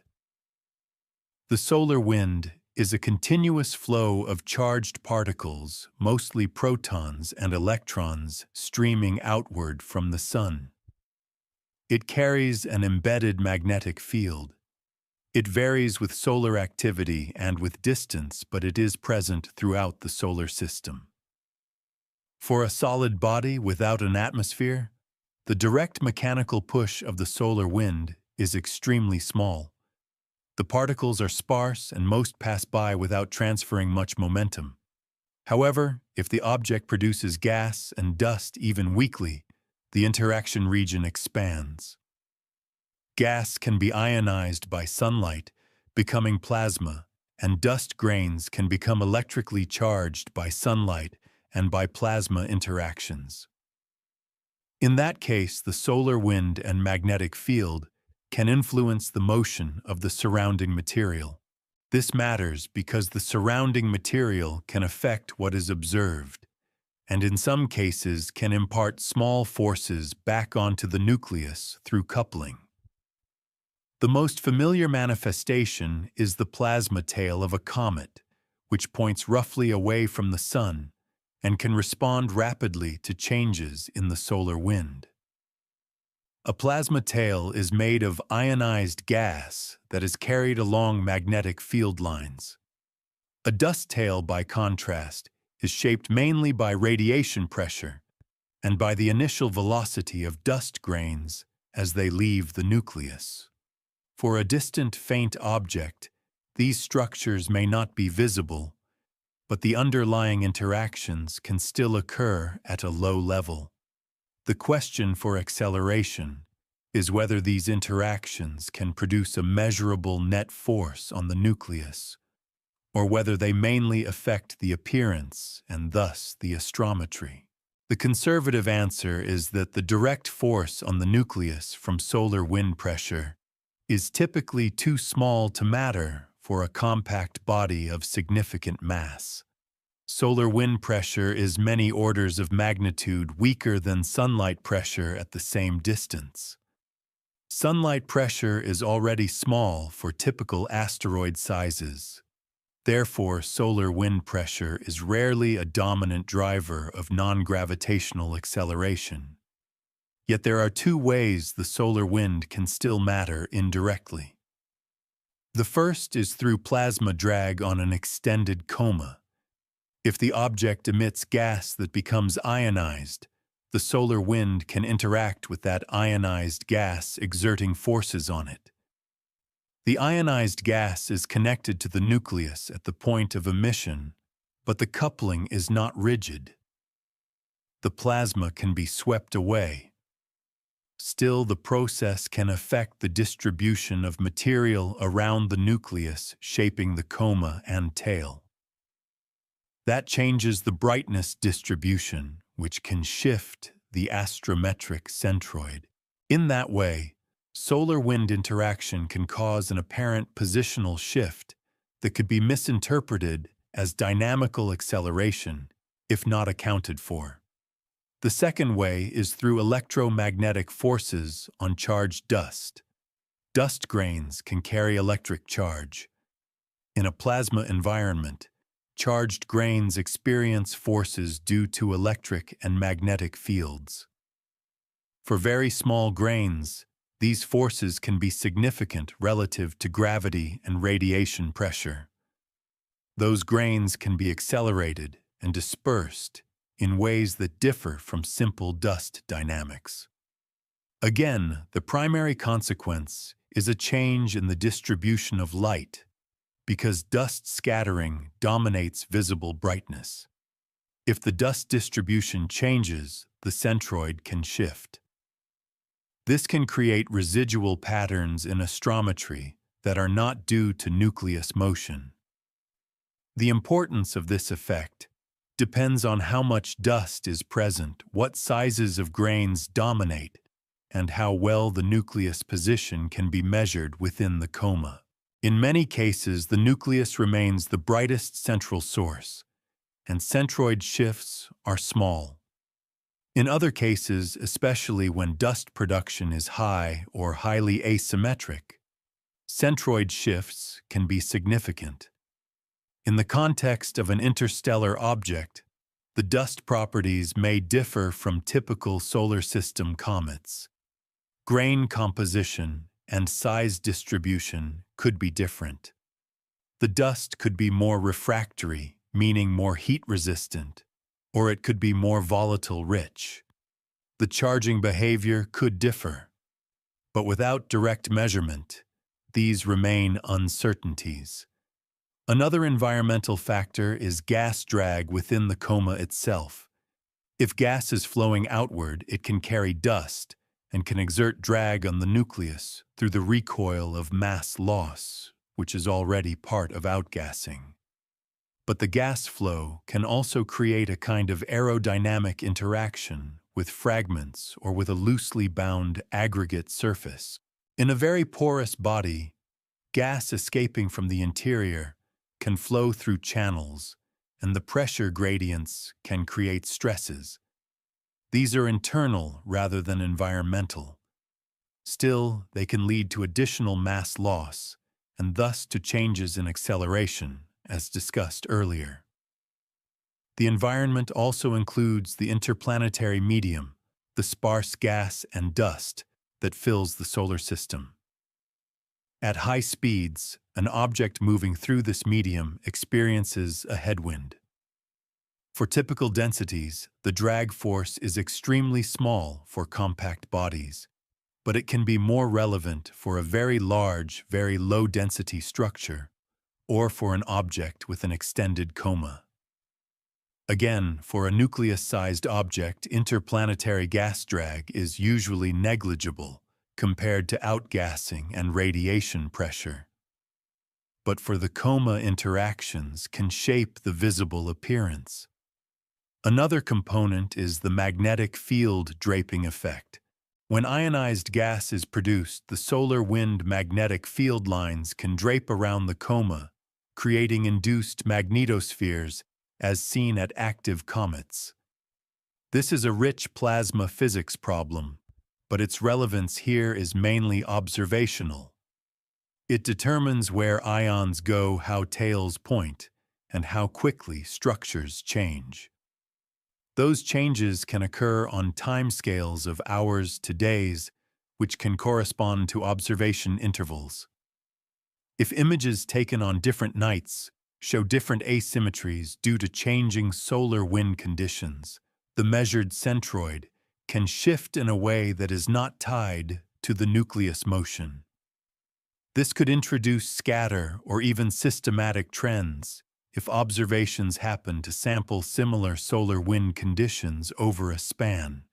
The solar wind is a continuous flow of charged particles, mostly protons and electrons, streaming outward from the Sun. It carries an embedded magnetic field. It varies with solar activity and with distance, but it is present throughout the solar system. For a solid body without an atmosphere, the direct mechanical push of the solar wind is extremely small. The particles are sparse and most pass by without transferring much momentum. However, if the object produces gas and dust even weakly, the interaction region expands. Gas can be ionized by sunlight, becoming plasma, and dust grains can become electrically charged by sunlight and by plasma interactions. In that case, the solar wind and magnetic field can influence the motion of the surrounding material. This matters because the surrounding material can affect what is observed, and in some cases can impart small forces back onto the nucleus through coupling. The most familiar manifestation is the plasma tail of a comet, which points roughly away from the Sun and can respond rapidly to changes in the solar wind. A plasma tail is made of ionized gas that is carried along magnetic field lines. A dust tail, by contrast, is shaped mainly by radiation pressure and by the initial velocity of dust grains as they leave the nucleus. For a distant, faint object, these structures may not be visible, but the underlying interactions can still occur at a low level. The question for acceleration is whether these interactions can produce a measurable net force on the nucleus, or whether they mainly affect the appearance and thus the astrometry. The conservative answer is that the direct force on the nucleus from solar wind pressure is typically too small to matter for a compact body of significant mass. Solar wind pressure is many orders of magnitude weaker than sunlight pressure at the same distance. Sunlight pressure is already small for typical asteroid sizes. Therefore, solar wind pressure is rarely a dominant driver of non-gravitational acceleration. Yet there are two ways the solar wind can still matter indirectly. The first is through plasma drag on an extended coma. If the object emits gas that becomes ionized, the solar wind can interact with that ionized gas, exerting forces on it. The ionized gas is connected to the nucleus at the point of emission, but the coupling is not rigid. The plasma can be swept away. Still, the process can affect the distribution of material around the nucleus, shaping the coma and tail. That changes the brightness distribution, which can shift the astrometric centroid. In that way, solar-wind interaction can cause an apparent positional shift that could be misinterpreted as dynamical acceleration if not accounted for. The second way is through electromagnetic forces on charged dust. Dust grains can carry electric charge. In a plasma environment, charged grains experience forces due to electric and magnetic fields. For very small grains, these forces can be significant relative to gravity and radiation pressure. Those grains can be accelerated and dispersed in ways that differ from simple dust dynamics. Again, the primary consequence is a change in the distribution of light, because dust scattering dominates visible brightness. If the dust distribution changes, the centroid can shift. This can create residual patterns in astrometry that are not due to nucleus motion. The importance of this effect depends on how much dust is present, what sizes of grains dominate, and how well the nucleus position can be measured within the coma. In many cases, the nucleus remains the brightest central source, and centroid shifts are small. In other cases, especially when dust production is high or highly asymmetric, centroid shifts can be significant. In the context of an interstellar object, the dust properties may differ from typical solar system comets. Grain composition and size distribution could be different. The dust could be more refractory, meaning more heat-resistant, or it could be more volatile-rich. The charging behavior could differ, but without direct measurement, these remain uncertainties. Another environmental factor is gas drag within the coma itself. If gas is flowing outward, it can carry dust and can exert drag on the nucleus through the recoil of mass loss, which is already part of outgassing. But the gas flow can also create a kind of aerodynamic interaction with fragments or with a loosely bound aggregate surface. In a very porous body, gas escaping from the interior can flow through channels, and the pressure gradients can create stresses. These are internal rather than environmental. Still, they can lead to additional mass loss, and thus to changes in acceleration, as discussed earlier. The environment also includes the interplanetary medium, the sparse gas and dust that fills the solar system. At high speeds, an object moving through this medium experiences a headwind. For typical densities, the drag force is extremely small for compact bodies, but it can be more relevant for a very large, very low-density structure, or for an object with an extended coma. Again, for a nucleus-sized object, interplanetary gas drag is usually negligible compared to outgassing and radiation pressure. But for the coma, interactions can shape the visible appearance. Another component is the magnetic field draping effect. When ionized gas is produced, the solar wind magnetic field lines can drape around the coma, creating induced magnetospheres as seen at active comets. This is a rich plasma physics problem, but its relevance here is mainly observational. It determines where ions go, how tails point, and how quickly structures change. Those changes can occur on timescales of hours to days, which can correspond to observation intervals. If images taken on different nights show different asymmetries due to changing solar wind conditions, the measured centroid can shift in a way that is not tied to the nucleus motion. This could introduce scatter or even systematic trends if observations happen to sample similar solar wind conditions over a span.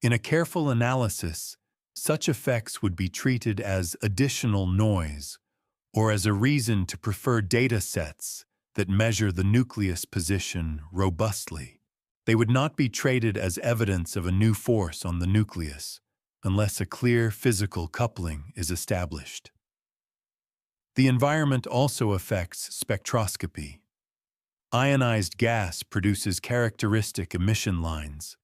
In a careful analysis, such effects would be treated as additional noise or as a reason to prefer data sets that measure the nucleus position robustly. They would not be treated as evidence of a new force on the nucleus unless a clear physical coupling is established. The environment also affects spectroscopy. Ionized gas produces characteristic emission lines.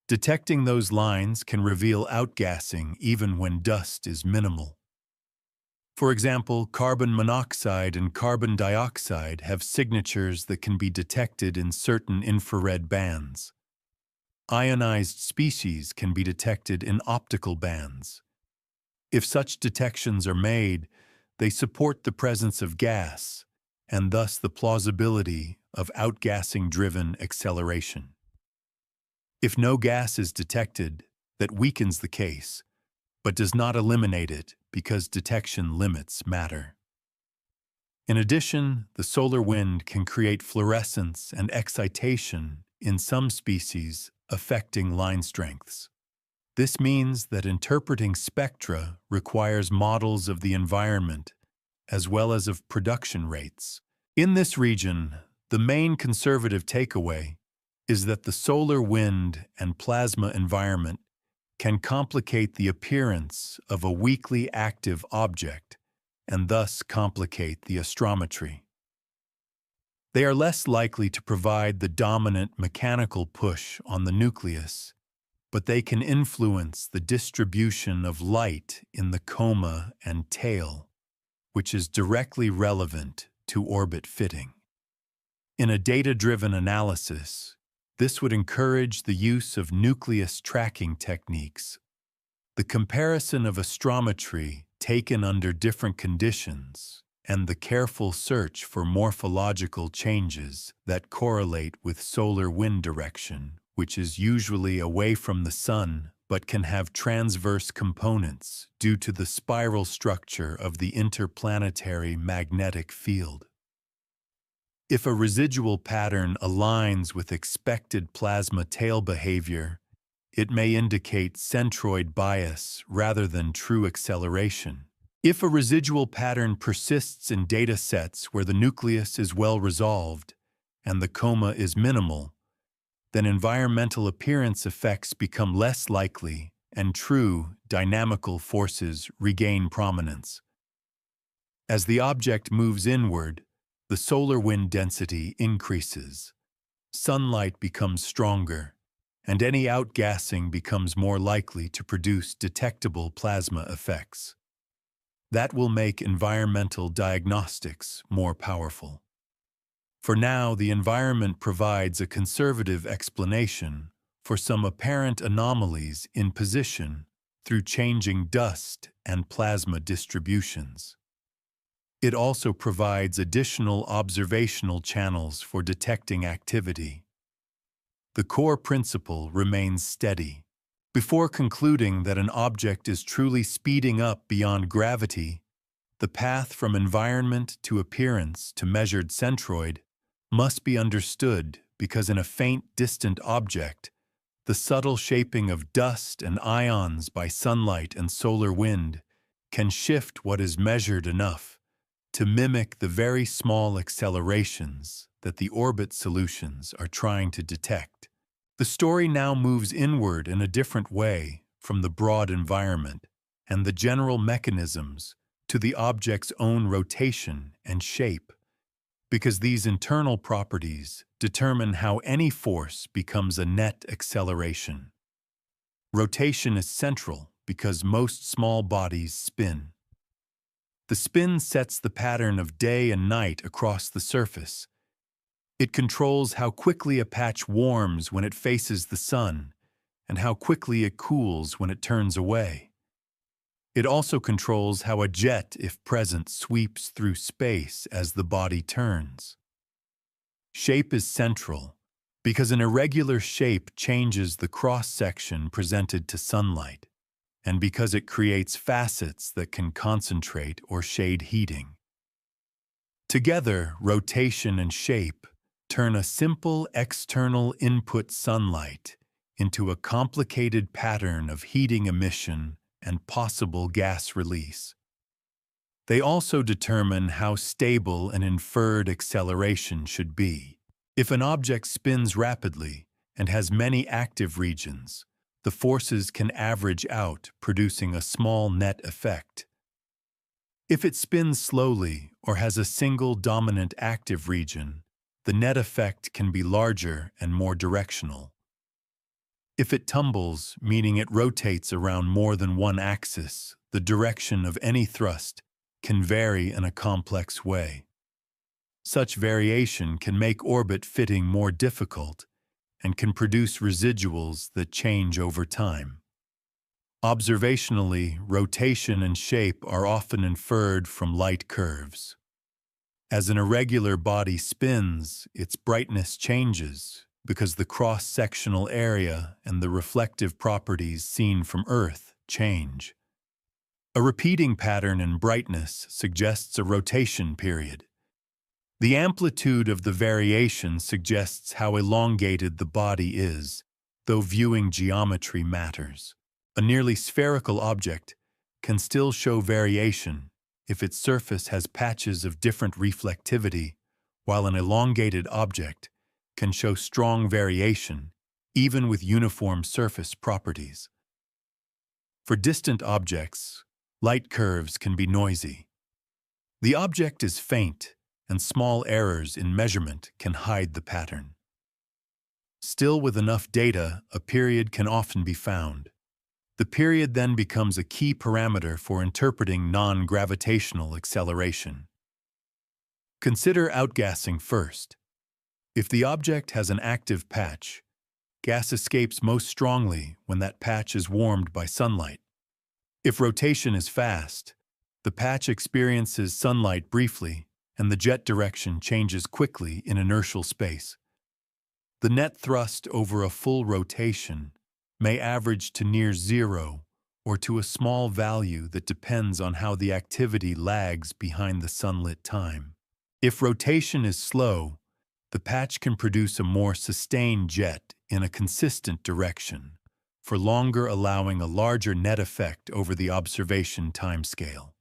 Detecting those lines can reveal outgassing even when dust is minimal. For example, carbon monoxide and carbon dioxide have signatures that can be detected in certain infrared bands. Ionized species can be detected in optical bands. If such detections are made, they support the presence of gas, and thus the plausibility of outgassing-driven acceleration. If no gas is detected, that weakens the case, but does not eliminate it because detection limits matter. In addition, the solar wind can create fluorescence and excitation in some species, affecting line strengths. This means that interpreting spectra requires models of the environment as well as of production rates. In this region, the main conservative takeaway is that the solar wind and plasma environment can complicate the appearance of a weakly active object and thus complicate the astrometry. They are less likely to provide the dominant mechanical push on the nucleus, but they can influence the distribution of light in the coma and tail, which is directly relevant to orbit fitting. In a data-driven analysis, this would encourage the use of nucleus tracking techniques. The comparison of astrometry taken under different conditions and the careful search for morphological changes that correlate with solar wind direction, which is usually away from the Sun but can have transverse components due to the spiral structure of the interplanetary magnetic field. If a residual pattern aligns with expected plasma tail behavior, it may indicate centroid bias rather than true acceleration. If a residual pattern persists in data sets where the nucleus is well resolved and the coma is minimal, then environmental appearance effects become less likely and true dynamical forces regain prominence. As the object moves inward, the solar wind density increases. Sunlight becomes stronger, and any outgassing becomes more likely to produce detectable plasma effects. That will make environmental diagnostics more powerful. For now, the environment provides a conservative explanation for some apparent anomalies in position through changing dust and plasma distributions. It also provides additional observational channels for detecting activity. The core principle remains steady. Before concluding that an object is truly speeding up beyond gravity, the path from environment to appearance to measured centroid must be understood because in a faint, distant object, the subtle shaping of dust and ions by sunlight and solar wind can shift what is measured enough to mimic the very small accelerations that the orbit solutions are trying to detect. The story now moves inward in a different way from the broad environment and the general mechanisms to the object's own rotation and shape, because these internal properties determine how any force becomes a net acceleration. Rotation is central because most small bodies spin. The spin sets the pattern of day and night across the surface. It controls how quickly a patch warms when it faces the sun and how quickly it cools when it turns away. It also controls how a jet, if present, sweeps through space as the body turns. Shape is central because an irregular shape changes the cross-section presented to sunlight, and because it creates facets that can concentrate or shade heating. Together, rotation and shape turn a simple external input sunlight into a complicated pattern of heating emission and possible gas release. They also determine how stable an inferred acceleration should be. If an object spins rapidly and has many active regions, the forces can average out, producing a small net effect. If it spins slowly or has a single dominant active region, the net effect can be larger and more directional. If it tumbles, meaning it rotates around more than one axis, the direction of any thrust can vary in a complex way. Such variation can make orbit fitting more difficult and can produce residuals that change over time. Observationally, rotation and shape are often inferred from light curves. As an irregular body spins, its brightness changes because the cross-sectional area and the reflective properties seen from Earth change. A repeating pattern in brightness suggests a rotation period. The amplitude of the variation suggests how elongated the body is, though viewing geometry matters. A nearly spherical object can still show variation if its surface has patches of different reflectivity, while an elongated object can show strong variation even with uniform surface properties. For distant objects, light curves can be noisy. The object is faint, and small errors in measurement can hide the pattern. Still, with enough data, a period can often be found. The period then becomes a key parameter for interpreting non-gravitational acceleration. Consider outgassing first. If the object has an active patch, gas escapes most strongly when that patch is warmed by sunlight. If rotation is fast, the patch experiences sunlight briefly, and the jet direction changes quickly in inertial space. The net thrust over a full rotation may average to near zero or to a small value that depends on how the activity lags behind the sunlit time. If rotation is slow, the patch can produce a more sustained jet in a consistent direction, for longer, allowing a larger net effect over the observation timescale.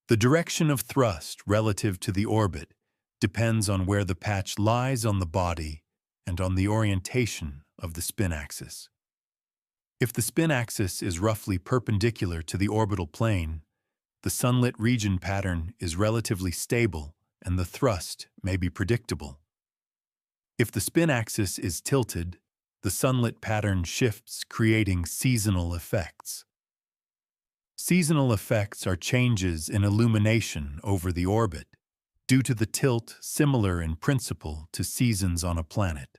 The direction of thrust relative to the orbit depends on where the patch lies on the body and on the orientation of the spin axis. If the spin axis is roughly perpendicular to the orbital plane, the sunlit region pattern is relatively stable and the thrust may be predictable. If the spin axis is tilted, the sunlit pattern shifts, creating seasonal effects. Seasonal effects are changes in illumination over the orbit, due to the tilt similar in principle to seasons on a planet.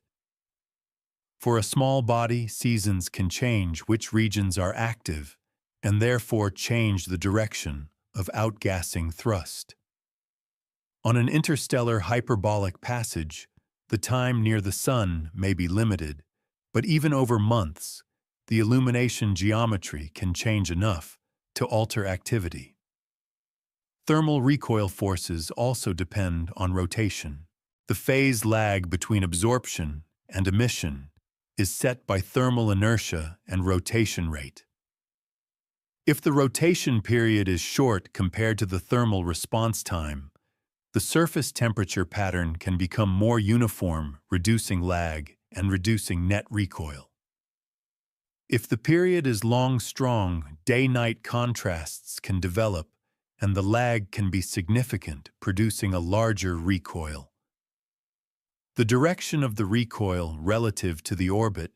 For a small body, seasons can change which regions are active and therefore change the direction of outgassing thrust. On an interstellar hyperbolic passage, the time near the sun may be limited, but even over months, the illumination geometry can change enough to alter activity. Thermal recoil forces also depend on rotation. The phase lag between absorption and emission is set by thermal inertia and rotation rate. If the rotation period is short compared to the thermal response time, the surface temperature pattern can become more uniform, reducing lag and reducing net recoil. If the period is long, strong, day-night contrasts can develop, and the lag can be significant, producing a larger recoil. The direction of the recoil relative to the orbit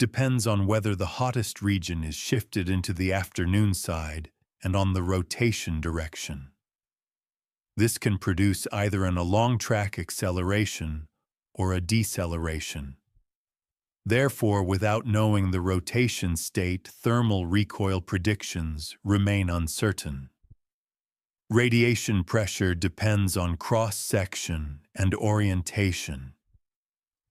depends on whether the hottest region is shifted into the afternoon side and on the rotation direction. This can produce either an along-track acceleration or a deceleration. Therefore, without knowing the rotation state, thermal recoil predictions remain uncertain. Radiation pressure depends on cross-section and orientation.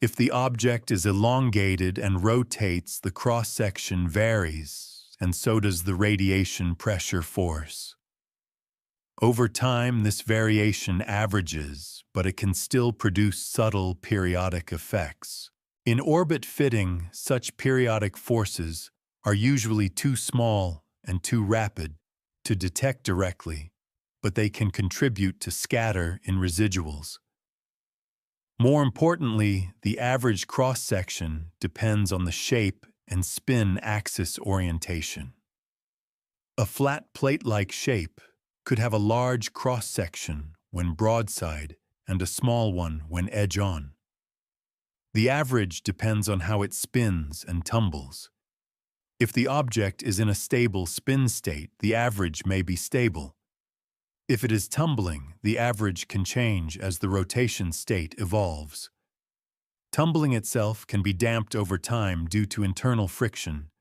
If the object is elongated and rotates, the cross-section varies, and so does the radiation pressure force. Over time, this variation averages, but it can still produce subtle periodic effects. In orbit fitting, such periodic forces are usually too small and too rapid to detect directly, but they can contribute to scatter in residuals. More importantly, the average cross-section depends on the shape and spin axis orientation. A flat plate-like shape could have a large cross-section when broadside and a small one when edge-on. The average depends on how it spins and tumbles. If the object is in a stable spin state, the average may be stable. If it is tumbling, the average can change as the rotation state evolves. Tumbling itself can be damped over time due to internal friction,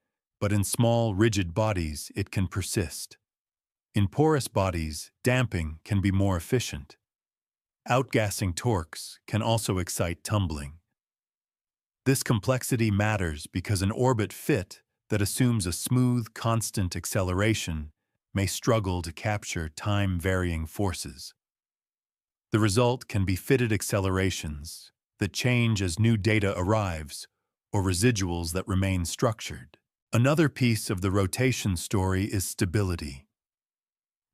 but in small, rigid bodies, it can persist. In porous bodies, damping can be more efficient. Outgassing torques can also excite tumbling. This complexity matters because an orbit fit that assumes a smooth, constant acceleration may struggle to capture time-varying forces. The result can be fitted accelerations that change as new data arrives, or residuals that remain structured. Another piece of the rotation story is stability.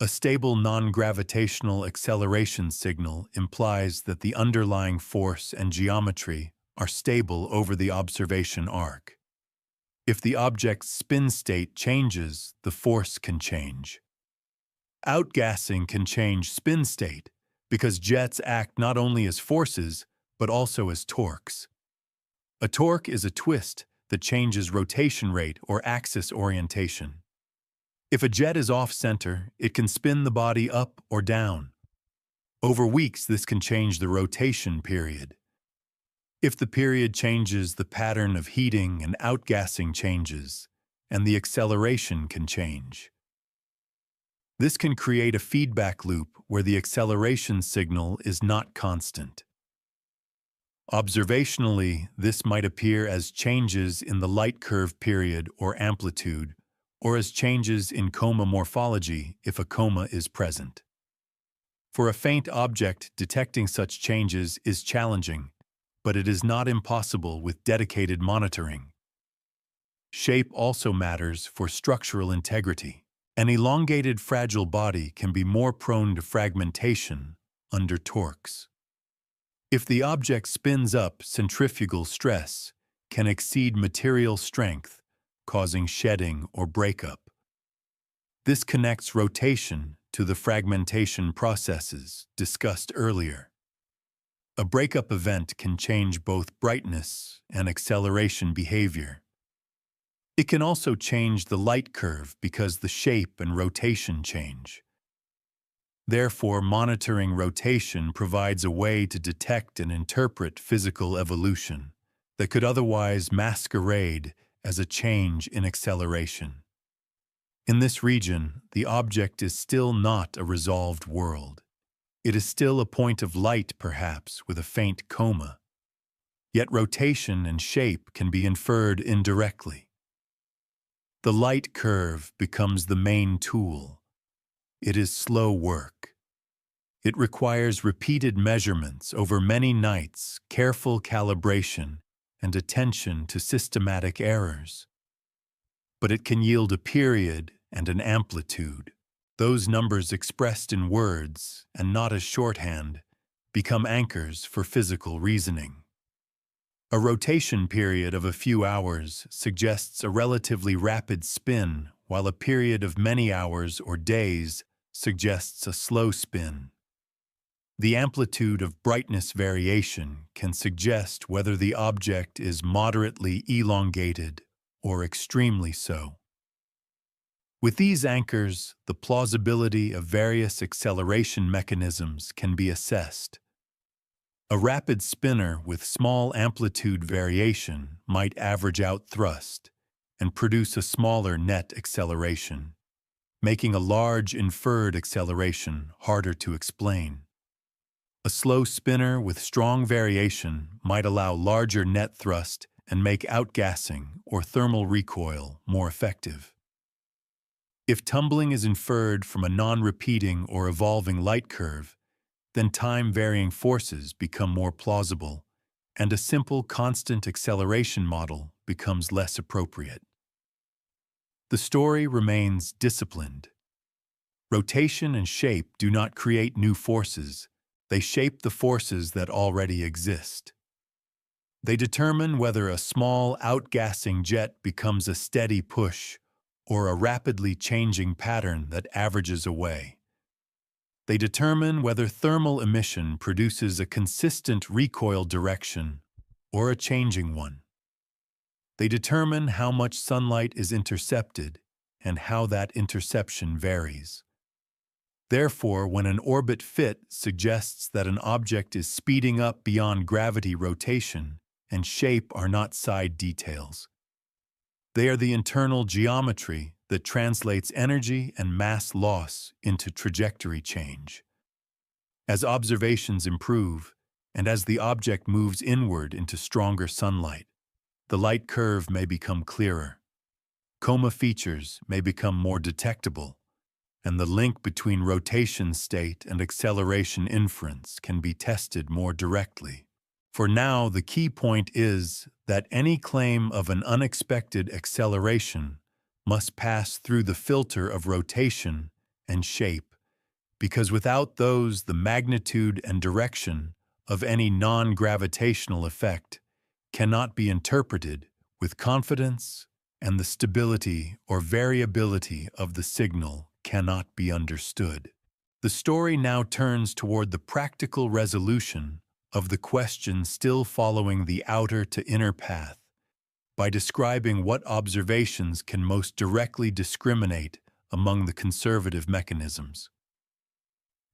A stable non-gravitational acceleration signal implies that the underlying force and geometry are stable over the observation arc. If the object's spin state changes, the force can change. Outgassing can change spin state because jets act not only as forces, but also as torques. A torque is a twist that changes rotation rate or axis orientation. If a jet is off-center, it can spin the body up or down. Over weeks, this can change the rotation period. If the period changes, the pattern of heating and outgassing changes, and the acceleration can change. This can create a feedback loop where the acceleration signal is not constant. Observationally, this might appear as changes in the light curve period or amplitude, or as changes in coma morphology if a coma is present. For a faint object, detecting such changes is challenging, but it is not impossible with dedicated monitoring. Shape also matters for structural integrity. An elongated, fragile body can be more prone to fragmentation under torques. If the object spins up, centrifugal stress can exceed material strength, causing shedding or breakup. This connects rotation to the fragmentation processes discussed earlier. A breakup event can change both brightness and acceleration behavior. It can also change the light curve because the shape and rotation change. Therefore, monitoring rotation provides a way to detect and interpret physical evolution that could otherwise masquerade as a change in acceleration. In this region, the object is still not a resolved world. It is still a point of light, perhaps, with a faint coma. Yet rotation and shape can be inferred indirectly. The light curve becomes the main tool. It is slow work. It requires repeated measurements over many nights, careful calibration, and attention to systematic errors. But it can yield a period and an amplitude. Those numbers expressed in words, and not as shorthand, become anchors for physical reasoning. A rotation period of a few hours suggests a relatively rapid spin, while a period of many hours or days suggests a slow spin. The amplitude of brightness variation can suggest whether the object is moderately elongated or extremely so. With these anchors, the plausibility of various acceleration mechanisms can be assessed. A rapid spinner with small amplitude variation might average out thrust and produce a smaller net acceleration, making a large inferred acceleration harder to explain. A slow spinner with strong variation might allow larger net thrust and make outgassing or thermal recoil more effective. If tumbling is inferred from a non-repeating or evolving light curve, then time-varying forces become more plausible, and a simple constant acceleration model becomes less appropriate. The story remains disciplined. Rotation and shape do not create new forces, they shape the forces that already exist. They determine whether a small outgassing jet becomes a steady push or a rapidly changing pattern that averages away. They determine whether thermal emission produces a consistent recoil direction or a changing one. They determine how much sunlight is intercepted and how that interception varies. Therefore, when an orbit fit suggests that an object is speeding up beyond gravity, rotation and shape are not side details. They are the internal geometry that translates energy and mass loss into trajectory change. As observations improve, and as the object moves inward into stronger sunlight, the light curve may become clearer. Coma features may become more detectable, and the link between rotation state and acceleration inference can be tested more directly. For now, the key point is that any claim of an unexpected acceleration must pass through the filter of rotation and shape, because without those, the magnitude and direction of any non-gravitational effect cannot be interpreted with confidence, and the stability or variability of the signal cannot be understood. The story now turns toward the practical resolution of the question still following the outer to inner path, by describing what observations can most directly discriminate among the conservative mechanisms.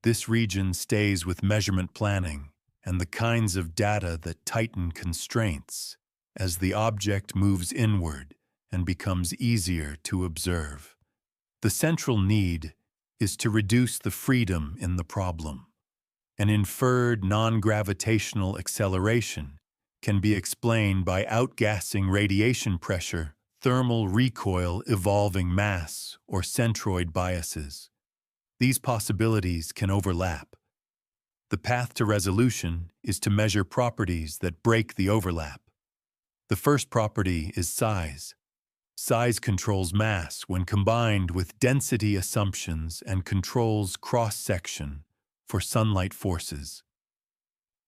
This region stays with measurement planning and the kinds of data that tighten constraints as the object moves inward and becomes easier to observe. The central need is to reduce the freedom in the problem. An inferred non-gravitational acceleration can be explained by outgassing radiation pressure, thermal recoil, evolving mass, or centroid biases. These possibilities can overlap. The path to resolution is to measure properties that break the overlap. The first property is size. Size controls mass when combined with density assumptions and controls cross-section for sunlight forces.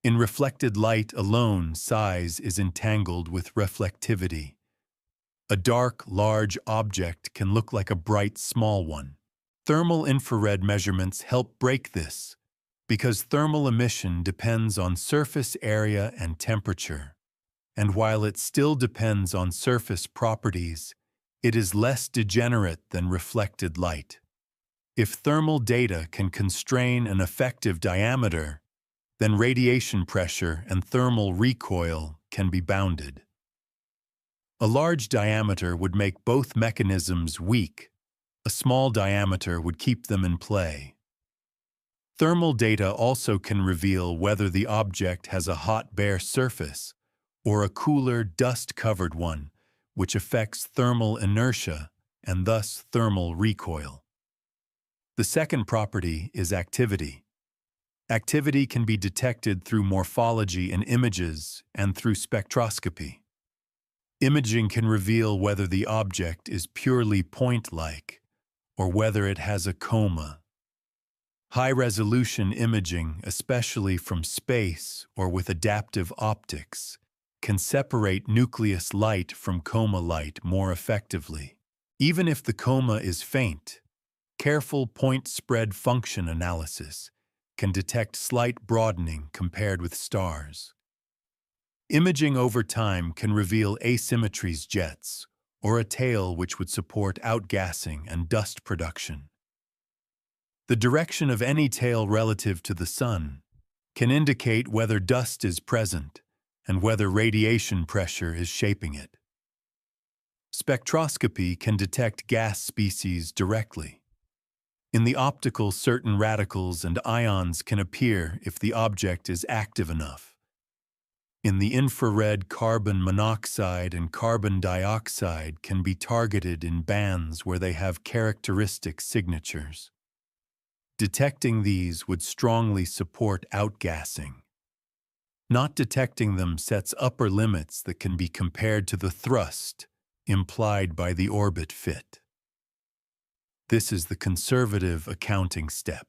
In reflected light alone, size is entangled with reflectivity. A dark, large object can look like a bright, small one. Thermal infrared measurements help break this, because thermal emission depends on surface area and temperature. And while it still depends on surface properties, it is less degenerate than reflected light. If thermal data can constrain an effective diameter, then radiation pressure and thermal recoil can be bounded. A large diameter would make both mechanisms weak. A small diameter would keep them in play. Thermal data also can reveal whether the object has a hot, bare surface or a cooler, dust-covered one, which affects thermal inertia and thus thermal recoil. The second property is activity. Activity can be detected through morphology in images and through spectroscopy. Imaging can reveal whether the object is purely point-like or whether it has a coma. High-resolution imaging, especially from space or with adaptive optics, can separate nucleus light from coma light more effectively. Even if the coma is faint, careful point spread function analysis can detect slight broadening compared with stars. Imaging over time can reveal asymmetries, jets, or a tail which would support outgassing and dust production. The direction of any tail relative to the sun can indicate whether dust is present and whether radiation pressure is shaping it. Spectroscopy can detect gas species directly. In the optical, certain radicals and ions can appear if the object is active enough. In the infrared, carbon monoxide and carbon dioxide can be targeted in bands where they have characteristic signatures. Detecting these would strongly support outgassing. Not detecting them sets upper limits that can be compared to the thrust implied by the orbit fit. This is the conservative accounting step.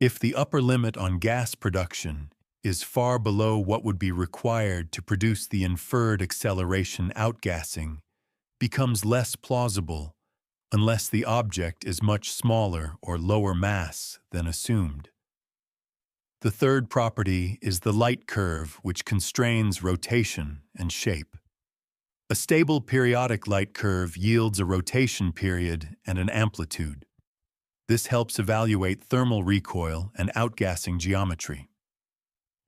If the upper limit on gas production is far below what would be required to produce the inferred acceleration, outgassing becomes less plausible unless the object is much smaller or lower mass than assumed. The third property is the light curve, which constrains rotation and shape. A stable periodic light curve yields a rotation period and an amplitude. This helps evaluate thermal recoil and outgassing geometry.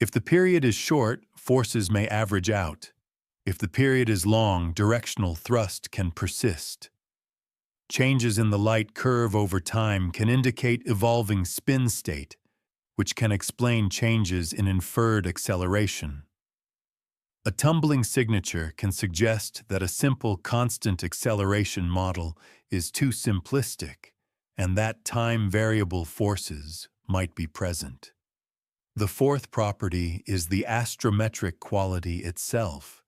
If the period is short, forces may average out. If the period is long, directional thrust can persist. Changes in the light curve over time can indicate evolving spin state, which can explain changes in inferred acceleration. A tumbling signature can suggest that a simple constant acceleration model is too simplistic, and that time-variable forces might be present. The fourth property is the astrometric quality itself.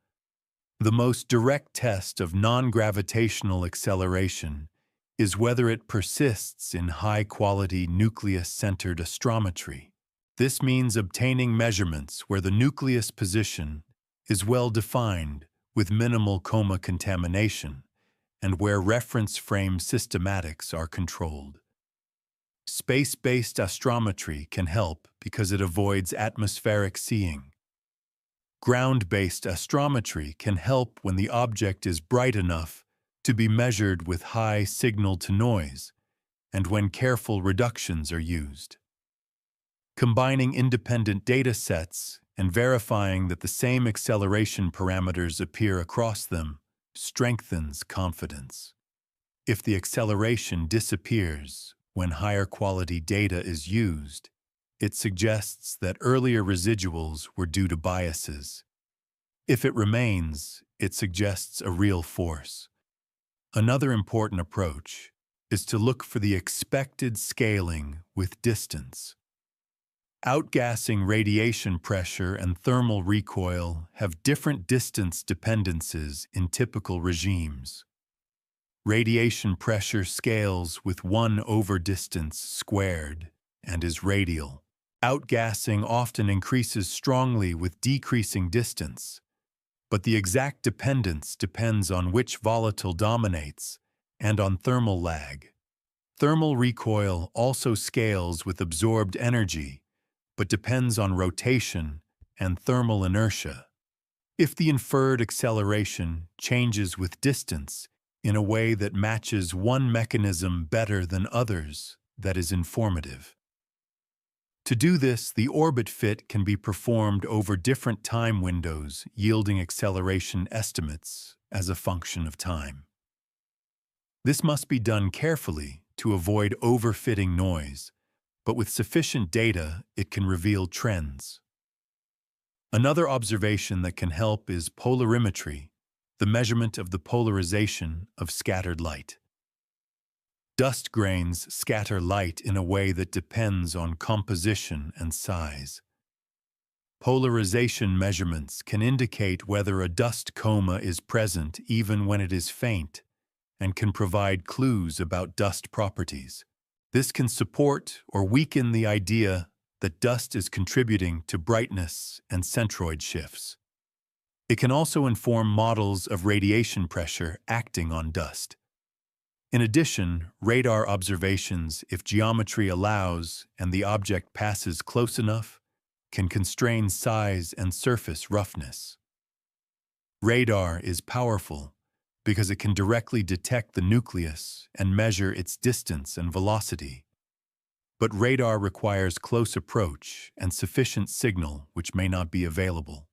The most direct test of non-gravitational acceleration is whether it persists in high-quality nucleus-centered astrometry. This means obtaining measurements where the nucleus position is well defined with minimal coma contamination, and where reference frame systematics are controlled. Space-based astrometry can help because it avoids atmospheric seeing. Ground-based astrometry can help when the object is bright enough to be measured with high signal-to-noise and when careful reductions are used. Combining independent data sets and verifying that the same acceleration parameters appear across them strengthens confidence. If the acceleration disappears when higher quality data is used, it suggests that earlier residuals were due to biases. If it remains, it suggests a real force. Another important approach is to look for the expected scaling with distance. Outgassing, radiation pressure, and thermal recoil have different distance dependencies in typical regimes. Radiation pressure scales with 1 over distance squared and is radial. Outgassing often increases strongly with decreasing distance, but the exact dependence depends on which volatile dominates and on thermal lag. Thermal recoil also scales with absorbed energy, but depends on rotation and thermal inertia. If the inferred acceleration changes with distance in a way that matches one mechanism better than others, that is informative. To do this, the orbit fit can be performed over different time windows, yielding acceleration estimates as a function of time. This must be done carefully to avoid overfitting noise, but with sufficient data, it can reveal trends. Another observation that can help is polarimetry, the measurement of the polarization of scattered light. Dust grains scatter light in a way that depends on composition and size. Polarization measurements can indicate whether a dust coma is present even when it is faint, and can provide clues about dust properties. This can support or weaken the idea that dust is contributing to brightness and centroid shifts. It can also inform models of radiation pressure acting on dust. In addition, radar observations, if geometry allows and the object passes close enough, can constrain size and surface roughness. Radar is powerful because it can directly detect the nucleus and measure its distance and velocity. but radar requires close approach and sufficient signal which may not be available.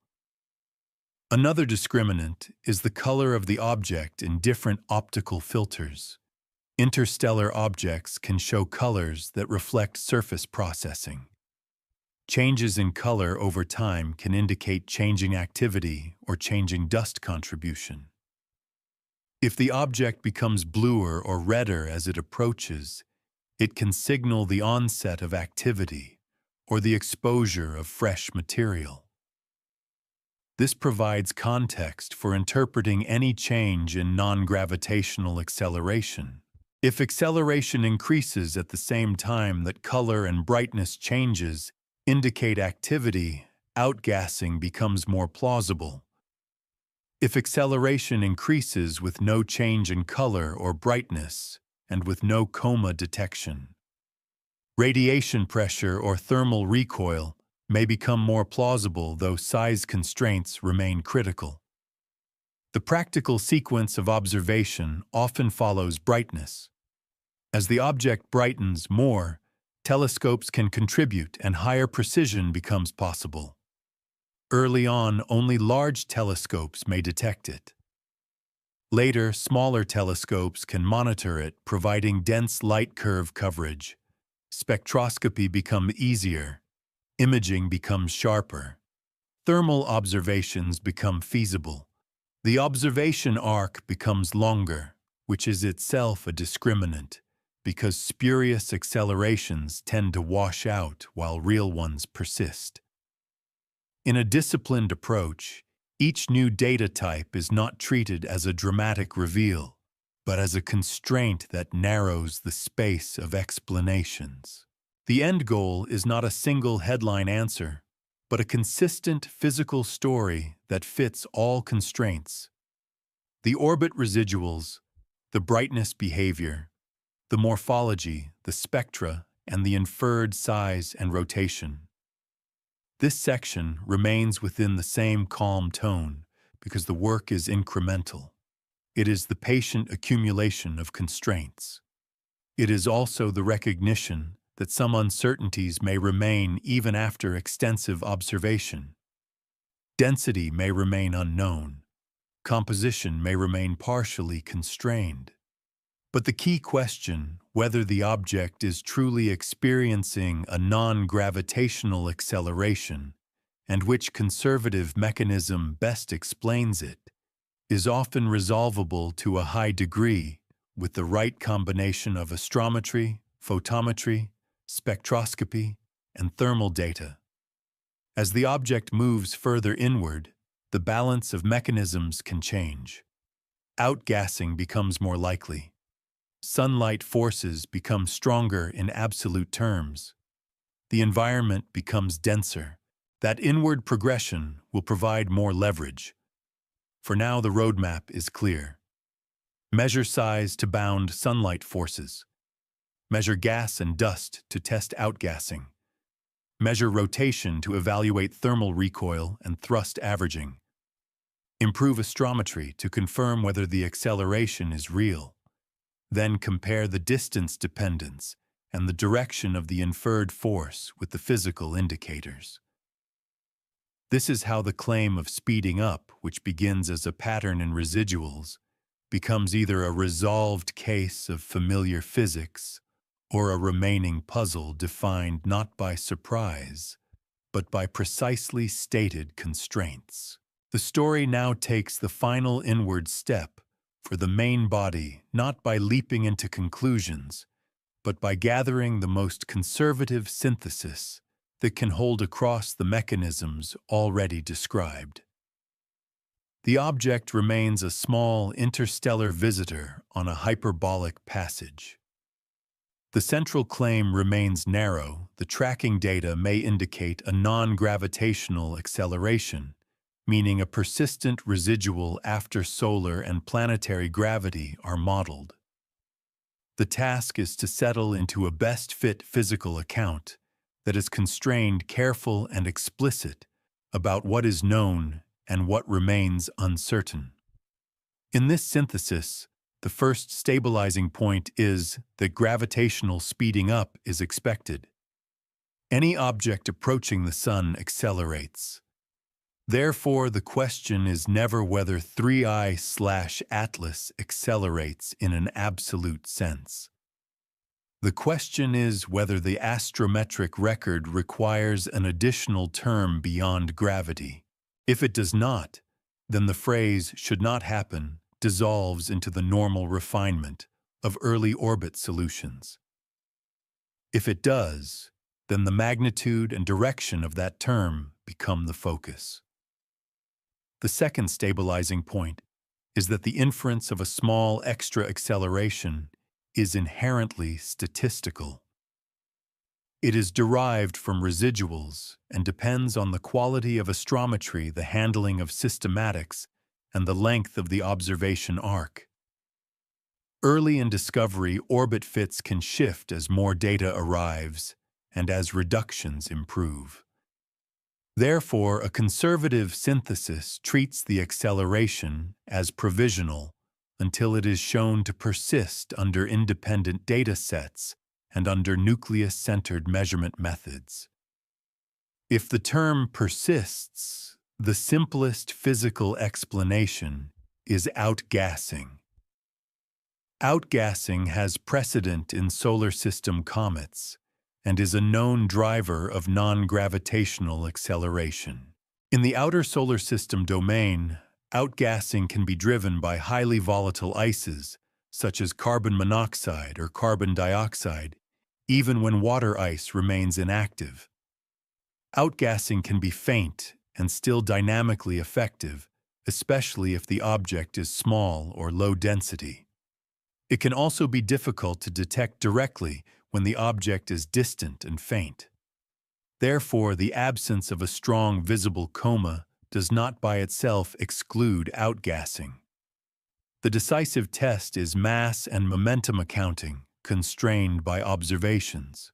Another discriminant is the color of the object in different optical filters. Interstellar objects can show colors that reflect surface processing. Changes in color over time can indicate changing activity or changing dust contribution. If the object becomes bluer or redder as it approaches, it can signal the onset of activity or the exposure of fresh material. This provides context for interpreting any change in non-gravitational acceleration. If acceleration increases at the same time that color and brightness changes indicate activity, outgassing becomes more plausible. If acceleration increases with no change in color or brightness and with no coma detection, radiation pressure or thermal recoil may become more plausible, though size constraints remain critical. The practical sequence of observation often follows brightness. As the object brightens more, telescopes can contribute and higher precision becomes possible. Early on, only large telescopes may detect it. Later, smaller telescopes can monitor it, providing dense light curve coverage. Spectroscopy becomes easier. Imaging becomes sharper. Thermal observations become feasible. The observation arc becomes longer, which is itself a discriminant, because spurious accelerations tend to wash out while real ones persist. In a disciplined approach, each new data type is not treated as a dramatic reveal, but as a constraint that narrows the space of explanations. The end goal is not a single headline answer, but a consistent physical story that fits all constraints. The orbit residuals, the brightness behavior, the morphology, the spectra, and the inferred size and rotation. This section remains within the same calm tone because the work is incremental. It is the patient accumulation of constraints. It is also the recognition that some uncertainties may remain even after extensive observation. Density may remain unknown. Composition may remain partially constrained. But the key question, whether the object is truly experiencing a non-gravitational acceleration and which conservative mechanism best explains it, is often resolvable to a high degree with the right combination of astrometry, photometry, spectroscopy, and thermal data. As the object moves further inward, the balance of mechanisms can change. Outgassing becomes more likely. Sunlight forces become stronger in absolute terms. The environment becomes denser. That inward progression will provide more leverage. For now, the roadmap is clear. Measure size to bound sunlight forces. Measure gas and dust to test outgassing. Measure rotation to evaluate thermal recoil and thrust averaging. Improve astrometry to confirm whether the acceleration is real. Then compare the distance dependence and the direction of the inferred force with the physical indicators. This is how the claim of speeding up, which begins as a pattern in residuals, becomes either a resolved case of familiar physics or a remaining puzzle defined not by surprise, but by precisely stated constraints. The story now takes the final inward step for the main body, not by leaping into conclusions, but by gathering the most conservative synthesis that can hold across the mechanisms already described. The object remains a small interstellar visitor on a hyperbolic passage. The central claim remains narrow. The tracking data may indicate a non-gravitational acceleration, meaning a persistent residual after solar and planetary gravity are modeled. The task is to settle into a best-fit physical account that is constrained, careful, and explicit about what is known and what remains uncertain. In this synthesis, the first stabilizing point is that gravitational speeding up is expected. Any object approaching the Sun accelerates. Therefore, the question is never whether 3I/Atlas accelerates in an absolute sense. The question is whether the astrometric record requires an additional term beyond gravity. If it does not, then the phrase "should not happen" dissolves into the normal refinement of early orbit solutions. If it does, then the magnitude and direction of that term become the focus. The second stabilizing point is that the inference of a small extra acceleration is inherently statistical. It is derived from residuals and depends on the quality of astrometry, the handling of systematics, and the length of the observation arc. Early in discovery, orbit fits can shift as more data arrives and as reductions improve. Therefore, a conservative synthesis treats the acceleration as provisional until it is shown to persist under independent data sets and under nucleus-centered measurement methods. If the term persists, the simplest physical explanation is outgassing. Outgassing has precedent in solar system comets and is a known driver of non-gravitational acceleration. In the outer solar system domain, outgassing can be driven by highly volatile ices, such as carbon monoxide or carbon dioxide, even when water ice remains inactive. Outgassing can be faint and still dynamically effective, especially if the object is small or low density. It can also be difficult to detect directly when the object is distant and faint. Therefore, the absence of a strong visible coma does not by itself exclude outgassing. The decisive test is mass and momentum accounting, constrained by observations.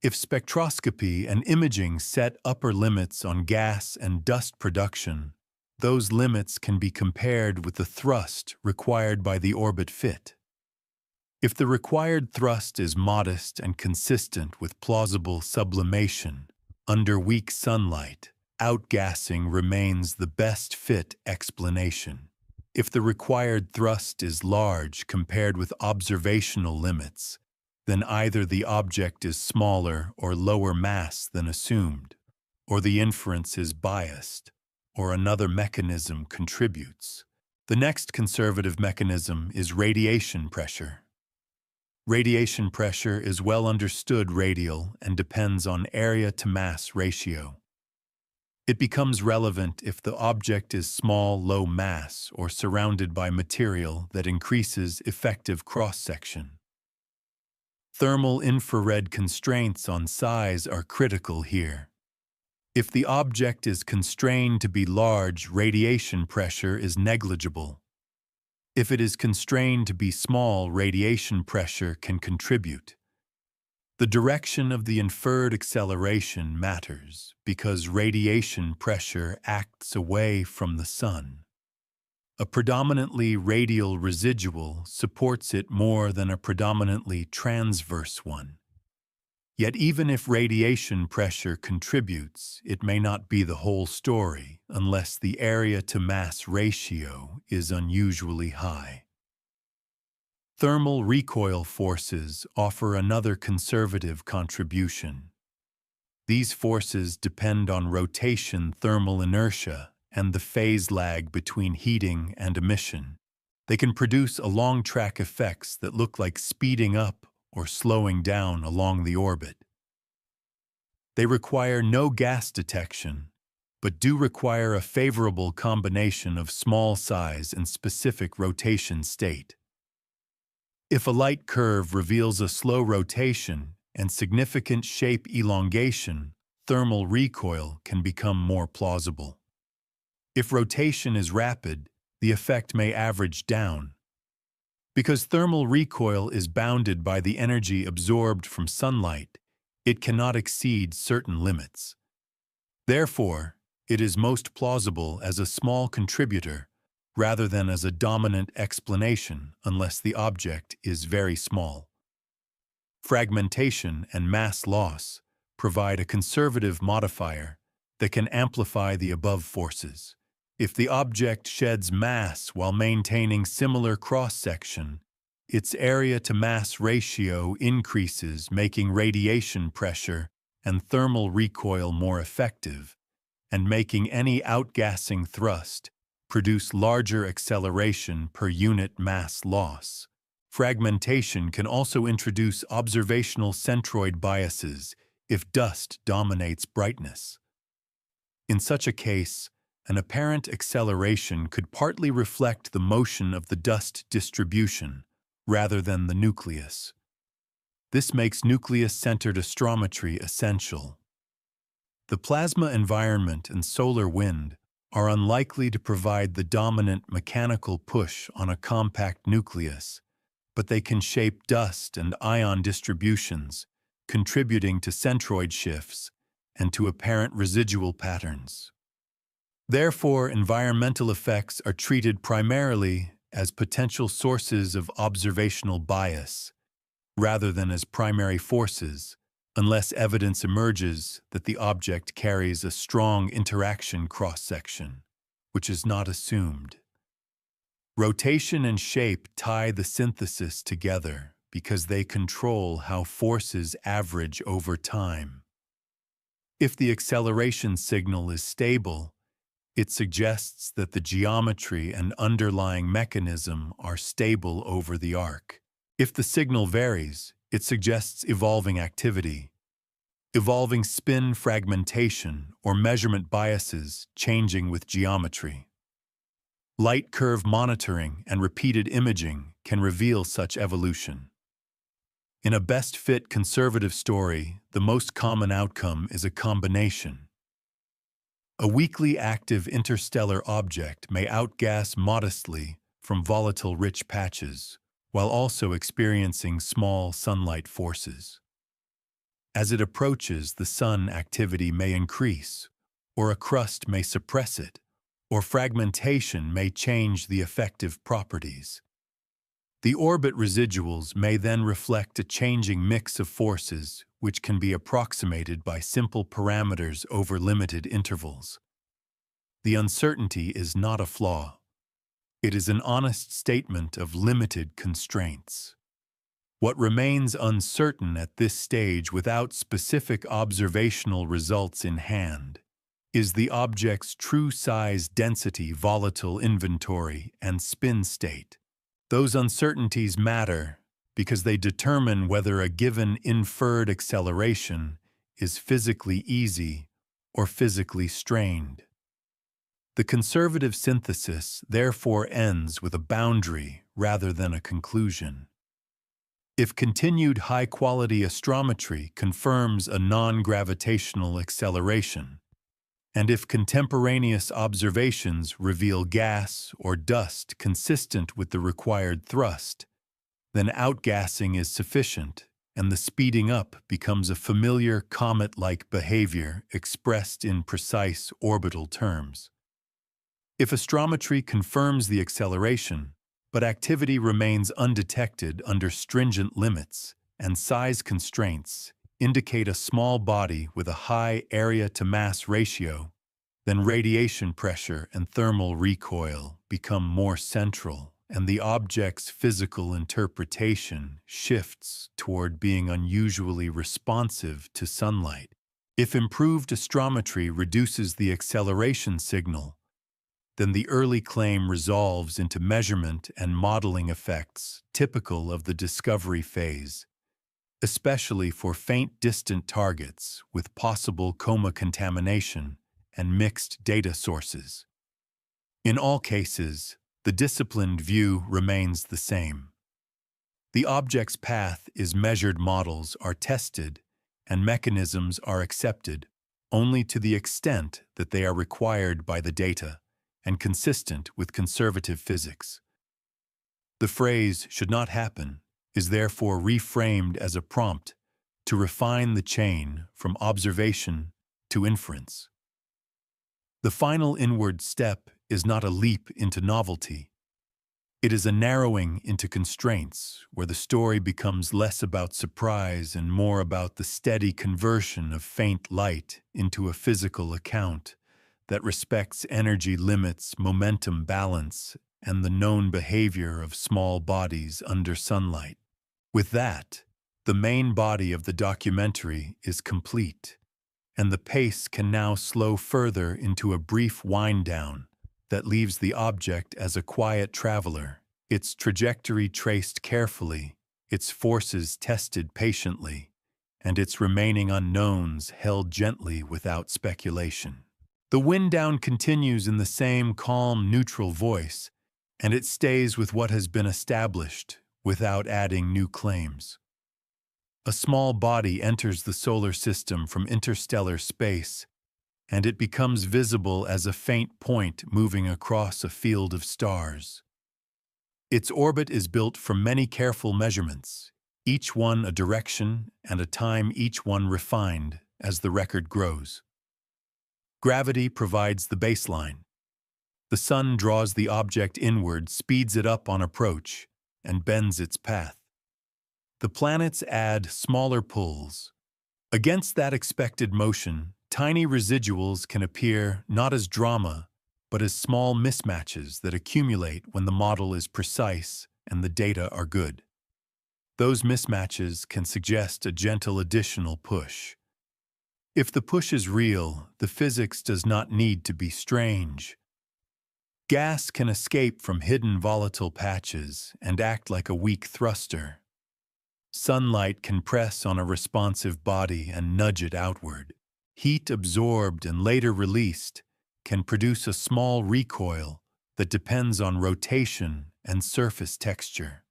If spectroscopy and imaging set upper limits on gas and dust production, those limits can be compared with the thrust required by the orbit fit. If the required thrust is modest and consistent with plausible sublimation under weak sunlight, outgassing remains the best fit explanation. If the required thrust is large compared with observational limits, then either the object is smaller or lower mass than assumed, or the inference is biased, or another mechanism contributes. The next conservative mechanism is radiation pressure. Radiation pressure is well understood radial and depends on area-to-mass ratio. It becomes relevant if the object is small, low mass, or surrounded by material that increases effective cross-section. Thermal infrared constraints on size are critical here. If the object is constrained to be large, radiation pressure is negligible. If it is constrained to be small, radiation pressure can contribute. The direction of the inferred acceleration matters because radiation pressure acts away from the Sun. A predominantly radial residual supports it more than a predominantly transverse one. Yet even if radiation pressure contributes, it may not be the whole story unless the area-to-mass ratio is unusually high. Thermal recoil forces offer another conservative contribution. These forces depend on rotation thermal inertia and the phase lag between heating and emission. They can produce along-track effects that look like speeding up or slowing down along the orbit. They require no gas detection, but do require a favorable combination of small size and specific rotation state. If a light curve reveals a slow rotation and significant shape elongation, thermal recoil can become more plausible. If rotation is rapid, the effect may average down. Because thermal recoil is bounded by the energy absorbed from sunlight, it cannot exceed certain limits. Therefore, it is most plausible as a small contributor, rather than as a dominant explanation unless the object is very small. Fragmentation and mass loss provide a conservative modifier that can amplify the above forces. If the object sheds mass while maintaining similar cross-section, its area-to-mass ratio increases, making radiation pressure and thermal recoil more effective, and making any outgassing thrust produce larger acceleration per unit mass loss. Fragmentation can also introduce observational centroid biases if dust dominates brightness. In such a case, an apparent acceleration could partly reflect the motion of the dust distribution rather than the nucleus. This makes nucleus-centered astrometry essential. The plasma environment and solar wind are unlikely to provide the dominant mechanical push on a compact nucleus, but they can shape dust and ion distributions, contributing to centroid shifts and to apparent residual patterns. Therefore, environmental effects are treated primarily as potential sources of observational bias, rather than as primary forces, unless evidence emerges that the object carries a strong interaction cross-section, which is not assumed. Rotation and shape tie the synthesis together because they control how forces average over time. If the acceleration signal is stable, it suggests that the geometry and underlying mechanism are stable over the arc. If the signal varies, it suggests evolving activity, evolving spin fragmentation or measurement biases changing with geometry. Light curve monitoring and repeated imaging can reveal such evolution. In a best-fit conservative story, the most common outcome is a combination. A weakly active interstellar object may outgas modestly from volatile-rich patches, while also experiencing small sunlight forces. As it approaches, the sun activity may increase, or a crust may suppress it, or fragmentation may change the effective properties. The orbit residuals may then reflect a changing mix of forces which can be approximated by simple parameters over limited intervals. The uncertainty is not a flaw. It is an honest statement of limited constraints. What remains uncertain at this stage without specific observational results in hand is the object's true size, density, volatile inventory, and spin state. Those uncertainties matter because they determine whether a given inferred acceleration is physically easy or physically strained. The conservative synthesis therefore ends with a boundary rather than a conclusion. If continued high-quality astrometry confirms a non-gravitational acceleration, and if contemporaneous observations reveal gas or dust consistent with the required thrust, then outgassing is sufficient, and the speeding up becomes a familiar comet-like behavior expressed in precise orbital terms. If astrometry confirms the acceleration, but activity remains undetected under stringent limits and size constraints indicate a small body with a high area-to-mass ratio, then radiation pressure and thermal recoil become more central, and the object's physical interpretation shifts toward being unusually responsive to sunlight. If improved astrometry reduces the acceleration signal, then the early claim resolves into measurement and modeling effects typical of the discovery phase, especially for faint distant targets with possible coma contamination and mixed data sources. In all cases, the disciplined view remains the same. The object's path is measured, models are tested, and mechanisms are accepted only to the extent that they are required by the data and consistent with conservative physics. The phrase "should not happen" is therefore reframed as a prompt to refine the chain from observation to inference. The final inward step is not a leap into novelty. It is a narrowing into constraints, where the story becomes less about surprise and more about the steady conversion of faint light into a physical account that respects energy limits, momentum balance, and the known behavior of small bodies under sunlight. With that, the main body of the documentary is complete, and the pace can now slow further into a brief wind-down that leaves the object as a quiet traveler, its trajectory traced carefully, its forces tested patiently, and its remaining unknowns held gently without speculation. The wind-down continues in the same calm, neutral voice, and it stays with what has been established without adding new claims. A small body enters the solar system from interstellar space, and it becomes visible as a faint point moving across a field of stars. Its orbit is built from many careful measurements, each one a direction and a time, each one refined as the record grows. Gravity provides the baseline. The sun draws the object inward, speeds it up on approach, and bends its path. The planets add smaller pulls. Against that expected motion, tiny residuals can appear not as drama, but as small mismatches that accumulate when the model is precise and the data are good. Those mismatches can suggest a gentle additional push. If the push is real, the physics does not need to be strange. Gas can escape from hidden volatile patches and act like a weak thruster. Sunlight can press on a responsive body and nudge it outward. Heat absorbed and later released can produce a small recoil that depends on rotation and surface texture.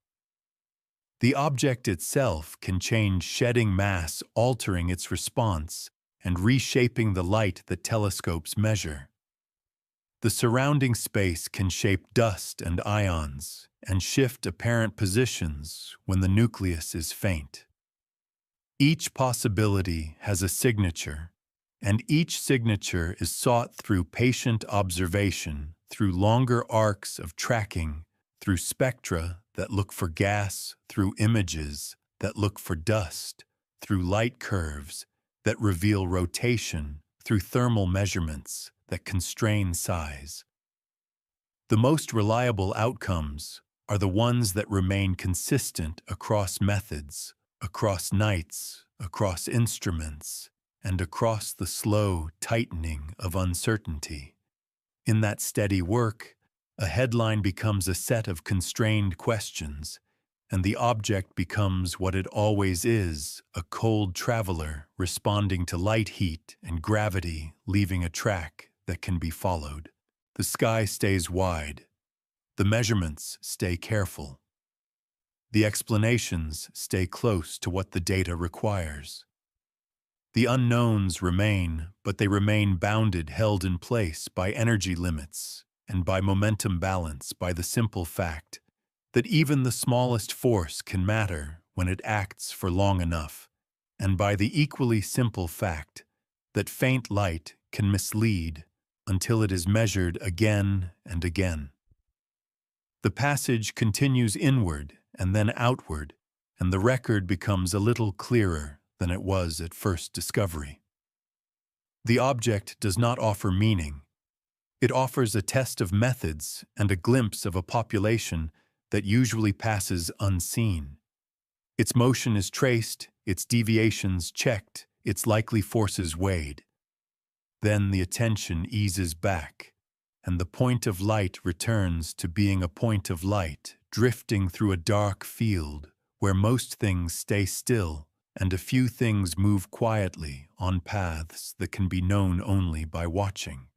The object itself can change, shedding mass, altering its response, and reshaping the light that telescopes measure. The surrounding space can shape dust and ions and shift apparent positions when the nucleus is faint. Each possibility has a signature, and each signature is sought through patient observation, through longer arcs of tracking, through spectra that look for gas, through images that look for dust, through light curves that reveal rotation, through thermal measurements that constrain size. The most reliable outcomes are the ones that remain consistent across methods, across nights, across instruments, and across the slow tightening of uncertainty. In that steady work, a headline becomes a set of constrained questions, and the object becomes what it always is, a cold traveler responding to light, heat, and gravity, leaving a track that can be followed. The sky stays wide. The measurements stay careful. The explanations stay close to what the data requires. The unknowns remain, but they remain bounded, held in place by energy limits and by momentum balance, by the simple fact that even the smallest force can matter when it acts for long enough, and by the equally simple fact that faint light can mislead until it is measured again and again. The passage continues inward and then outward, and the record becomes a little clearer than it was at first discovery. The object does not offer meaning. It offers a test of methods and a glimpse of a population that usually passes unseen. Its motion is traced, its deviations checked, its likely forces weighed. Then the attention eases back, and the point of light returns to being a point of light, drifting through a dark field where most things stay still and a few things move quietly on paths that can be known only by watching.